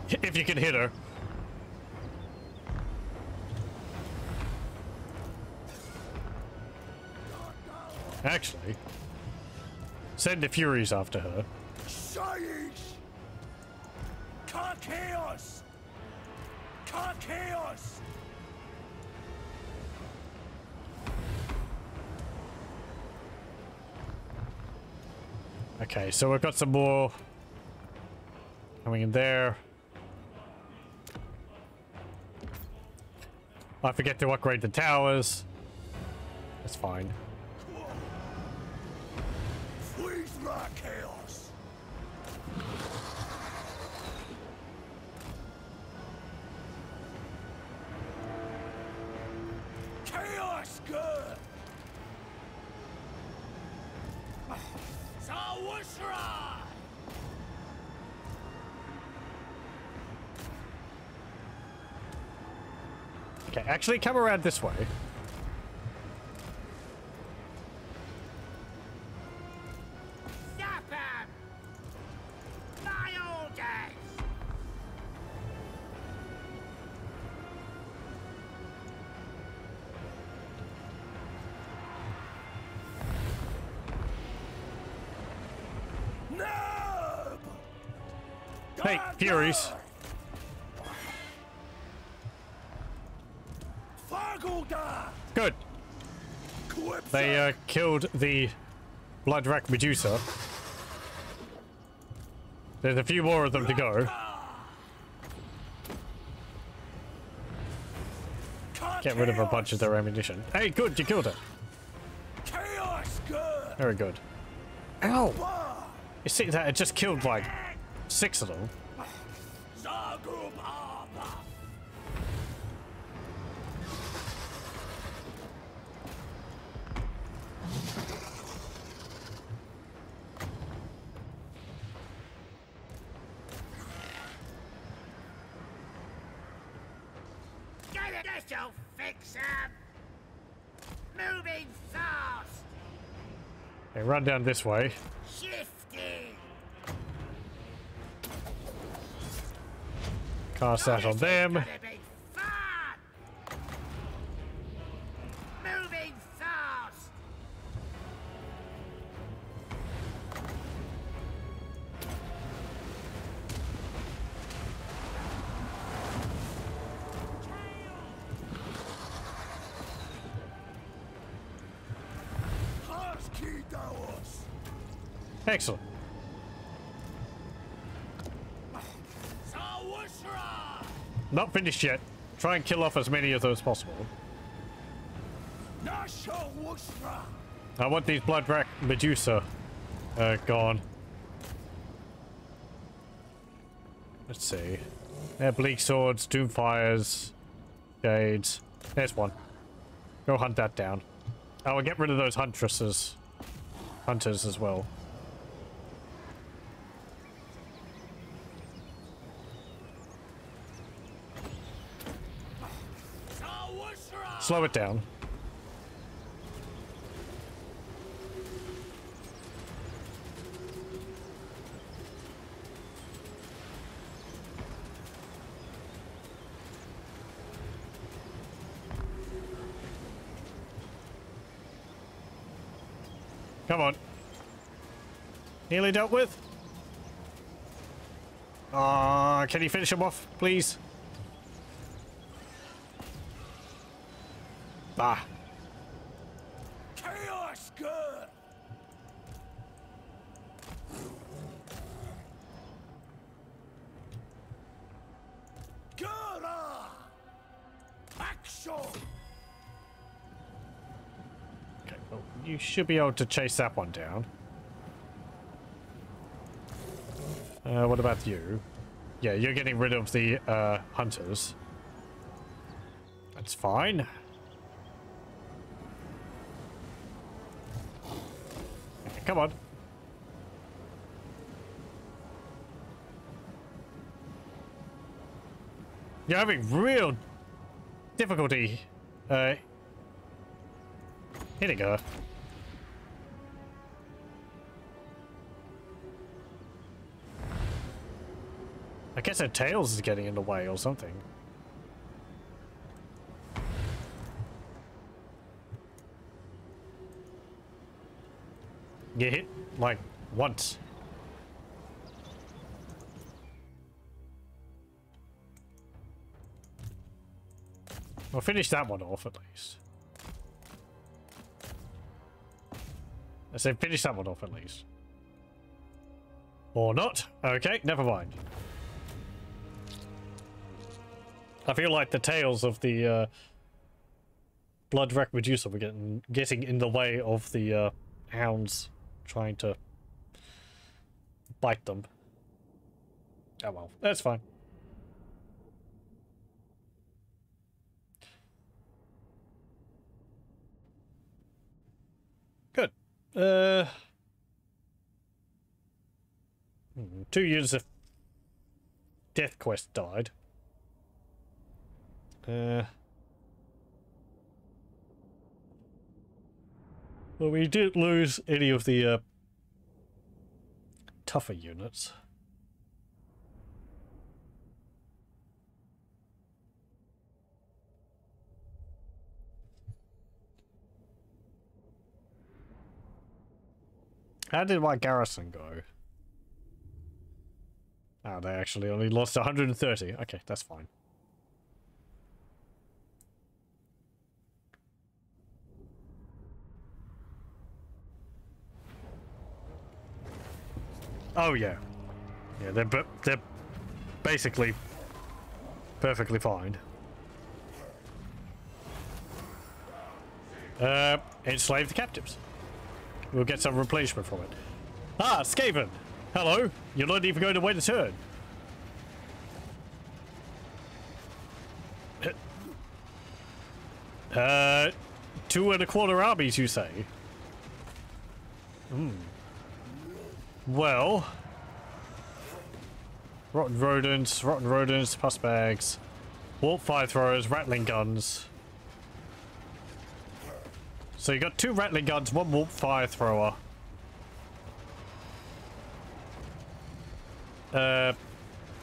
If you can hit her. Actually, send the Furies after her. Shaish! Chaos! Chaos! Okay, so we've got some more coming in there. I forget to upgrade the towers. That's fine. Freeze rock chaos! Chaos good! Zawushra! Okay, actually come around this way. Stop him! My orders! No! Hey, Furies. Good. They killed the Bloodwrack Medusa. There's a few more of them to go. Get rid of a bunch of their ammunition. Hey, good, you killed it. Very good. Ow! You see that? It just killed like 6 of them. This'll fix him! Moving fast! Okay, run down this way. Shifting! Cast that on them. Gonna be fun! Moving fast! Excellent. Not finished yet. Try and kill off as many of those as possible. I want these blood rack Medusa gone. Let's see. Bleak swords, doomfires, shades. There's one. Go hunt that down. Oh, I'll get rid of those hunters as well. Slow it down. Come on. Nearly dealt with. Can you finish him off, please? Ah. Chaos good! Gura! Action! Okay, well, you should be able to chase that one down. What about you? Yeah, you're getting rid of the hunters. That's fine. Come on. You're having real difficulty hitting her. I guess her tails is getting in the way or something. You hit like once. Well, finish that one off at least. I said finish that one off at least. Or not. Okay, never mind. I feel like the tails of the blood wreck Medusa were getting in the way of the hounds trying to bite them. Oh well, that's fine. Good. 2 units of death quest died. Well, we didn't lose any of the tougher units. How did my garrison go? Oh, they actually only lost 130. Okay, that's fine. Oh yeah, yeah. They're basically perfectly fine. Enslave the captives. We'll get some replacement from it. Ah, Skaven. Hello. You're not even going to wait a turn. Two and a quarter armies, you say? Hmm. Well, rotten rodents, pus bags, warp fire throwers, rattling guns. So you got 2 rattling guns, 1 warp fire thrower.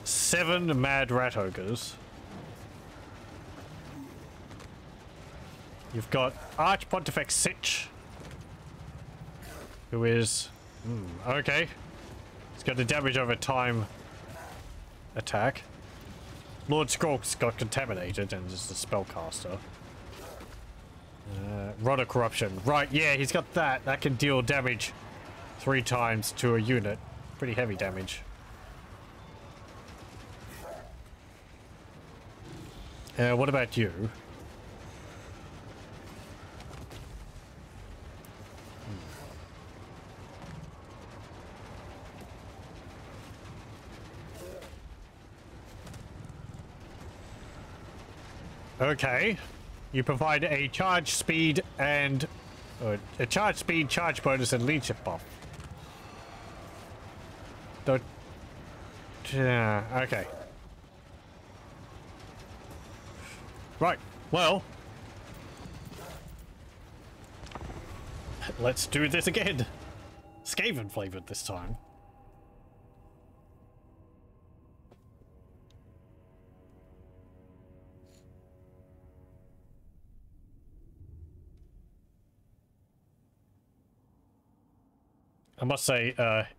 7 mad rat ogres. You've got Arch Pontifex Sitch, who is okay. He's got the damage over time attack. Lord Skrulk's got contaminated and is the spellcaster. Rod of Corruption. Right, yeah, he's got that. That can deal damage 3 times to a unit. Pretty heavy damage. What about you? Okay. You provide a charge speed and a charge speed, charge bonus, and leadership buff. Don't. Okay. Right. Well, let's do this again. Skaven flavored this time. I must say,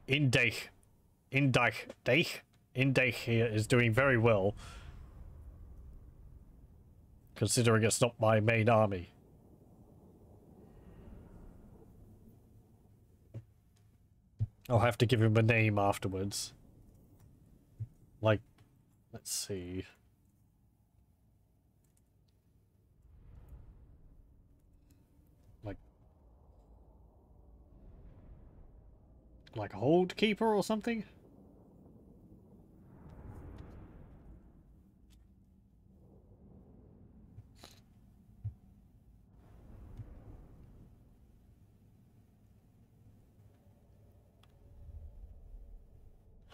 Indech here is doing very well, considering it's not my main army. I'll have to give him a name afterwards. Like, let's see. Like Hold Keeper or something?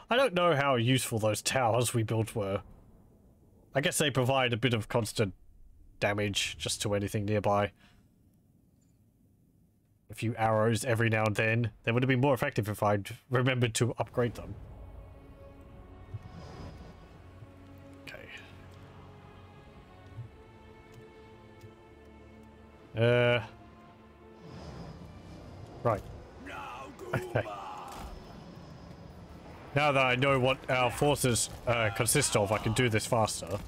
I don't know how useful those towers we built were. I guess they provide a bit of constant damage just to anything nearby. A few arrows every now and then. They would have been more effective if I'd remembered to upgrade them. Okay. Right. Okay. Now that I know what our forces consist of, I can do this faster.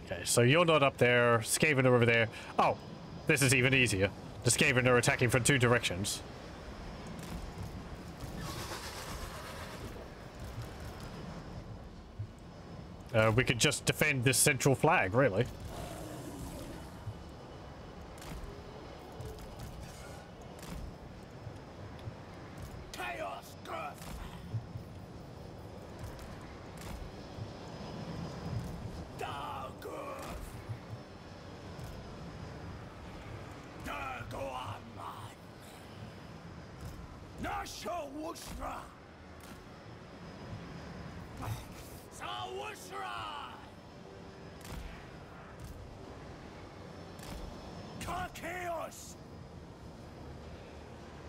Okay, so you're not up there, Skaven are over there. Oh, this is even easier. The Skaven are attacking from 2 directions. We could just defend this central flag, really.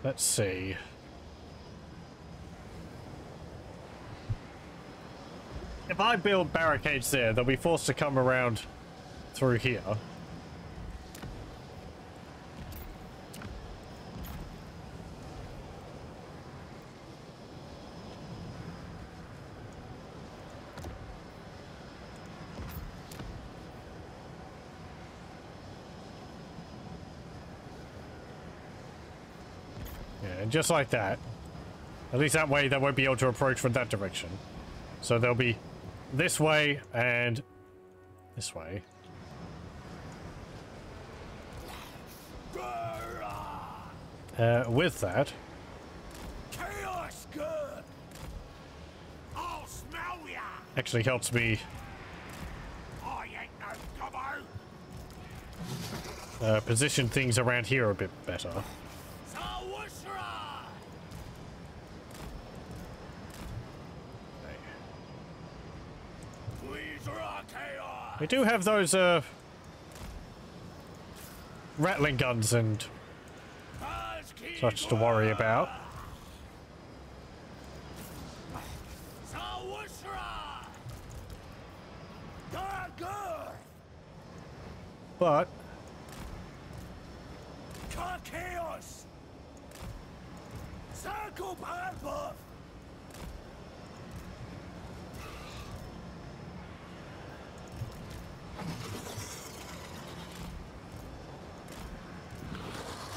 Let's see. If I build barricades there, they'll be forced to come around through here. Just like that. At least that way they won't be able to approach from that direction. So they'll be this way and this way. With that, Chaos good. I'll smell ya. actually helps me I ain't no gobbo. position things around here a bit better. We do have those rattling guns and such to worry about. But Chaos! Circle Purple!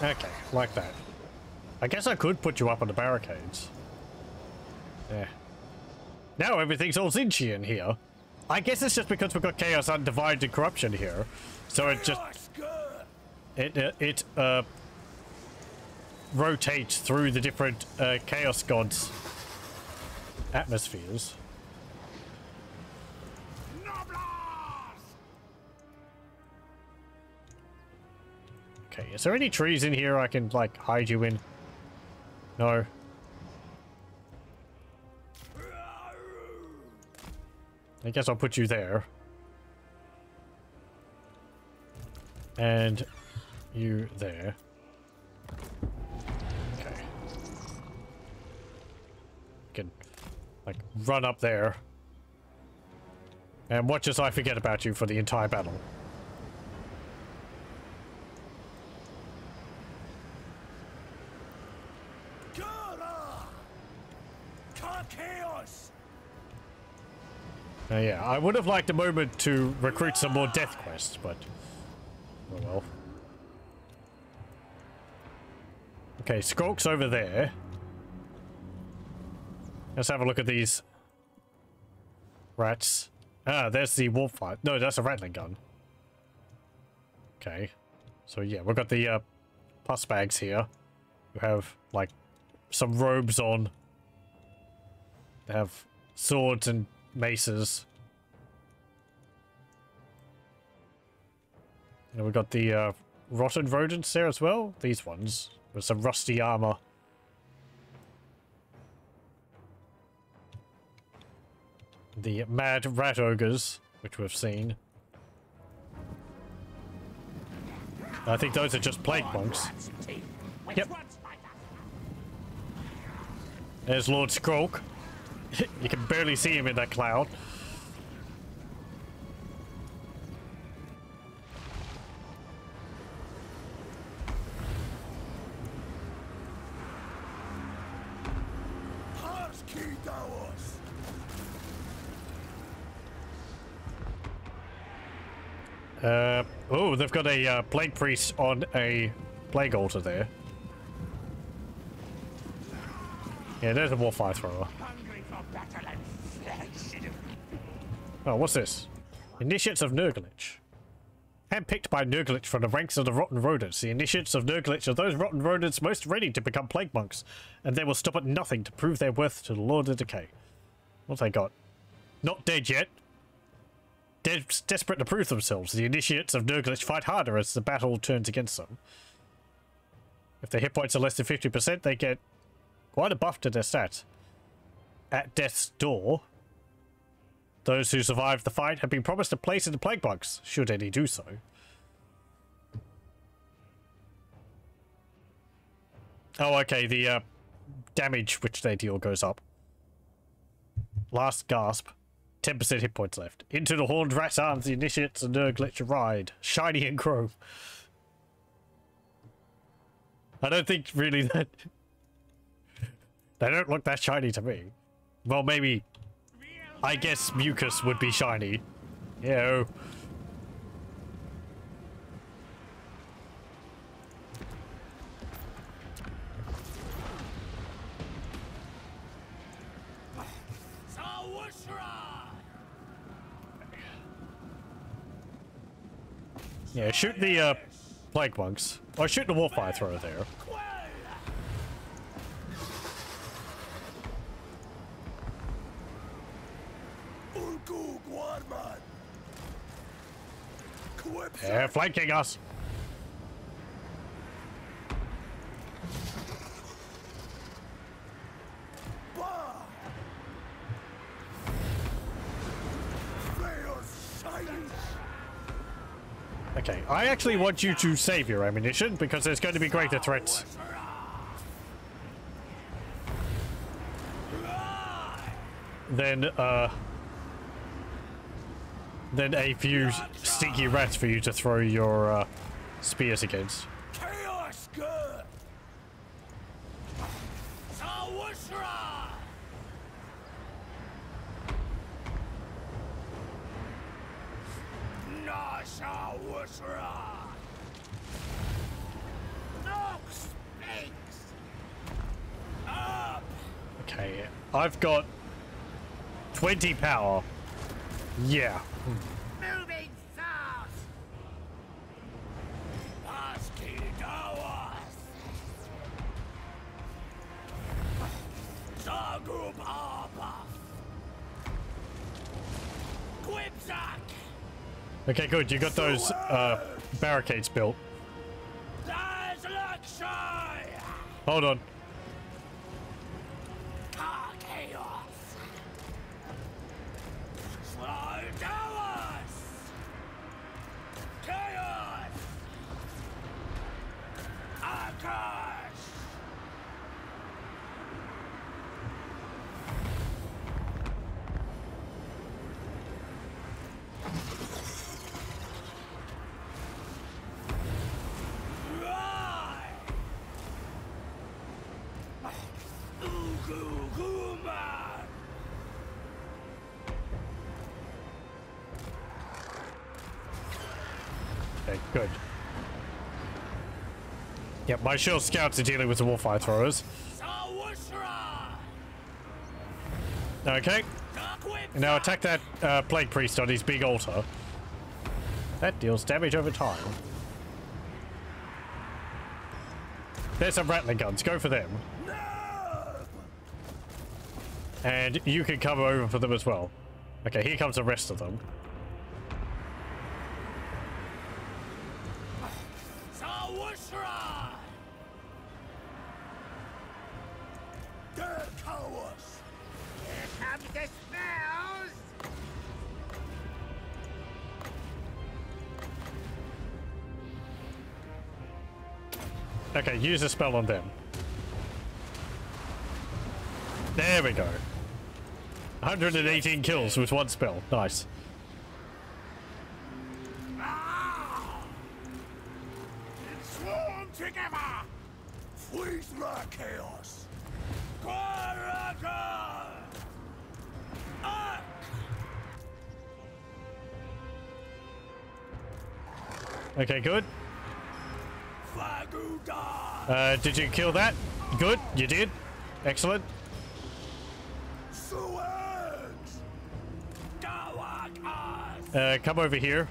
okay, like that. I guess I could put you up on the barricades. Yeah. Now everything's all Zinchian here. I guess it's just because we've got Chaos Undivided Corruption here. So it just... It rotates through the different Chaos Gods' atmospheres. Okay, is there any trees in here I can, like, hide you in? No. I guess I'll put you there. And you there. Okay. Can, like, run up there. And watch as I forget about you for the entire battle. Yeah, I would have liked a moment to recruit some more death quests, but oh well. Okay, Skulk's over there. Let's have a look at these rats. Ah, there's the wolf fight. No, that's a rattling gun. Okay, so yeah, we've got the pus bags here. We have like some robes on. They have swords and maces. And we've got the rotten rodents there as well. These ones with some rusty armor. The mad rat ogres, which we've seen. I think those are just plague monks. Yep. There's Lord Skrulk. You can barely see him in that cloud. Oh, they've got a plague priest on a plague altar there. Yeah, there's a warfire thrower. Oh, what's this? Initiates of Nurglich. Handpicked by Nurglich from the ranks of the rotten rodents. The initiates of Nurglich are those rotten rodents most ready to become plague monks, and they will stop at nothing to prove their worth to the Lord of Decay. What they got? Not dead yet. Desperate to prove themselves, the initiates of Nurglich fight harder as the battle turns against them. If their hit points are less than 50%, they get quite a buff to their stats. At death's door, those who survived the fight have been promised a place in the plague monks, should any do so. Oh, okay, the damage which they deal goes up. Last gasp. 10% hit points left. Into the horned rat arms, the initiates and Nurglich ride. Shiny and chrome. I don't think really that... They don't look that shiny to me. Well, maybe... I guess mucus would be shiny. Yeah. Yeah, shoot the plague monks. Or shoot the warfire thrower there. They're flanking us. Okay, I actually want you to save your ammunition because there's going to be greater threats than a few stinky rats for you to throw your spears against. Chaos good. Sawushra. Nasawushra. Nox speaks. Up. Okay, I've got 20 power. Yeah. Moving fast. Pesky doors. Zagub Abba. Quipsack. Okay, good. You got those barricades built. There's Lakshai. Hold on. Chaos. Slow towers. Chaos. Akash. Right. Uguguma. Okay, good. Yep, my shield scouts are dealing with the warfire throwers. Sawushra. Okay, now attack that plague priest on his big altar. That deals damage over time. There's some rattling guns. Go for them. And you can cover over for them as well. Okay, here comes the rest of them. Sawushra. Dead cowards. Here comes the spells. Okay, use a spell on them. There we go. 118 kills with one spell. Nice. Swarm together. Freeze the chaos. Quaraka. Up. Okay, good. Faguda. Did you kill that? Good, you did. Excellent. Suez. Dawakas. Come over here.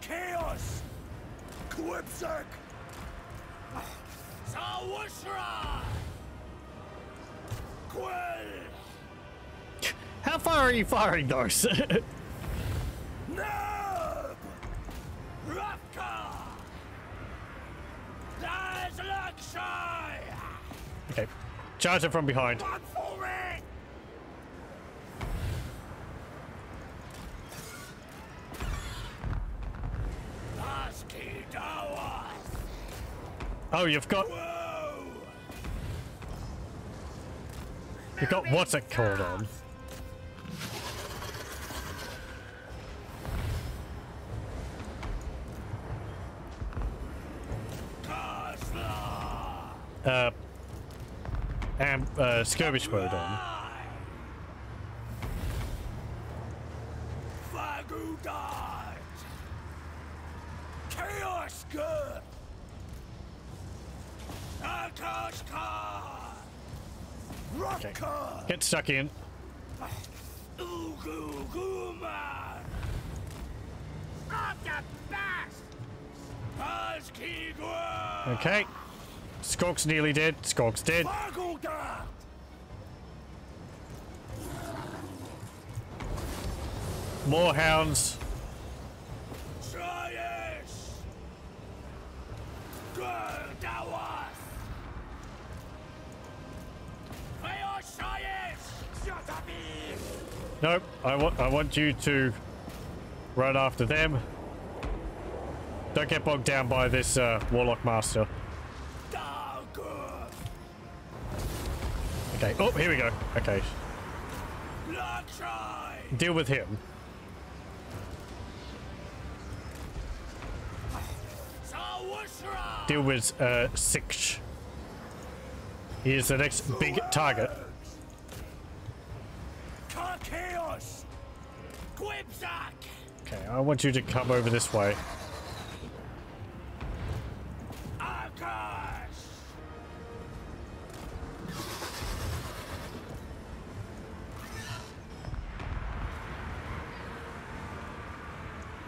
Chaos. Quipsack. Sawushra. Quill. How far are you firing those? Nub. Rafka. There's Lakshai. Okay, charge it from behind. Run for it. Pesky doors. Oh, you've got Whoa. what's it called on? Skirmish mode on. Fagudat. Chaos good. Akashka. Okay. Raka. Get stuck in. Uguguma. Of the best. Pesky good. Okay. Skork's nearly dead. Skork's dead. Fagudat. More hounds. Shayes. Gordawas. Fayor Shayes. Shatabi. Nope. I want you to run after them. Don't get bogged down by this Warlock Master. Okay. Oh, here we go. Okay. Deal with him. Deal with Six. He is the next big target. Okay, I want you to come over this way.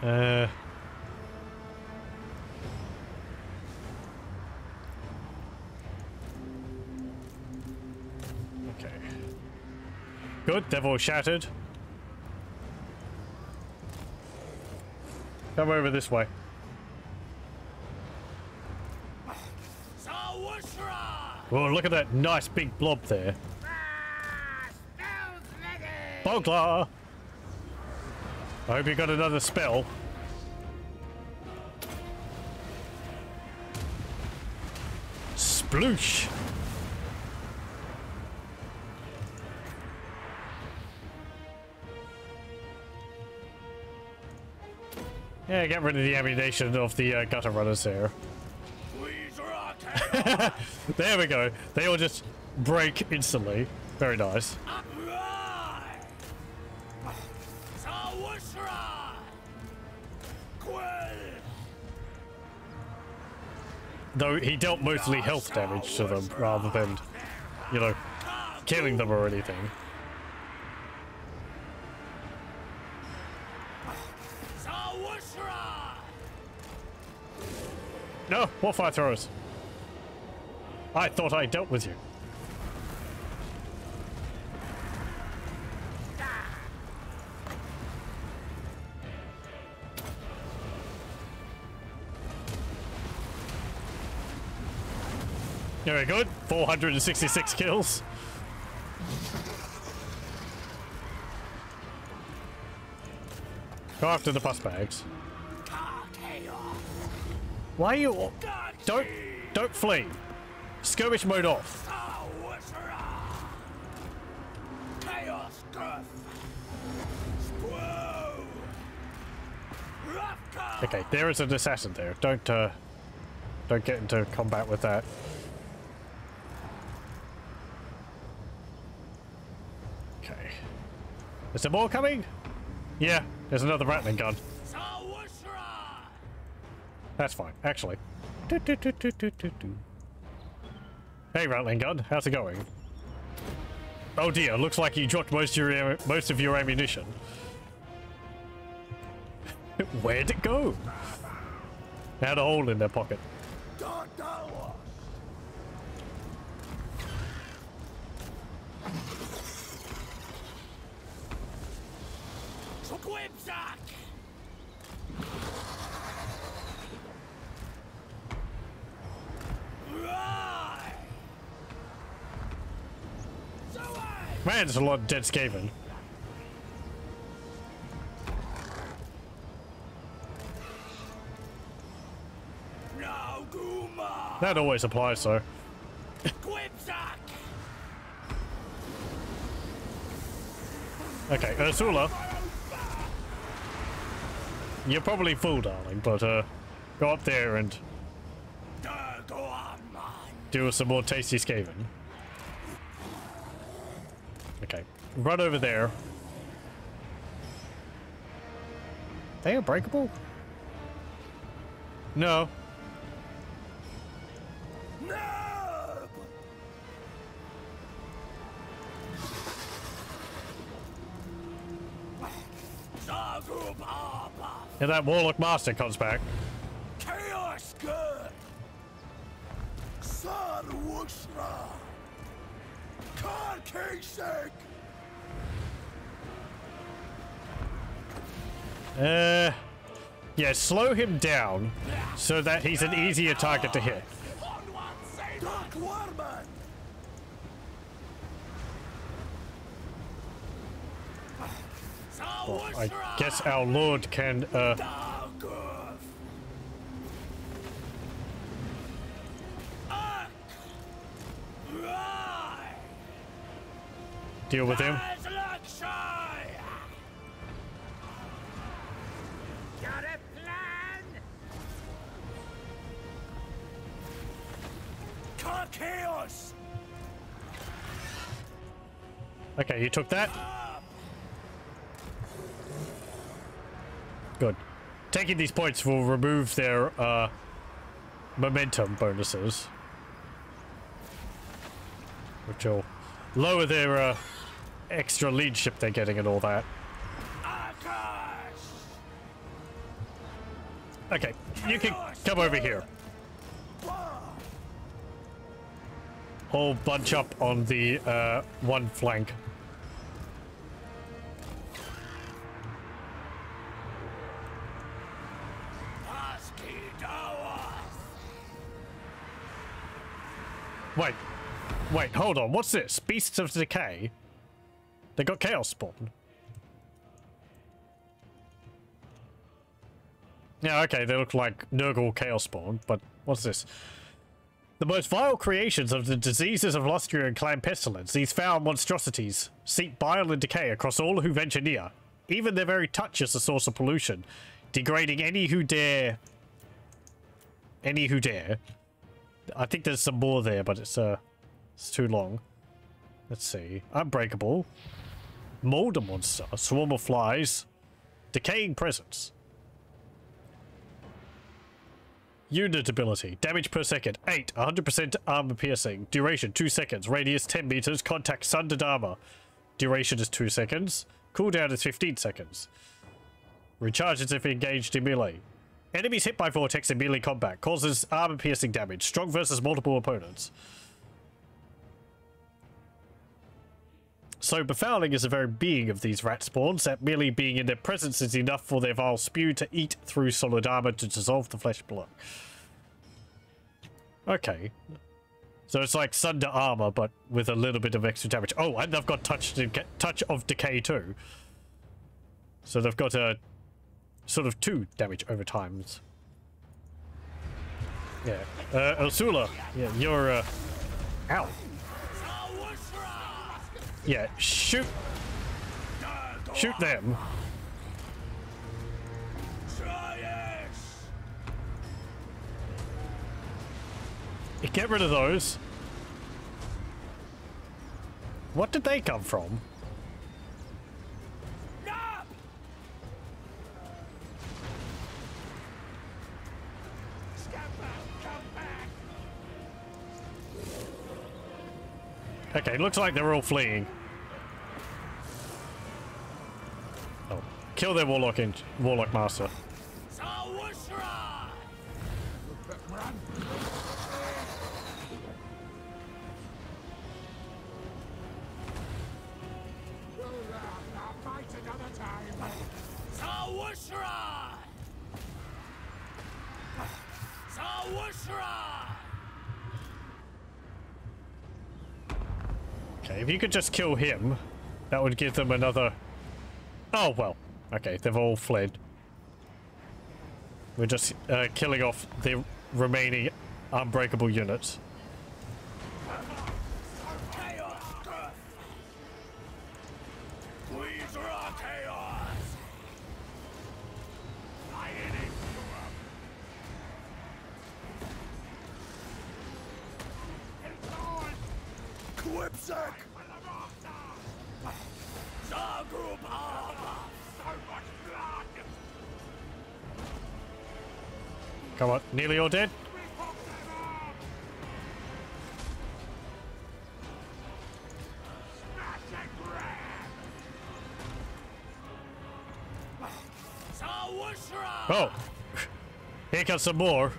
Okay. Good, they've all shattered. Come over this way. Oh, look at that nice big blob there. Boglar! I hope you got another spell. Sploosh! Yeah, get rid of the ammunition of the gutter runners there. There we go. They all just break instantly. Very nice. Though he dealt mostly health damage to them rather than, you know, killing them or anything. No, more fire throwers. I thought I dealt with you. Very good. 466 kills. Go after the bus bags. Why are you... Don't flee. Skirmish mode off. Okay, there is an assassin there. Don't get into combat with that. Okay. Is there more coming? Yeah, there's another rattling gun. That's fine, actually. Hey, rattling gun, how's it going? Oh dear, looks like you dropped most of your ammunition. Where'd it go? They had a hole in their pocket. Man, there's a lot of dead Skaven. That always applies, though. Okay, Ursula. You're probably full, darling, but go up there and do some more tasty Skaven. Okay, run over there. They unbreakable? No. And that Warlock Master comes back. Chaos good. Sarwushra. Karkasek. Yeah, slow him down so that he's an easier target to hit. Well, I guess our Lord can deal with him. Got a plan? Chaos! Okay, you took that. Good. Taking these points will remove their momentum bonuses, which will lower their extra leadership they're getting and all that. Okay, you can come over here. All bunch up on the one flank. Wait, hold on. What's this? Beasts of Decay? They got Chaos Spawn. Yeah, okay, they look like Nurgle Chaos Spawn, but what's this? The most vile creations of the diseases of Lustria and Clan Pestilence, these foul monstrosities seep bile and decay across all who venture near. Even their very touch is a source of pollution, degrading any who dare. Any who dare. I think there's some more there, but it's too long. Let's see. Unbreakable. Molder monster. Swarm of flies. Decaying presence. Unit ability. Damage per second. 8. 100% armor piercing. Duration 2 seconds. Radius 10 meters. Contact sundered armor. Duration is 2 seconds. Cooldown is 15 seconds. Recharges if engaged in melee. Enemies hit by vortex in melee combat. Causes armor piercing damage. Strong versus multiple opponents. So befouling is the very being of these rat spawns, that merely being in their presence is enough for their vile spew to eat through solid armor to dissolve the flesh below. Okay. So it's like Sunder armor, but with a little bit of extra damage. Oh, and they've got touch of decay too. So they've got a sort of 2 damage over times. Yeah. Ursula, yeah, you're ow. Yeah, shoot them. Get rid of those. What did they come from? Okay, looks like they're all fleeing. Oh, kill their warlock master. Okay, if you could just kill him, that would give them another... Oh, well. Okay, they've all fled. We're just killing off the remaining unbreakable units. Come on, nearly all dead. Oh, here comes some more.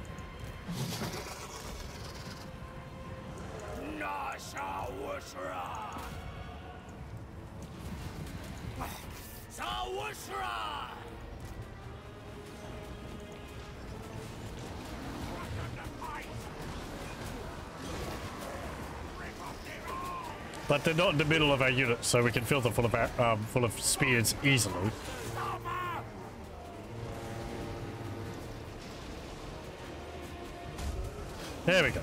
But they're not in the middle of our unit, so we can fill them full of spears easily. There we go.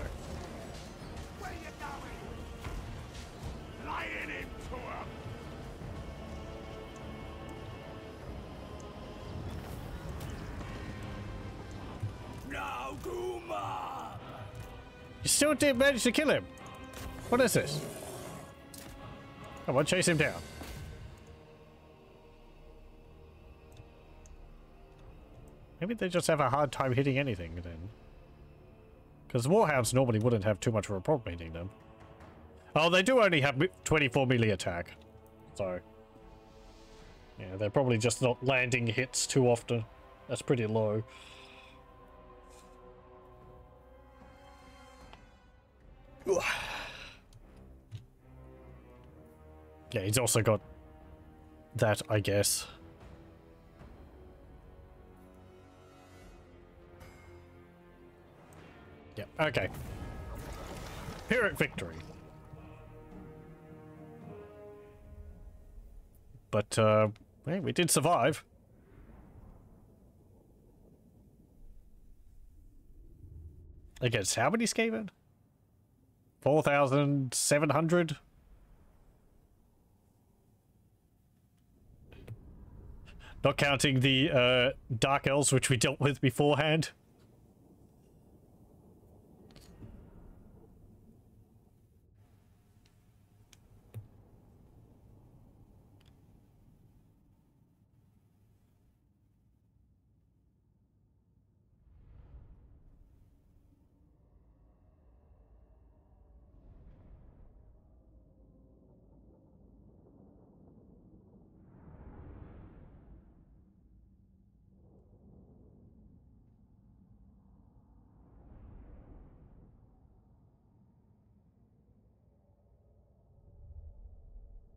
You still didn't manage to kill him. What is this? Come on, chase him down. Maybe they just have a hard time hitting anything then. Because warhounds normally wouldn't have too much of a problem hitting them. Oh, they do only have 24 melee attack. So, yeah, they're probably just not landing hits too often. That's pretty low. Yeah, he's also got that, I guess. Yeah, okay. Pyrrhic victory. But, hey, we did survive. Against how many Skaven? 4,700? Not counting the, Dark Elves, which we dealt with beforehand.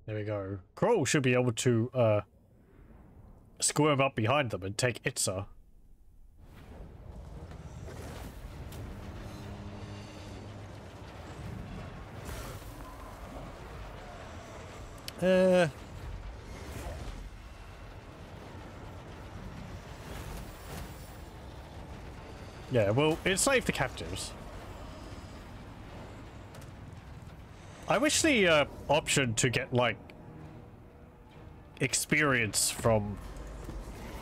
There we go. Kroll should be able to, squirm up behind them and take Itza. Yeah, well, enslave the captives. I wish the option to get, like, experience from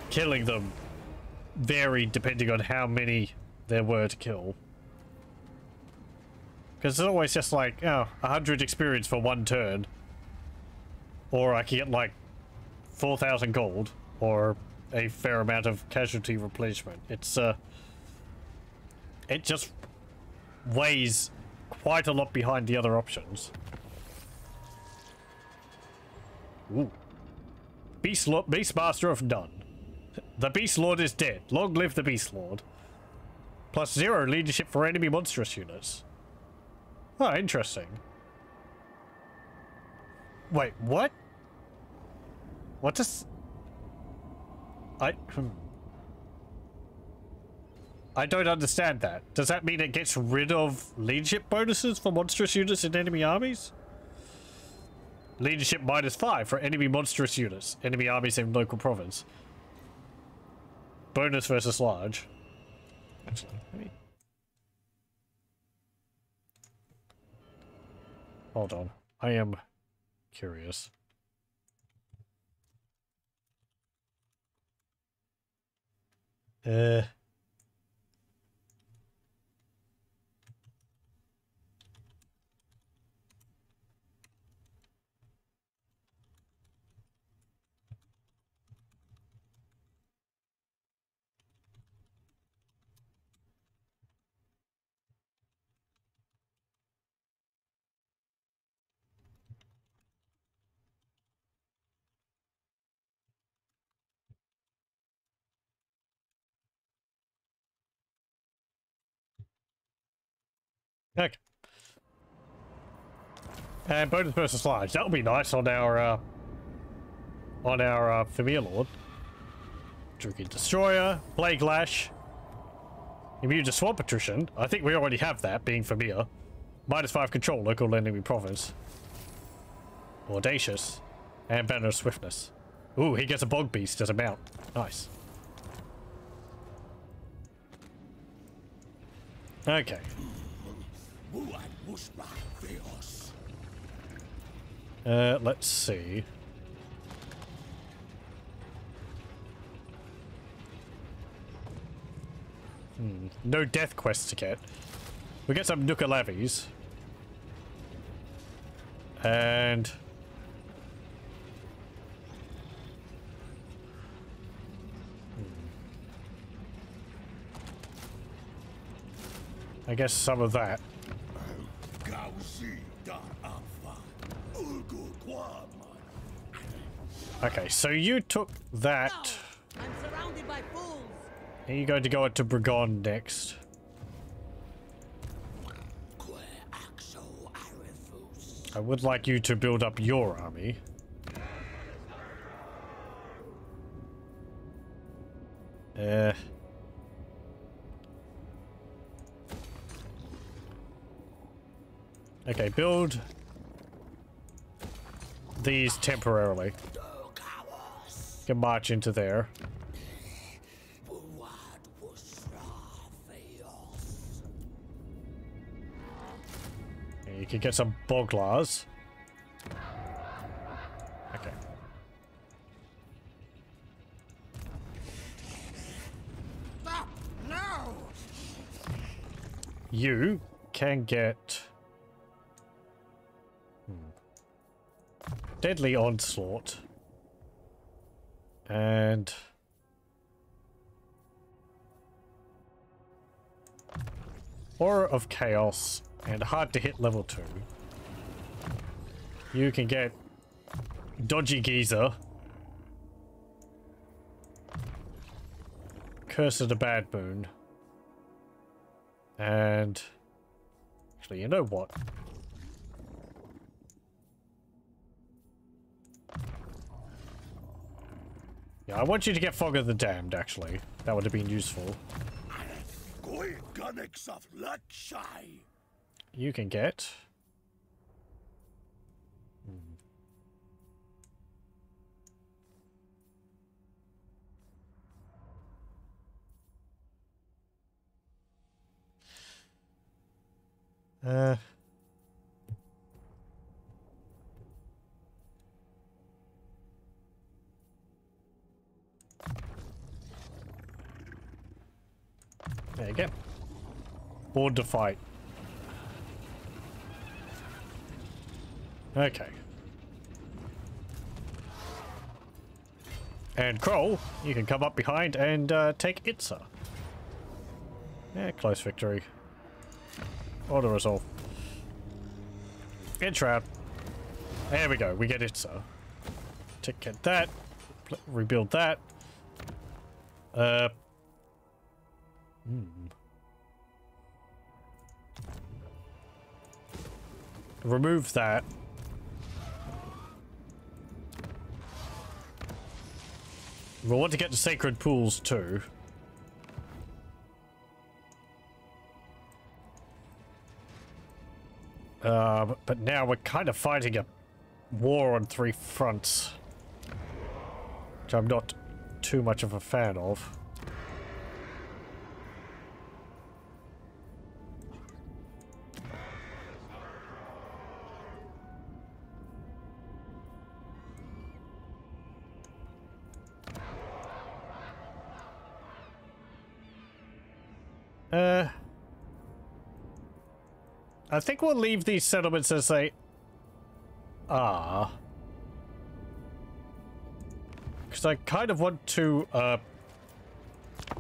killing them varied depending on how many there were to kill. Because it's always just like, oh, 100 experience for one turn. Or I can get, like, 4,000 gold. Or a fair amount of casualty replenishment. It's, it just weighs quite a lot behind the other options. Ooh. Beastmaster of None. The Beast Lord is dead. Long live the Beast Lord. Plus 0 leadership for enemy monstrous units. Oh, interesting. Wait, what? What does... I don't understand that. Does that mean it gets rid of leadership bonuses for monstrous units in enemy armies? Leadership -5 for enemy monstrous units. Enemy armies in local province. Bonus versus large. Actually, let me... Hold on. I am curious. Okay. And bonus versus large. That'll be nice on our Fimir Lord. Drinking Destroyer, Plague Lash, immune to Swamp Attrition. I think we already have that, being Fimir. -5 control, local enemy province. Audacious. And Banner of Swiftness. Ooh, he gets a Bog Beast as a mount. Nice. Okay. Let's see. No death quests to get. We get some Nuka Levies. And... I guess some of that. Okay, so you took that. No, I'm surrounded by fools. Are you going to go into Bragon next? I would like you to build up your army. Okay, build these temporarily. You can march into there. And you can get some Boglars. Okay. Stop! No! You can get... Deadly Onslaught. And... Aura of Chaos. And hard to hit level 2. You can get Dodgy Geezer. Curse of the Bad Moon. And... Actually, you know what? Yeah, I want you to get Fog of the Damned, actually. That would have been useful. You can get... There you go. Board to fight. Okay. And Kroll, you can come up behind and take Itza. Yeah, close victory. Auto resolve. Entrap. There we go, we get Itza. Get that. Rebuild that. Remove that. We'll want to get the Sacred Pools too. But now we're kind of fighting a war on 3 fronts, which I'm not too much of a fan of. I think we'll leave these settlements as they are. Because I kind of want to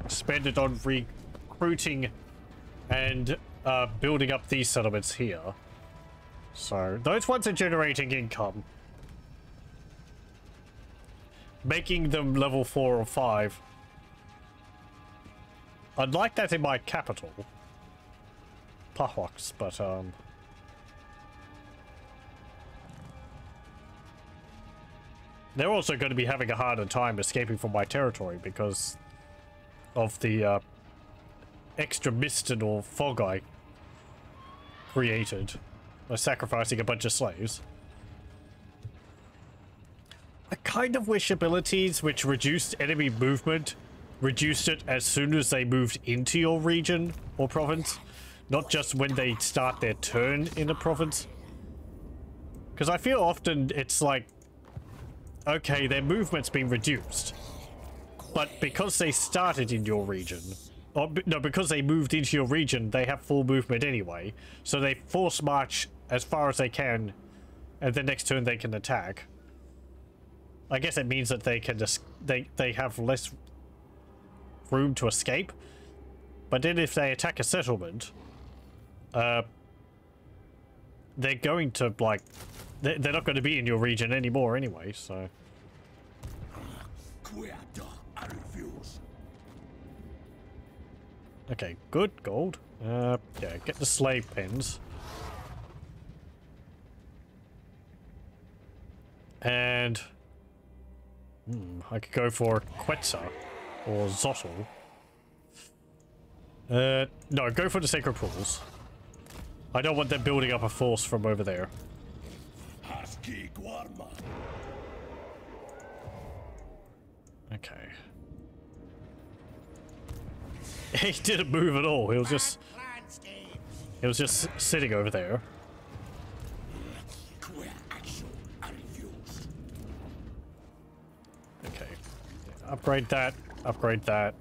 spend it on recruiting and building up these settlements here. So those ones are generating income. Making them level 4 or 5. I'd like that in my capital. Pahwaks, but they're also going to be having a harder time escaping from my territory because of the extra mist or fog I created by sacrificing a bunch of slaves. I kind of wish abilities which reduced enemy movement reduced it as soon as they moved into your region or province, not just when they start their turn in a province. Because I feel often it's like, okay, their movement's been reduced, but because they started in your region, no, because they moved into your region, they have full movement anyway. So they force march as far as they can, and the next turn they can attack. I guess it means that they can just they have less room to escape. But then if they attack a settlement, they're going to, like, they're not going to be in your region anymore anyway, so. Okay, good, gold. Yeah, get the slave pens. And I could go for Quetzal or Zottel. No, go for the Sacred Pools. I don't want them building up a force from over there. Okay. He didn't move at all. He was just sitting over there. Okay. Upgrade that. Upgrade that.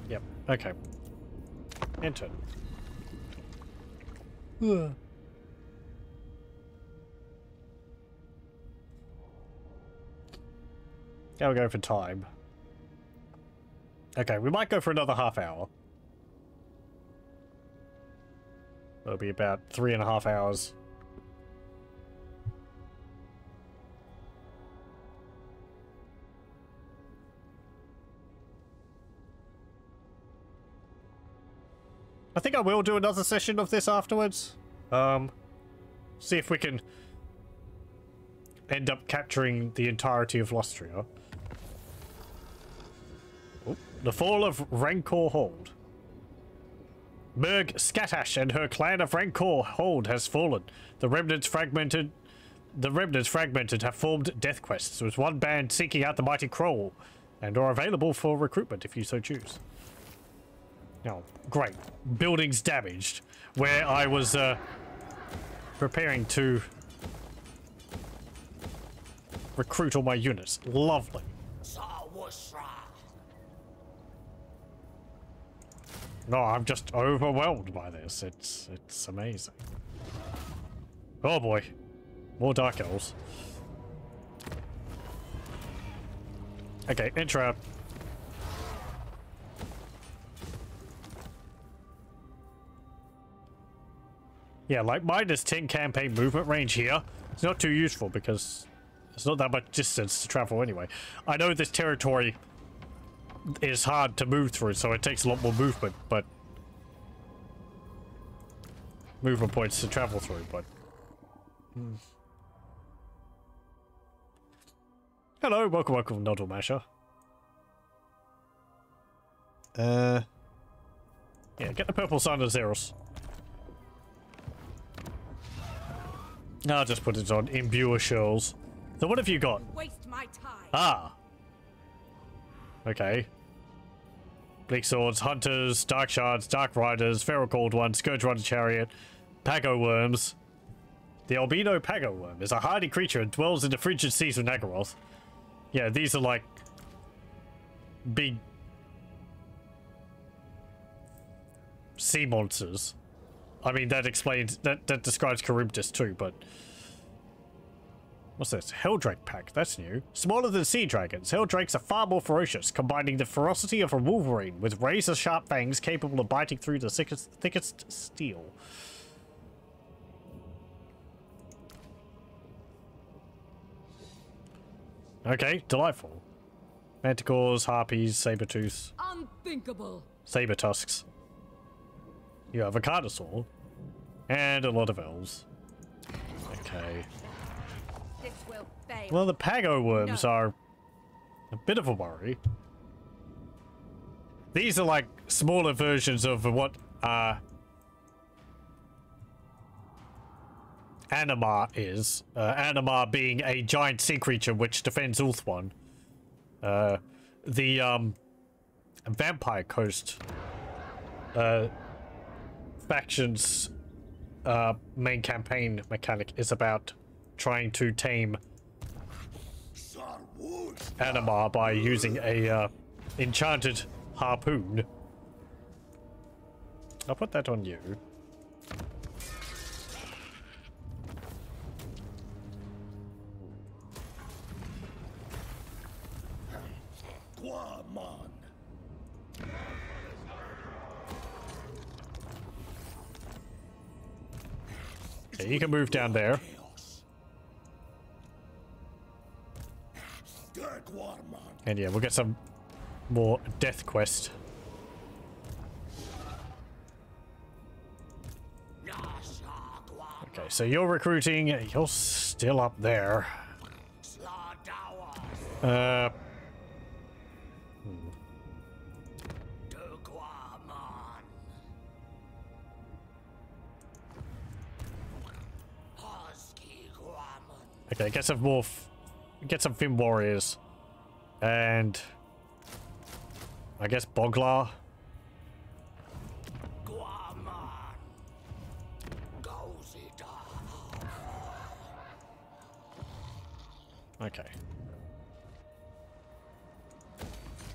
Yep. Okay. Enter. Now we go for time. Okay, we might go for another half hour. It'll be about 3.5 hours. I think I will do another session of this afterwards. See if we can end up capturing the entirety of Lostria. Oh, the fall of Rancor Hold. Merg Scatash and her clan of Rancor Hold has fallen. The remnants fragmented have formed death quests, with one band seeking out the mighty Kroll, and are available for recruitment if you so choose. Oh, great. Buildings damaged. Where I was, preparing to recruit all my units. Lovely. No, I'm just overwhelmed by this. It's amazing. Oh boy. More Dark Elves. Okay, intro. Yeah, like minus 10 campaign movement range here. It's not too useful because it's not that much distance to travel anyway. I know this territory is hard to move through, so it takes a lot more movement, but movement points to travel through, but hello, welcome, Nodal Masher. Yeah, get the purple sign of Zeros. I'll just put it on Imbuer Shells. So what have you got? Waste my time. Ah. Okay. Bleak Swords, Hunters, Dark Shards, Dark Riders, Feral Cold Ones, Scourge Rider Chariot, Pago Worms. The Albino Pago Worm is a hardy creature and dwells in the frigid seas of Nagaroth. Yeah, these are like big sea monsters. I mean, that explains, that describes Charybdis too, but what's this? Helldrake pack, that's new. Smaller than sea dragons, Helldrakes are far more ferocious, combining the ferocity of a wolverine with razor-sharp fangs capable of biting through the thickest steel. Okay, delightful. Manticores, Harpies, Sabertooths. Unthinkable. Sabertusks. You have a Carnosaur. And a lot of elves. Okay. This will fail. Well, the Pago Worms are a bit of a worry. These are like smaller versions of what Animar is. Animar being a giant sea creature which defends Ulthuan. The Vampire Coast factions main campaign mechanic is about trying to tame Anima by using a enchanted harpoon. I'll put that on you. Okay, you can move down there. And yeah, we'll get some more death quest. Okay, so you're recruiting. You're still up there. Okay, get some more. Get some Fim warriors, and I guess Boglar. Okay.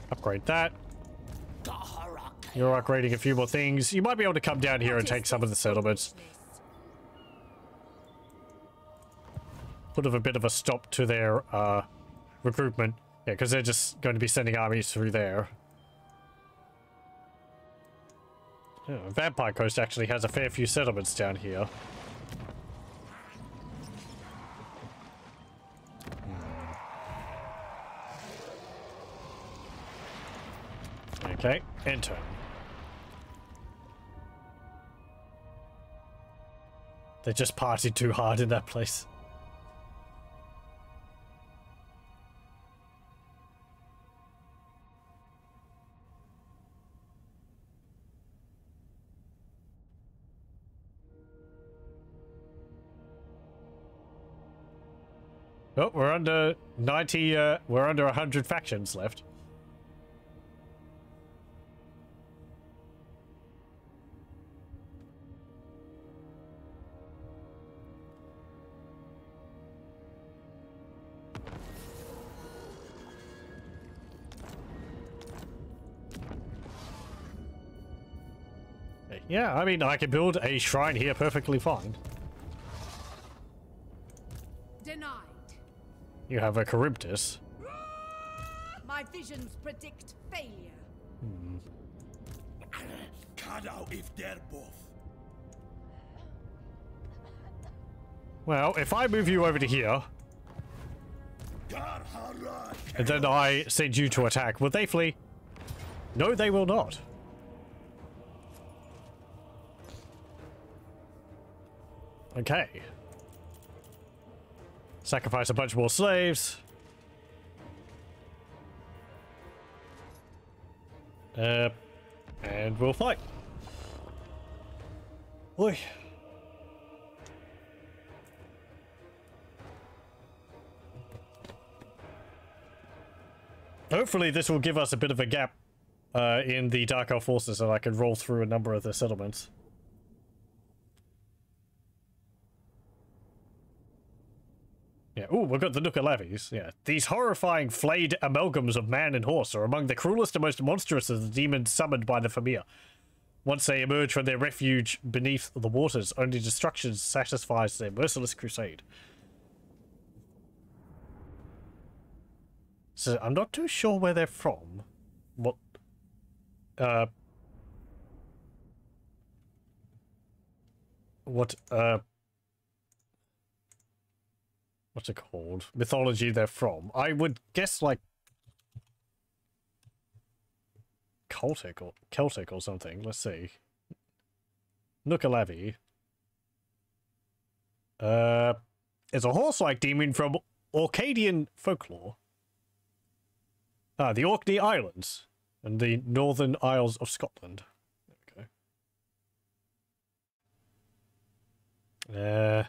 Upgrade that. You're upgrading a few more things. You might be able to come down here and take some of the settlements. Put a bit of a stop to their recruitment. Yeah, because they're just going to be sending armies through there. Yeah, Vampire Coast actually has a fair few settlements down here. Okay, enter. They just partied too hard in that place. Oh, we're under 90, we're under 100 factions left. Yeah, I mean, I can build a shrine here perfectly fine. Denied. You have a Charybdis. My visions predict failure. if they're both. Well, if I move you over to here, and then I send you to attack, will they flee? No, they will not. Okay. Sacrifice a bunch more slaves. And we'll fight. Oi. Hopefully this will give us a bit of a gap in the Dark Elf forces so I can roll through a number of the settlements. Yeah, ooh, we've got the Nuka-Lavis. Yeah, these horrifying flayed amalgams of man and horse are among the cruelest and most monstrous of the demons summoned by the Fimir. Once they emerge from their refuge beneath the waters, only destruction satisfies their merciless crusade. So I'm not too sure where they're from. What? What's it called? Mythology they're from. I would guess like Celtic or something. Let's see. Nuka-Lavi. It's a horse-like demon from Orcadian folklore. Ah, the Orkney Islands and the Northern Isles of Scotland. There we go.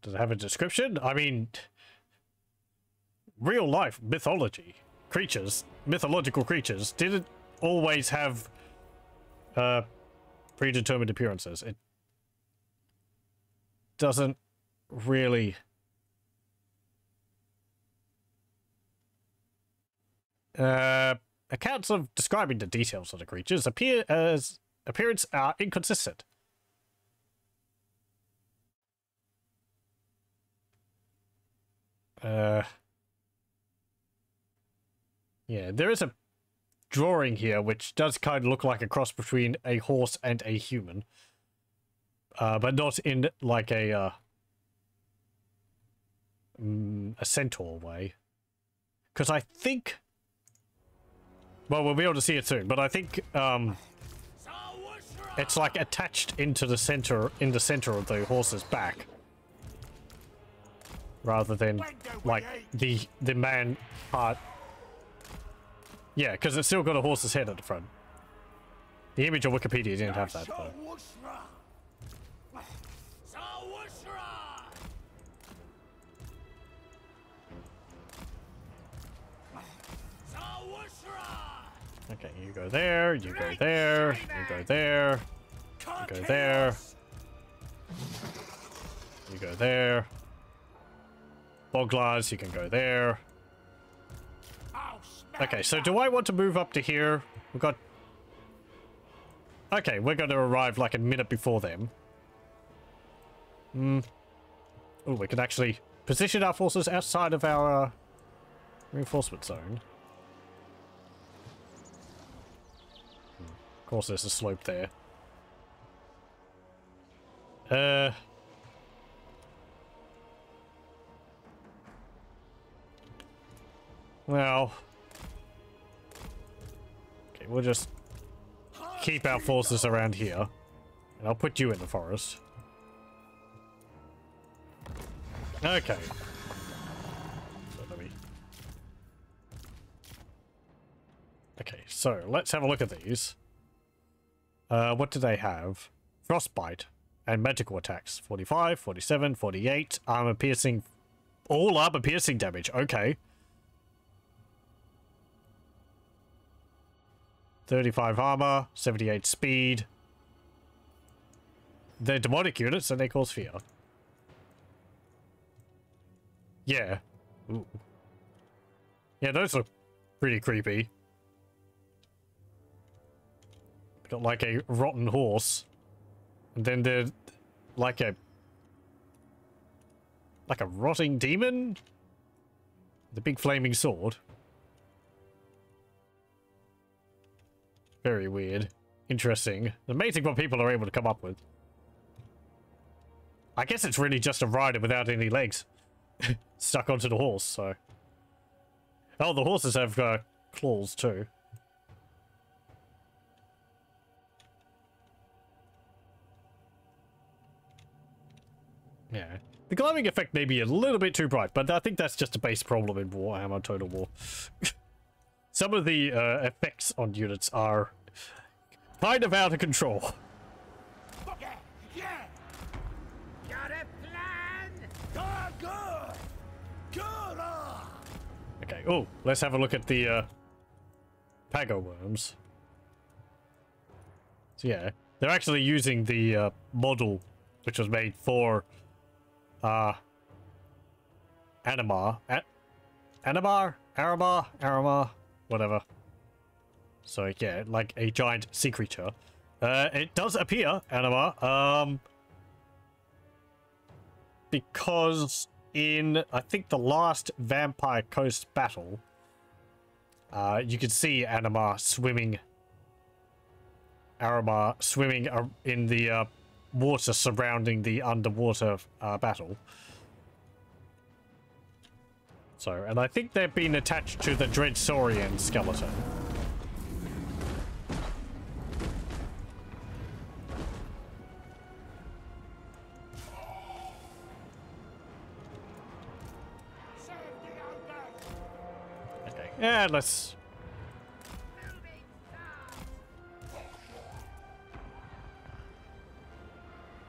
Does it have a description? I mean, real life mythology creatures, mythological creatures, didn't always have predetermined appearances. doesn't really... accounts of describing the details of the creatures appearance are inconsistent. Yeah, there is a drawing here which does kind of look like a cross between a horse and a human. But not in like a centaur way. Because I think... Well, we'll be able to see it soon, but I think it's like attached into the center, in the center of the horse's back. Rather than like the man part. Yeah, because it's still got a horse's head at the front. The image on Wikipedia didn't have that though. Okay, you go there, you go there, you go there, you go there, you go there. Boglars, you can go there. Okay, so do I want to move up to here? We've got... Okay, we're going to arrive like a minute before them. Oh, we can actually position our forces outside of our reinforcement zone. Of course, there's a slope there. Well... Okay, we'll just keep our forces around here. And I'll put you in the forest. Okay. So let me... Okay, so let's have a look at these. What do they have? Frostbite and magical attacks. 45, 47, 48. Armor piercing. All armor piercing damage. Okay. 35 armor, 78 speed. They're demonic units and they cause fear. Yeah. Ooh. Yeah, those look pretty creepy. Got like a rotten horse. And then they're like a rotting demon? The big flaming sword. Very weird. Interesting. Amazing what people are able to come up with. I guess it's really just a rider without any legs. Stuck onto the horse, so... Oh, the horses have claws too. Yeah. The glowing effect may be a little bit too bright, but I think that's just a base problem in Warhammer Total War. Some of the effects on units are kind of out of control. Yeah. Got a plan? Good. Okay. Oh, let's have a look at the Pago worms. So yeah, they're actually using the model which was made for Animar, Aramar, whatever. So yeah, like a giant sea creature. It does appear, Animar, because in, I think, the last Vampire Coast battle, you could see Aramar swimming in the water surrounding the underwater battle. So, and I think they've been attached to the Dreadsaurian skeleton. Okay, yeah, let's...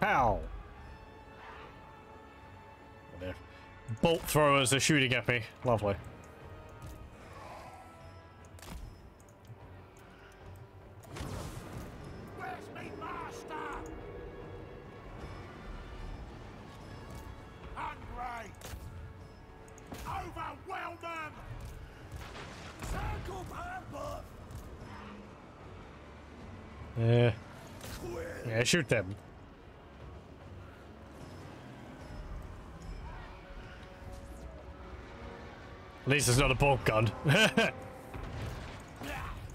Pow! Their bolt throwers are shooting at me. Lovely. Where's me master? Yeah, shoot them. At least it's not a bolt gun.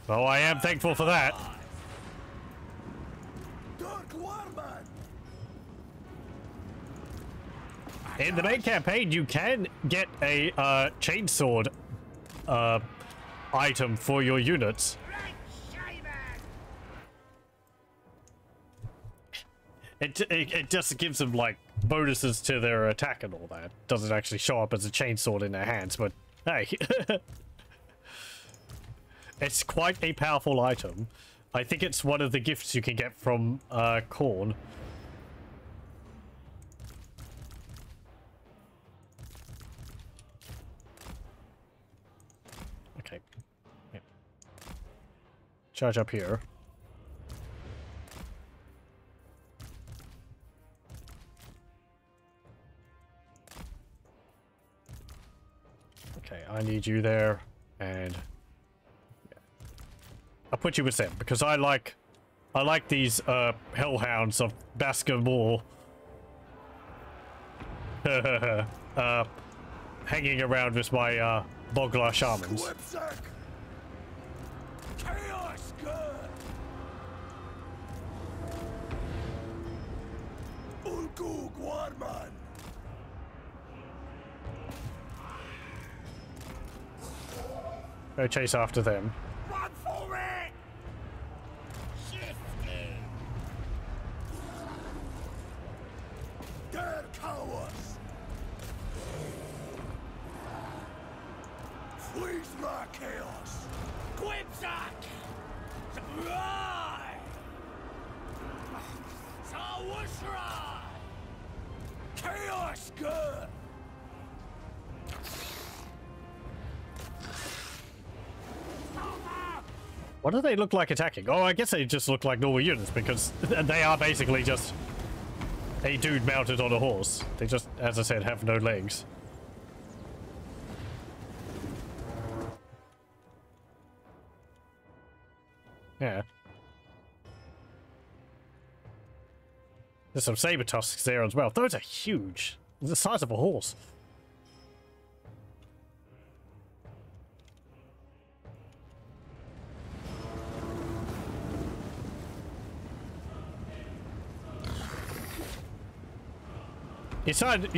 Oh, I am thankful for that. In the main campaign, you can get a chainsword item for your units. It just gives them like bonuses to their attack and all that. Doesn't actually show up as a chainsword in their hands, but hey. It's quite a powerful item. I think it's one of the gifts you can get from Khorne. Okay. Yep. Charge up here. Okay, I need you there, and I'll put you with them because I like these hellhounds of Basker Moor hanging around with my Boglar shamans. Chaos good. Ulgu Guarman. Go chase after them. Run for it! Shifty! Der Chaos. Freeze my chaos. Quibsack! Surprise! Sawushra! Chaos good. What do they look like attacking? Oh, I guess they just look like normal units because they are basically just a dude mounted on a horse. They just, as I said, have no legs. Yeah. There's some saber tusks there as well. Those are huge. They're the size of a horse.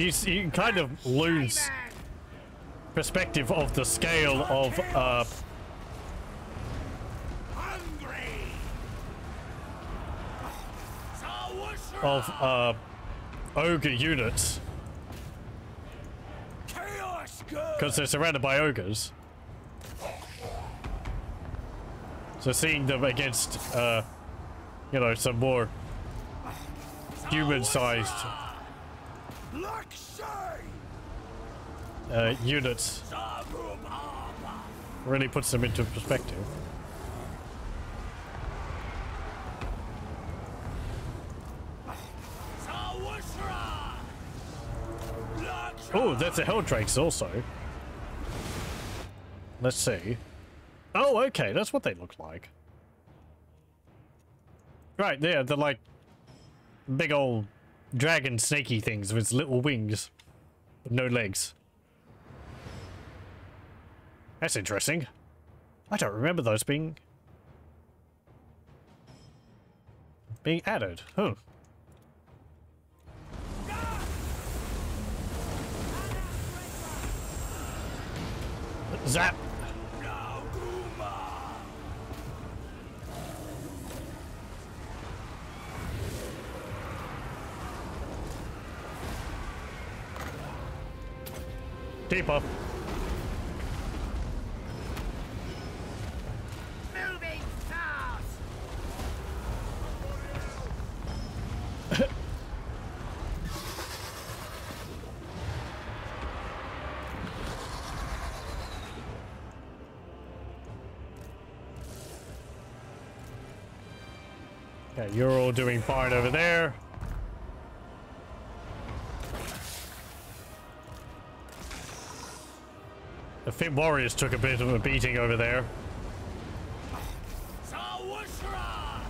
You kind of lose perspective of the scale of ogre units because they're surrounded by ogres. So seeing them against you know, some more human-sized units really puts them into perspective. Oh, that's the Hell Drakes also. Let's see. Oh, okay, that's what they look like. Right, yeah, they're like big old dragon snaky things with little wings, but no legs. That's interesting. I don't remember those being added. Huh. Zap. Deeper. Moving fast! Okay, you're all doing fine over there. The Fim warriors took a bit of a beating over there. Sawushra!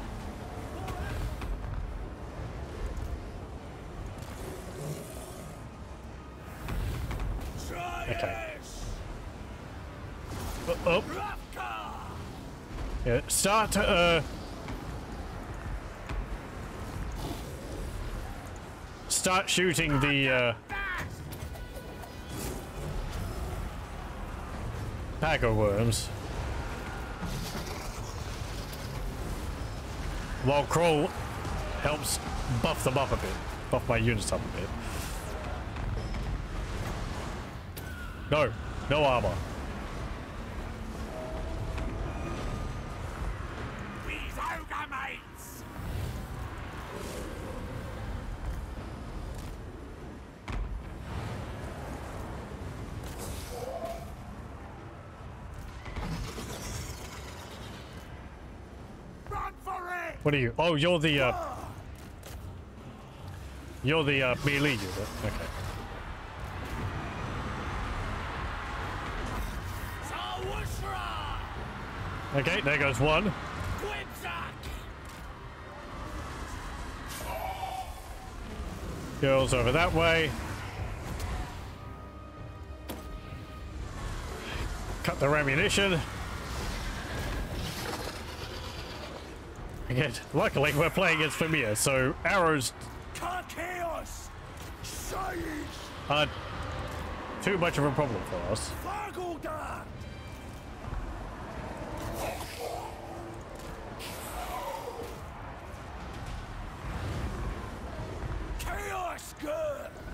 Okay. Oh. Yeah, start shooting the Pago worms while Kroll helps buff them up a bit, buff my units up a bit. No armor. These ogre mates! Run for it! What are you? Oh, you're the melee unit. Okay. Okay, there goes one. Girls over that way. Cut their ammunition. Again, luckily we're playing against Fimir, so arrows aren't too much of a problem for us.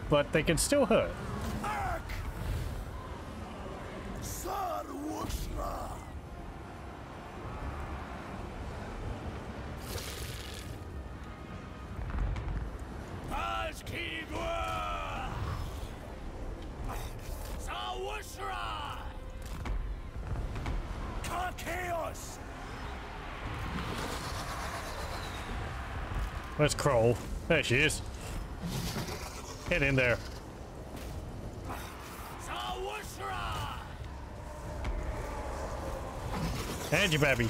But they can still hurt. Where's Kroll? There she is. Get in there. And you, baby.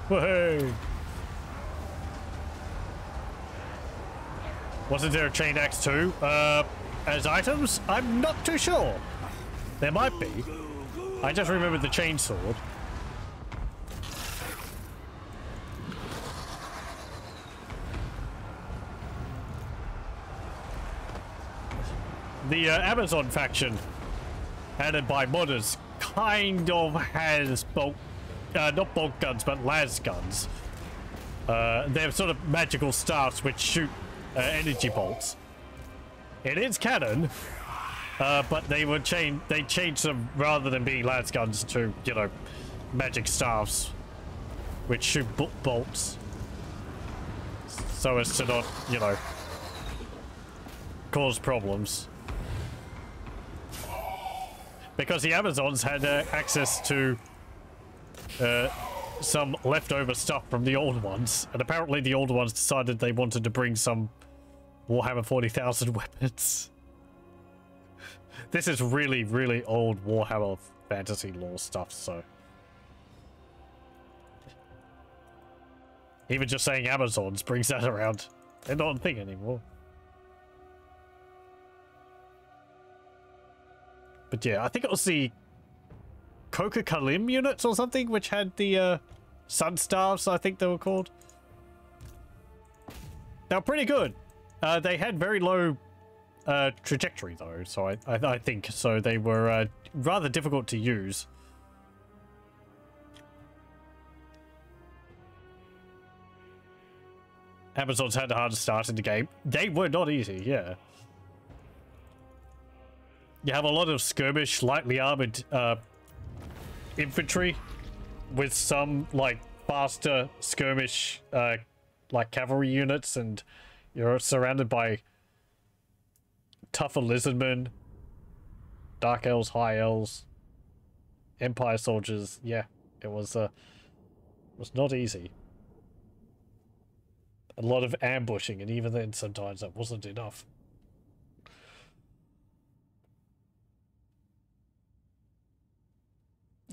Whoa! Wasn't there a chain axe too? As items? I'm not too sure. There might be. I just remembered the chainsword. The Amazon faction, headed by modders, kind of has not bolt guns, but las guns. They're sort of magical staffs which shoot energy bolts. It is canon, but they changed them rather than being las guns to, you know, magic staffs which shoot bolts, so as to not, you know, cause problems. Because the Amazons had access to some leftover stuff from the old ones, and apparently the old ones decided they wanted to bring some Warhammer 40,000 weapons. This is really, really old Warhammer fantasy lore stuff, so... Even just saying Amazons brings that around. They're not a thing anymore. But yeah, I think it was the Coca Kalim units or something, which had the sun stars, I think they were called. They were pretty good. They had very low trajectory though, so I think so. They were rather difficult to use. Amazons had the hardest start in the game. They were not easy, yeah. You have a lot of skirmish, lightly armored infantry with some like faster skirmish like cavalry units, and you're surrounded by tougher lizardmen, dark elves, high elves, empire soldiers. Yeah, it was not easy. a lot of ambushing, and even then sometimes that wasn't enough.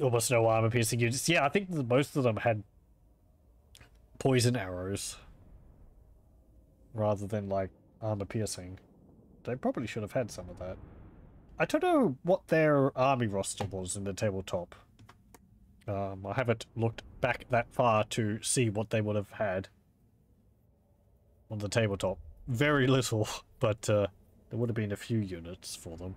Almost no armor piercing units. Yeah, I think most of them had poison arrows rather than like armor piercing. They probably should have had some of that. I don't know what their army roster was in the tabletop. I haven't looked back that far to see what they would have had on the tabletop. Very little, but there would have been a few units for them.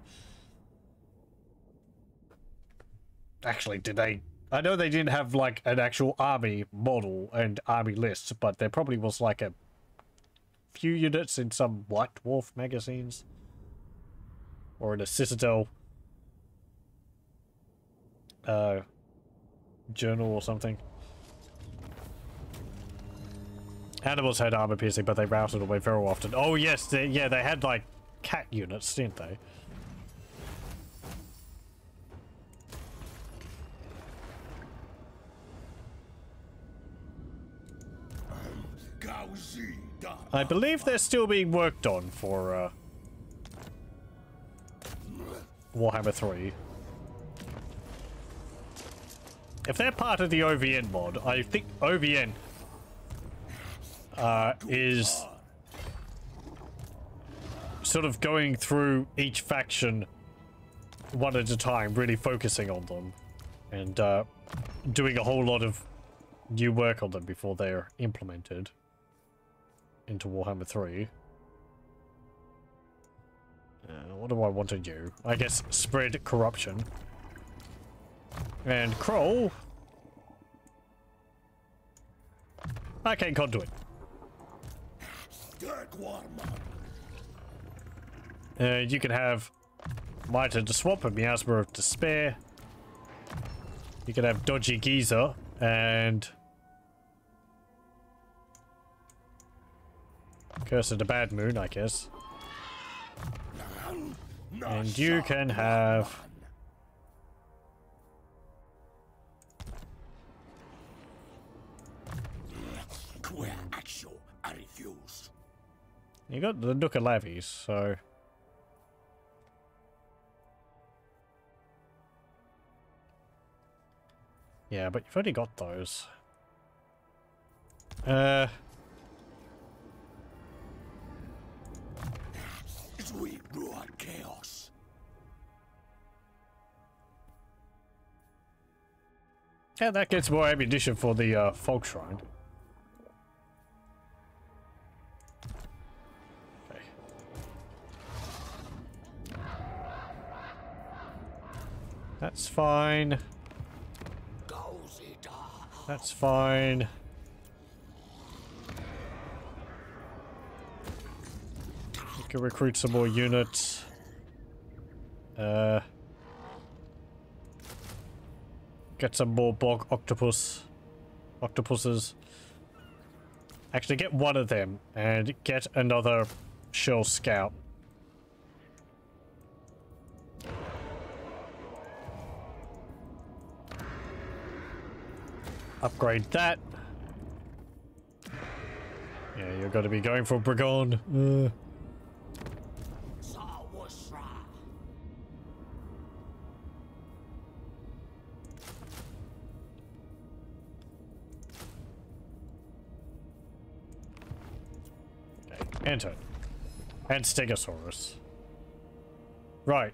Actually, did they? I know they didn't have like an actual army model and army list, but there probably was like a few units in some White Dwarf magazines. Or in a Citadel journal or something. Animals had armor piercing, but they routed away very often. Oh yes, they had like cat units, didn't they? I believe they're still being worked on for Warhammer 3. If they're part of the OVN mod, I think OVN is sort of going through each faction one at a time, really focusing on them, and doing a whole lot of new work on them before they're implemented into Warhammer 3. What do I want to do? I guess spread corruption. And Kroll. Okay, conduit. You can have Mitre to Swamp and Miasma of Despair. You can have Dodgy Geezer and Curse of the Bad Moon, I guess. And you can have you got the Nooka Lavies, so yeah, but you've only got those. We brought chaos. Yeah, that gets more ammunition for the Folk Shrine. Okay. That's fine. That's fine. We can recruit some more units. Get some more bog octopuses. Actually, get one of them and get another shell scout. Upgrade that. Yeah, you're going to be going for Brigand. Enter. And Stegosaurus. Right.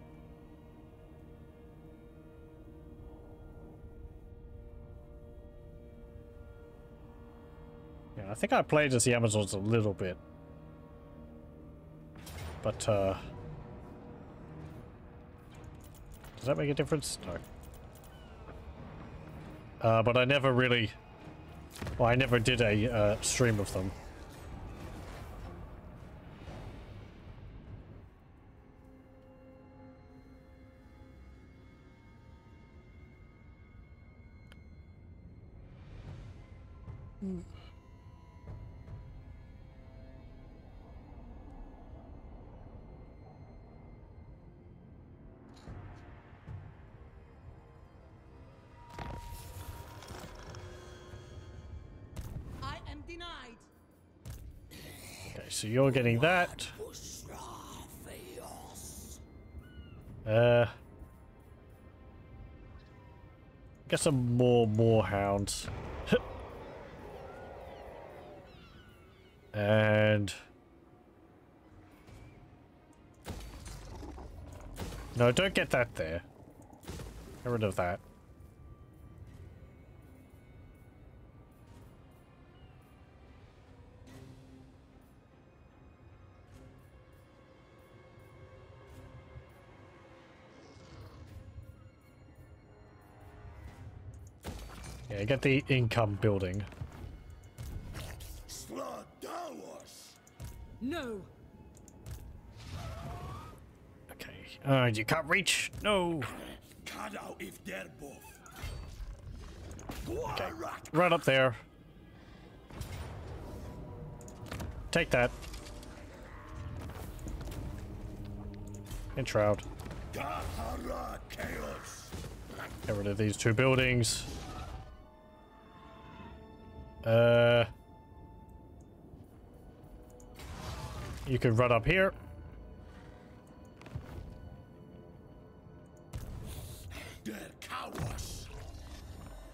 Yeah, I think I played as the Amazons a little bit. But, does that make a difference? No. But I never really... Well, I never did a stream of them. I am denied. Okay, so you're getting that. Get some more hounds. And no, don't get that there. Get rid of that. Yeah, get the income building. No. Okay. You can't reach. No. Okay. Right up there. Take that. And shroud. Get rid of these two buildings. You can run up here.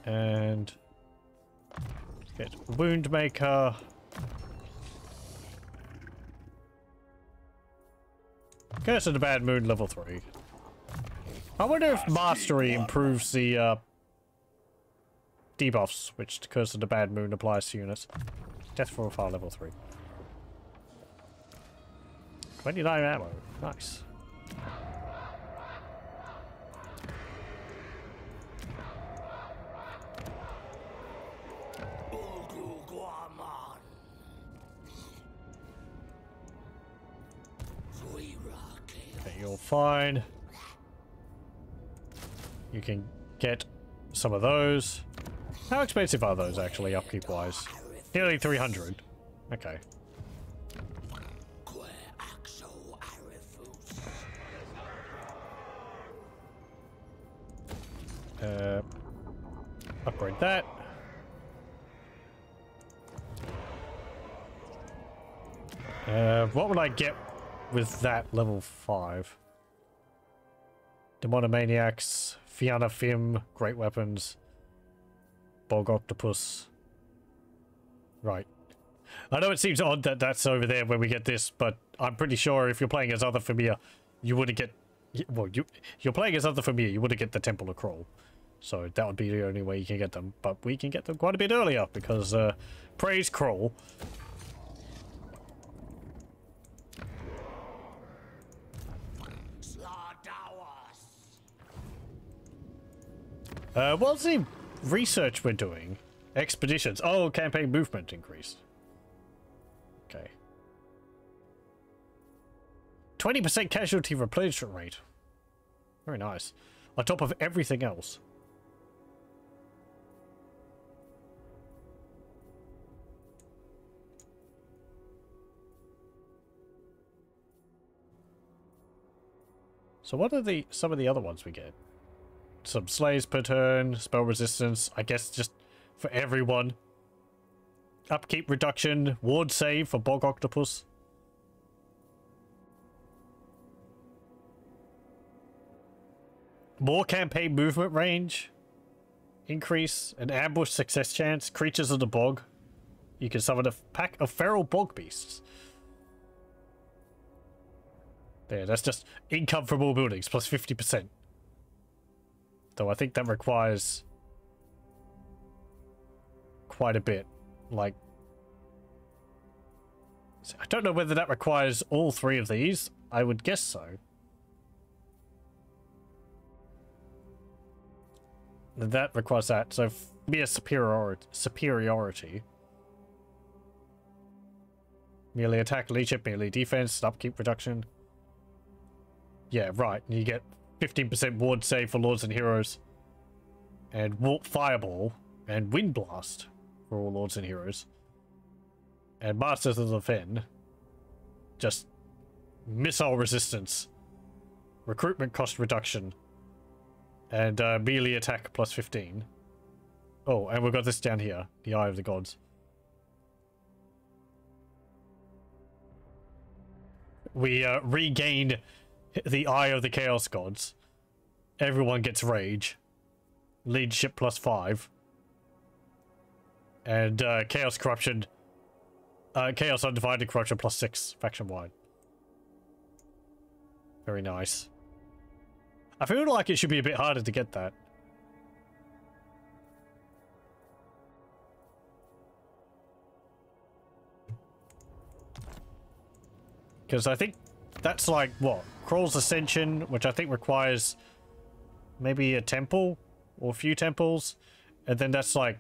And get Wound Maker. Curse of the Bad Moon level 3. I wonder if Mastery improves the debuffs, which the Curse of the Bad Moon applies to units. Death Profile level 3. 29 ammo. Nice. Okay, you're fine. You can get some of those. How expensive are those, actually, upkeep-wise? Nearly 300. Okay. Upgrade that. What would I get with that level 5? Demonomaniacs, Fianna Fim, Great Weapons, Bog Octopus. Right. I know it seems odd that that's over there when we get this, but I'm pretty sure if you're playing as other Fimir, you wouldn't get... Well, you're playing as other Fimir, you wouldn't get the Temple of Kroll. So that would be the only way you can get them. But we can get them quite a bit earlier because praise Kroll. What's the research we're doing? Expeditions. Oh, campaign movement increased. Okay. 20% casualty replenishment rate. Very nice. On top of everything else. So what are some of the other ones we get? Some slays per turn, spell resistance, I guess just for everyone. Upkeep reduction, ward save for Bog Octopus. More campaign movement range. Increase an ambush success chance. Creatures of the bog. You can summon a pack of feral bog beasts. There, that's just income from all buildings, plus 50%. Though I think that requires quite a bit. Like, I don't know whether that requires all 3 of these. I would guess so. That requires that. So, be a superiority. Melee attack, leadership, melee defense, upkeep reduction. Yeah, right. You get 15% ward save for Lords and Heroes. And Warp Fireball and Wind Blast for all Lords and Heroes. And Masters of the Fen. Just missile resistance. Recruitment cost reduction. And melee attack plus 15. Oh, and we've got this down here. The Eye of the Gods. we regain the Eye of the Chaos Gods. Everyone gets rage. Leadership +5. And Chaos Corruption. Chaos Undivided Corruption +6 faction-wide. Very nice. I feel like it should be a bit harder to get that. Because I think that's like, what? Kroll's Ascension, which I think requires maybe a temple or a few temples. And then that's like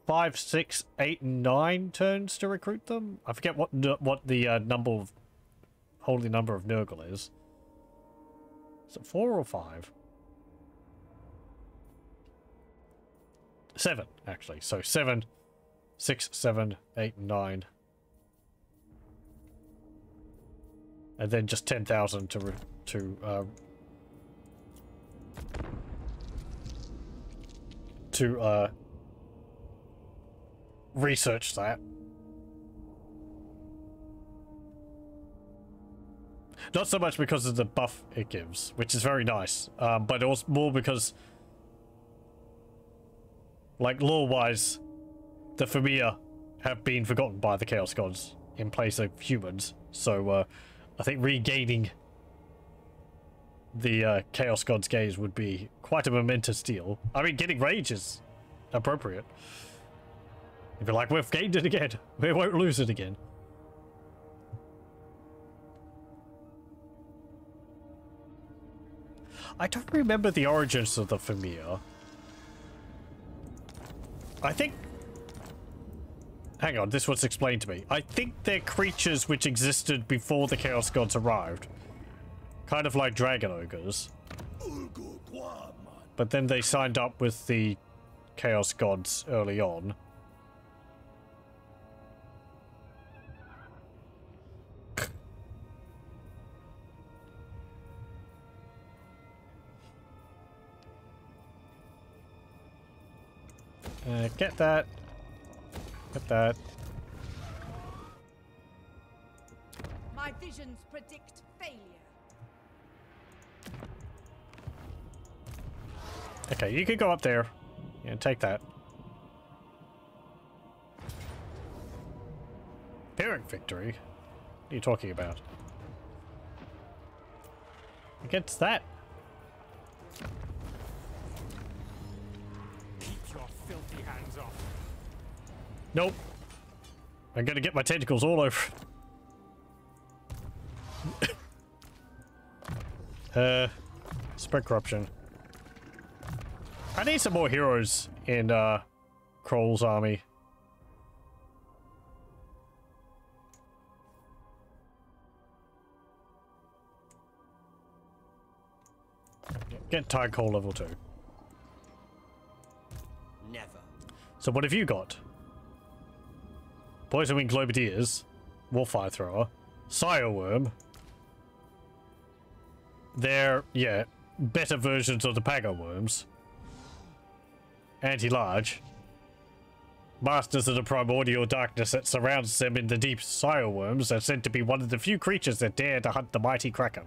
5, 6, 8, 9 turns to recruit them. I forget what the number of holy number of Nurgle is. Is it 4 or 5? 7, actually. So 7, 6, 7, 8, 9. And then just 10,000 to research that. Not so much because of the buff it gives, which is very nice, but also more because, like, lore-wise, the Fimir have been forgotten by the Chaos Gods in place of humans, so I think regaining the Chaos Gods' gaze would be quite a momentous deal. I mean, getting rage is appropriate. If you're like, we've gained it again, we won't lose it again. I don't remember the origins of the Fimir. I think... Hang on, this was explained to me. I think they're creatures which existed before the Chaos Gods arrived. Kind of like dragon ogres. But then they signed up with the Chaos Gods early on. Get that. Get that. My visions predict failure. Okay, you can go up there and take that. Pyrrhic victory? What are you talking about? Against that? Filthy hands off. Nope. I'm gonna get my tentacles all over. Spread corruption. I need some more heroes in Kroll's army. Get Tide Call level 2. Never. So what have you got? Poison Wing Globadiers, Warfire Thrower, Sire Worm. They're, yeah, better versions of the Pago Worms. Anti-large. Masters of the primordial darkness that surrounds them in the deep. Sire Worms are said to be one of the few creatures that dare to hunt the mighty Kraken.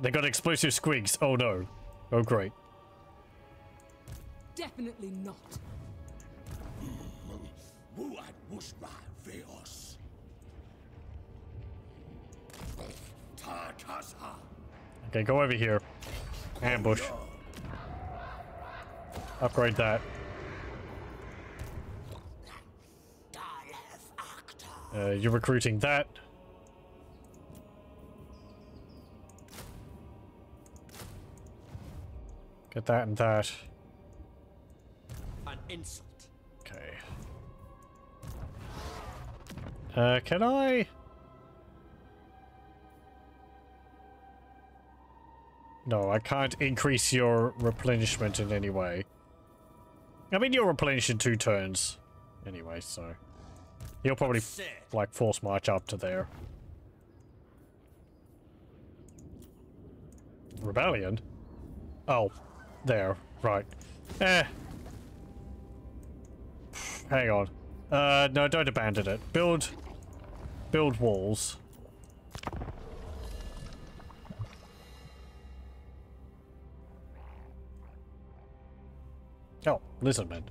They got explosive squigs. Oh no. Oh great. Definitely not. Okay, go over here. Ambush. Upgrade that. You're recruiting that. Get that and that. An insult. Okay. Can I? No, I can't increase your replenishment in any way. I mean, you'll replenish in 2 turns. Anyway, so... You'll probably, like, force march up to there. Rebellion? Oh. There. Right. hang on. No, don't abandon it. Build walls. Oh, Lizardmen.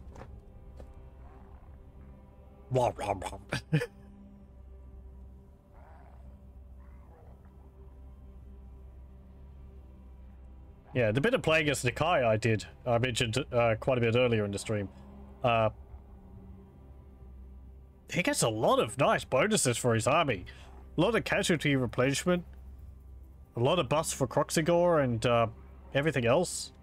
Yeah, the bit of playing as Nikai I mentioned quite a bit earlier in the stream. He gets a lot of nice bonuses for his army. A lot of casualty replenishment. A lot of buffs for Croxigor and everything else.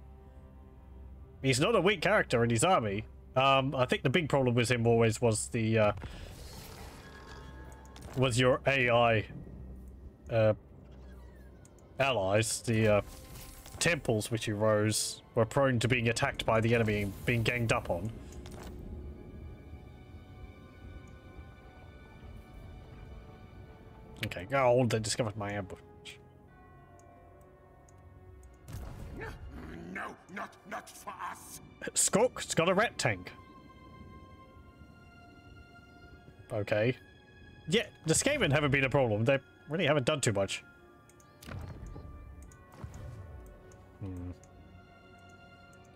He's not a weak character in his army. I think the big problem with him always was the was your AI allies. The temples which he rose were prone to being attacked by the enemy and being ganged up on. Okay, oh, they discovered my ambush. No, not for us. Skork's got a rat tank. Okay. Yeah, the Skaven haven't been a problem. They really haven't done too much.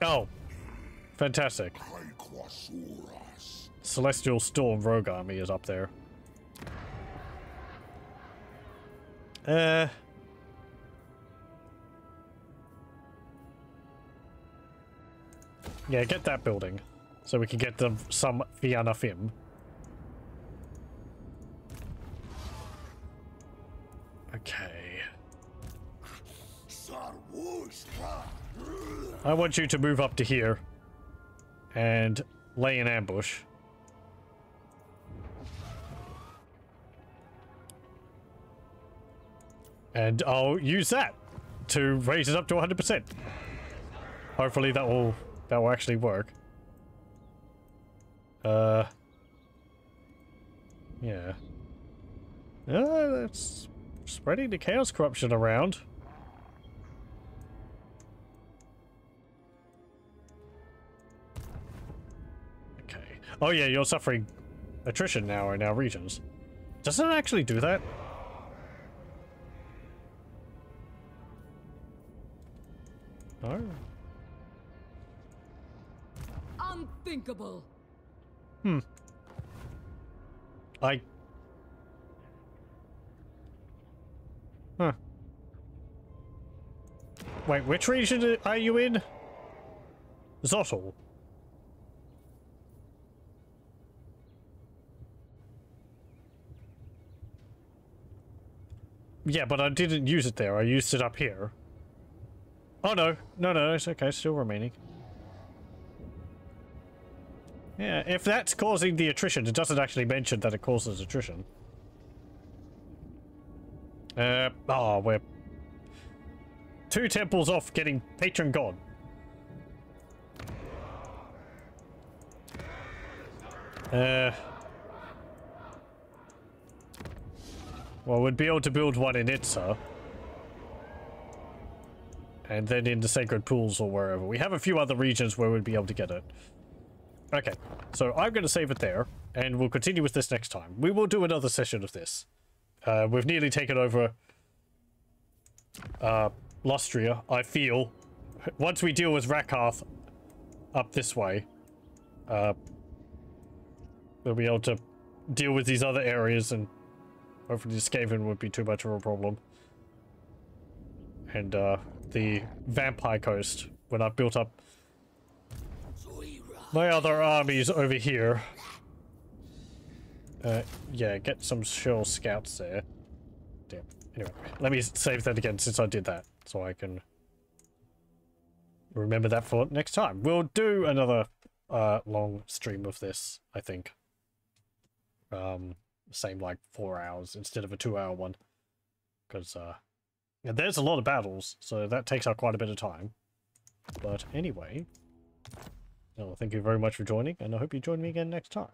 Oh. Fantastic. Celestial Storm Rogue Army is up there. Yeah, get that building. So we can get them some Fianna Fim. Okay. I want you to move up to here and lay an ambush. And I'll use that to raise it up to 100%. Hopefully that will actually work. Yeah. That's spreading the chaos corruption around. Okay. Oh yeah, you're suffering attrition now in our regions. Does it actually do that? No. Unthinkable. Huh. Wait, which region are you in? Zottel. Yeah, but I didn't use it there. I used it up here. Oh no. No, it's okay. Still remaining. Yeah, if that's causing the attrition, it doesn't actually mention that it causes attrition. Oh, we're 2 temples off getting patron god. Well, we'd be able to build one in Itza. And then in the Sacred Pools or wherever. We have a few other regions where we'd be able to get it. Okay, so I'm going to save it there, and we'll continue with this next time. We will do another session of this. We've nearly taken over Lustria, I feel. Once we deal with Rakarth up this way, we'll be able to deal with these other areas, and hopefully the Skaven won't be too much of a problem. And the Vampire Coast, when I've built up my other armies over here. Yeah, get some shell scouts there. Damn. Anyway, let me save that again since I did that, so I can remember that for next time. We'll do another long stream of this, I think. Same like 4 hours instead of a 2-hour one. Because there's a lot of battles, so that takes up quite a bit of time. But anyway, well, thank you very much for joining, and I hope you join me again next time.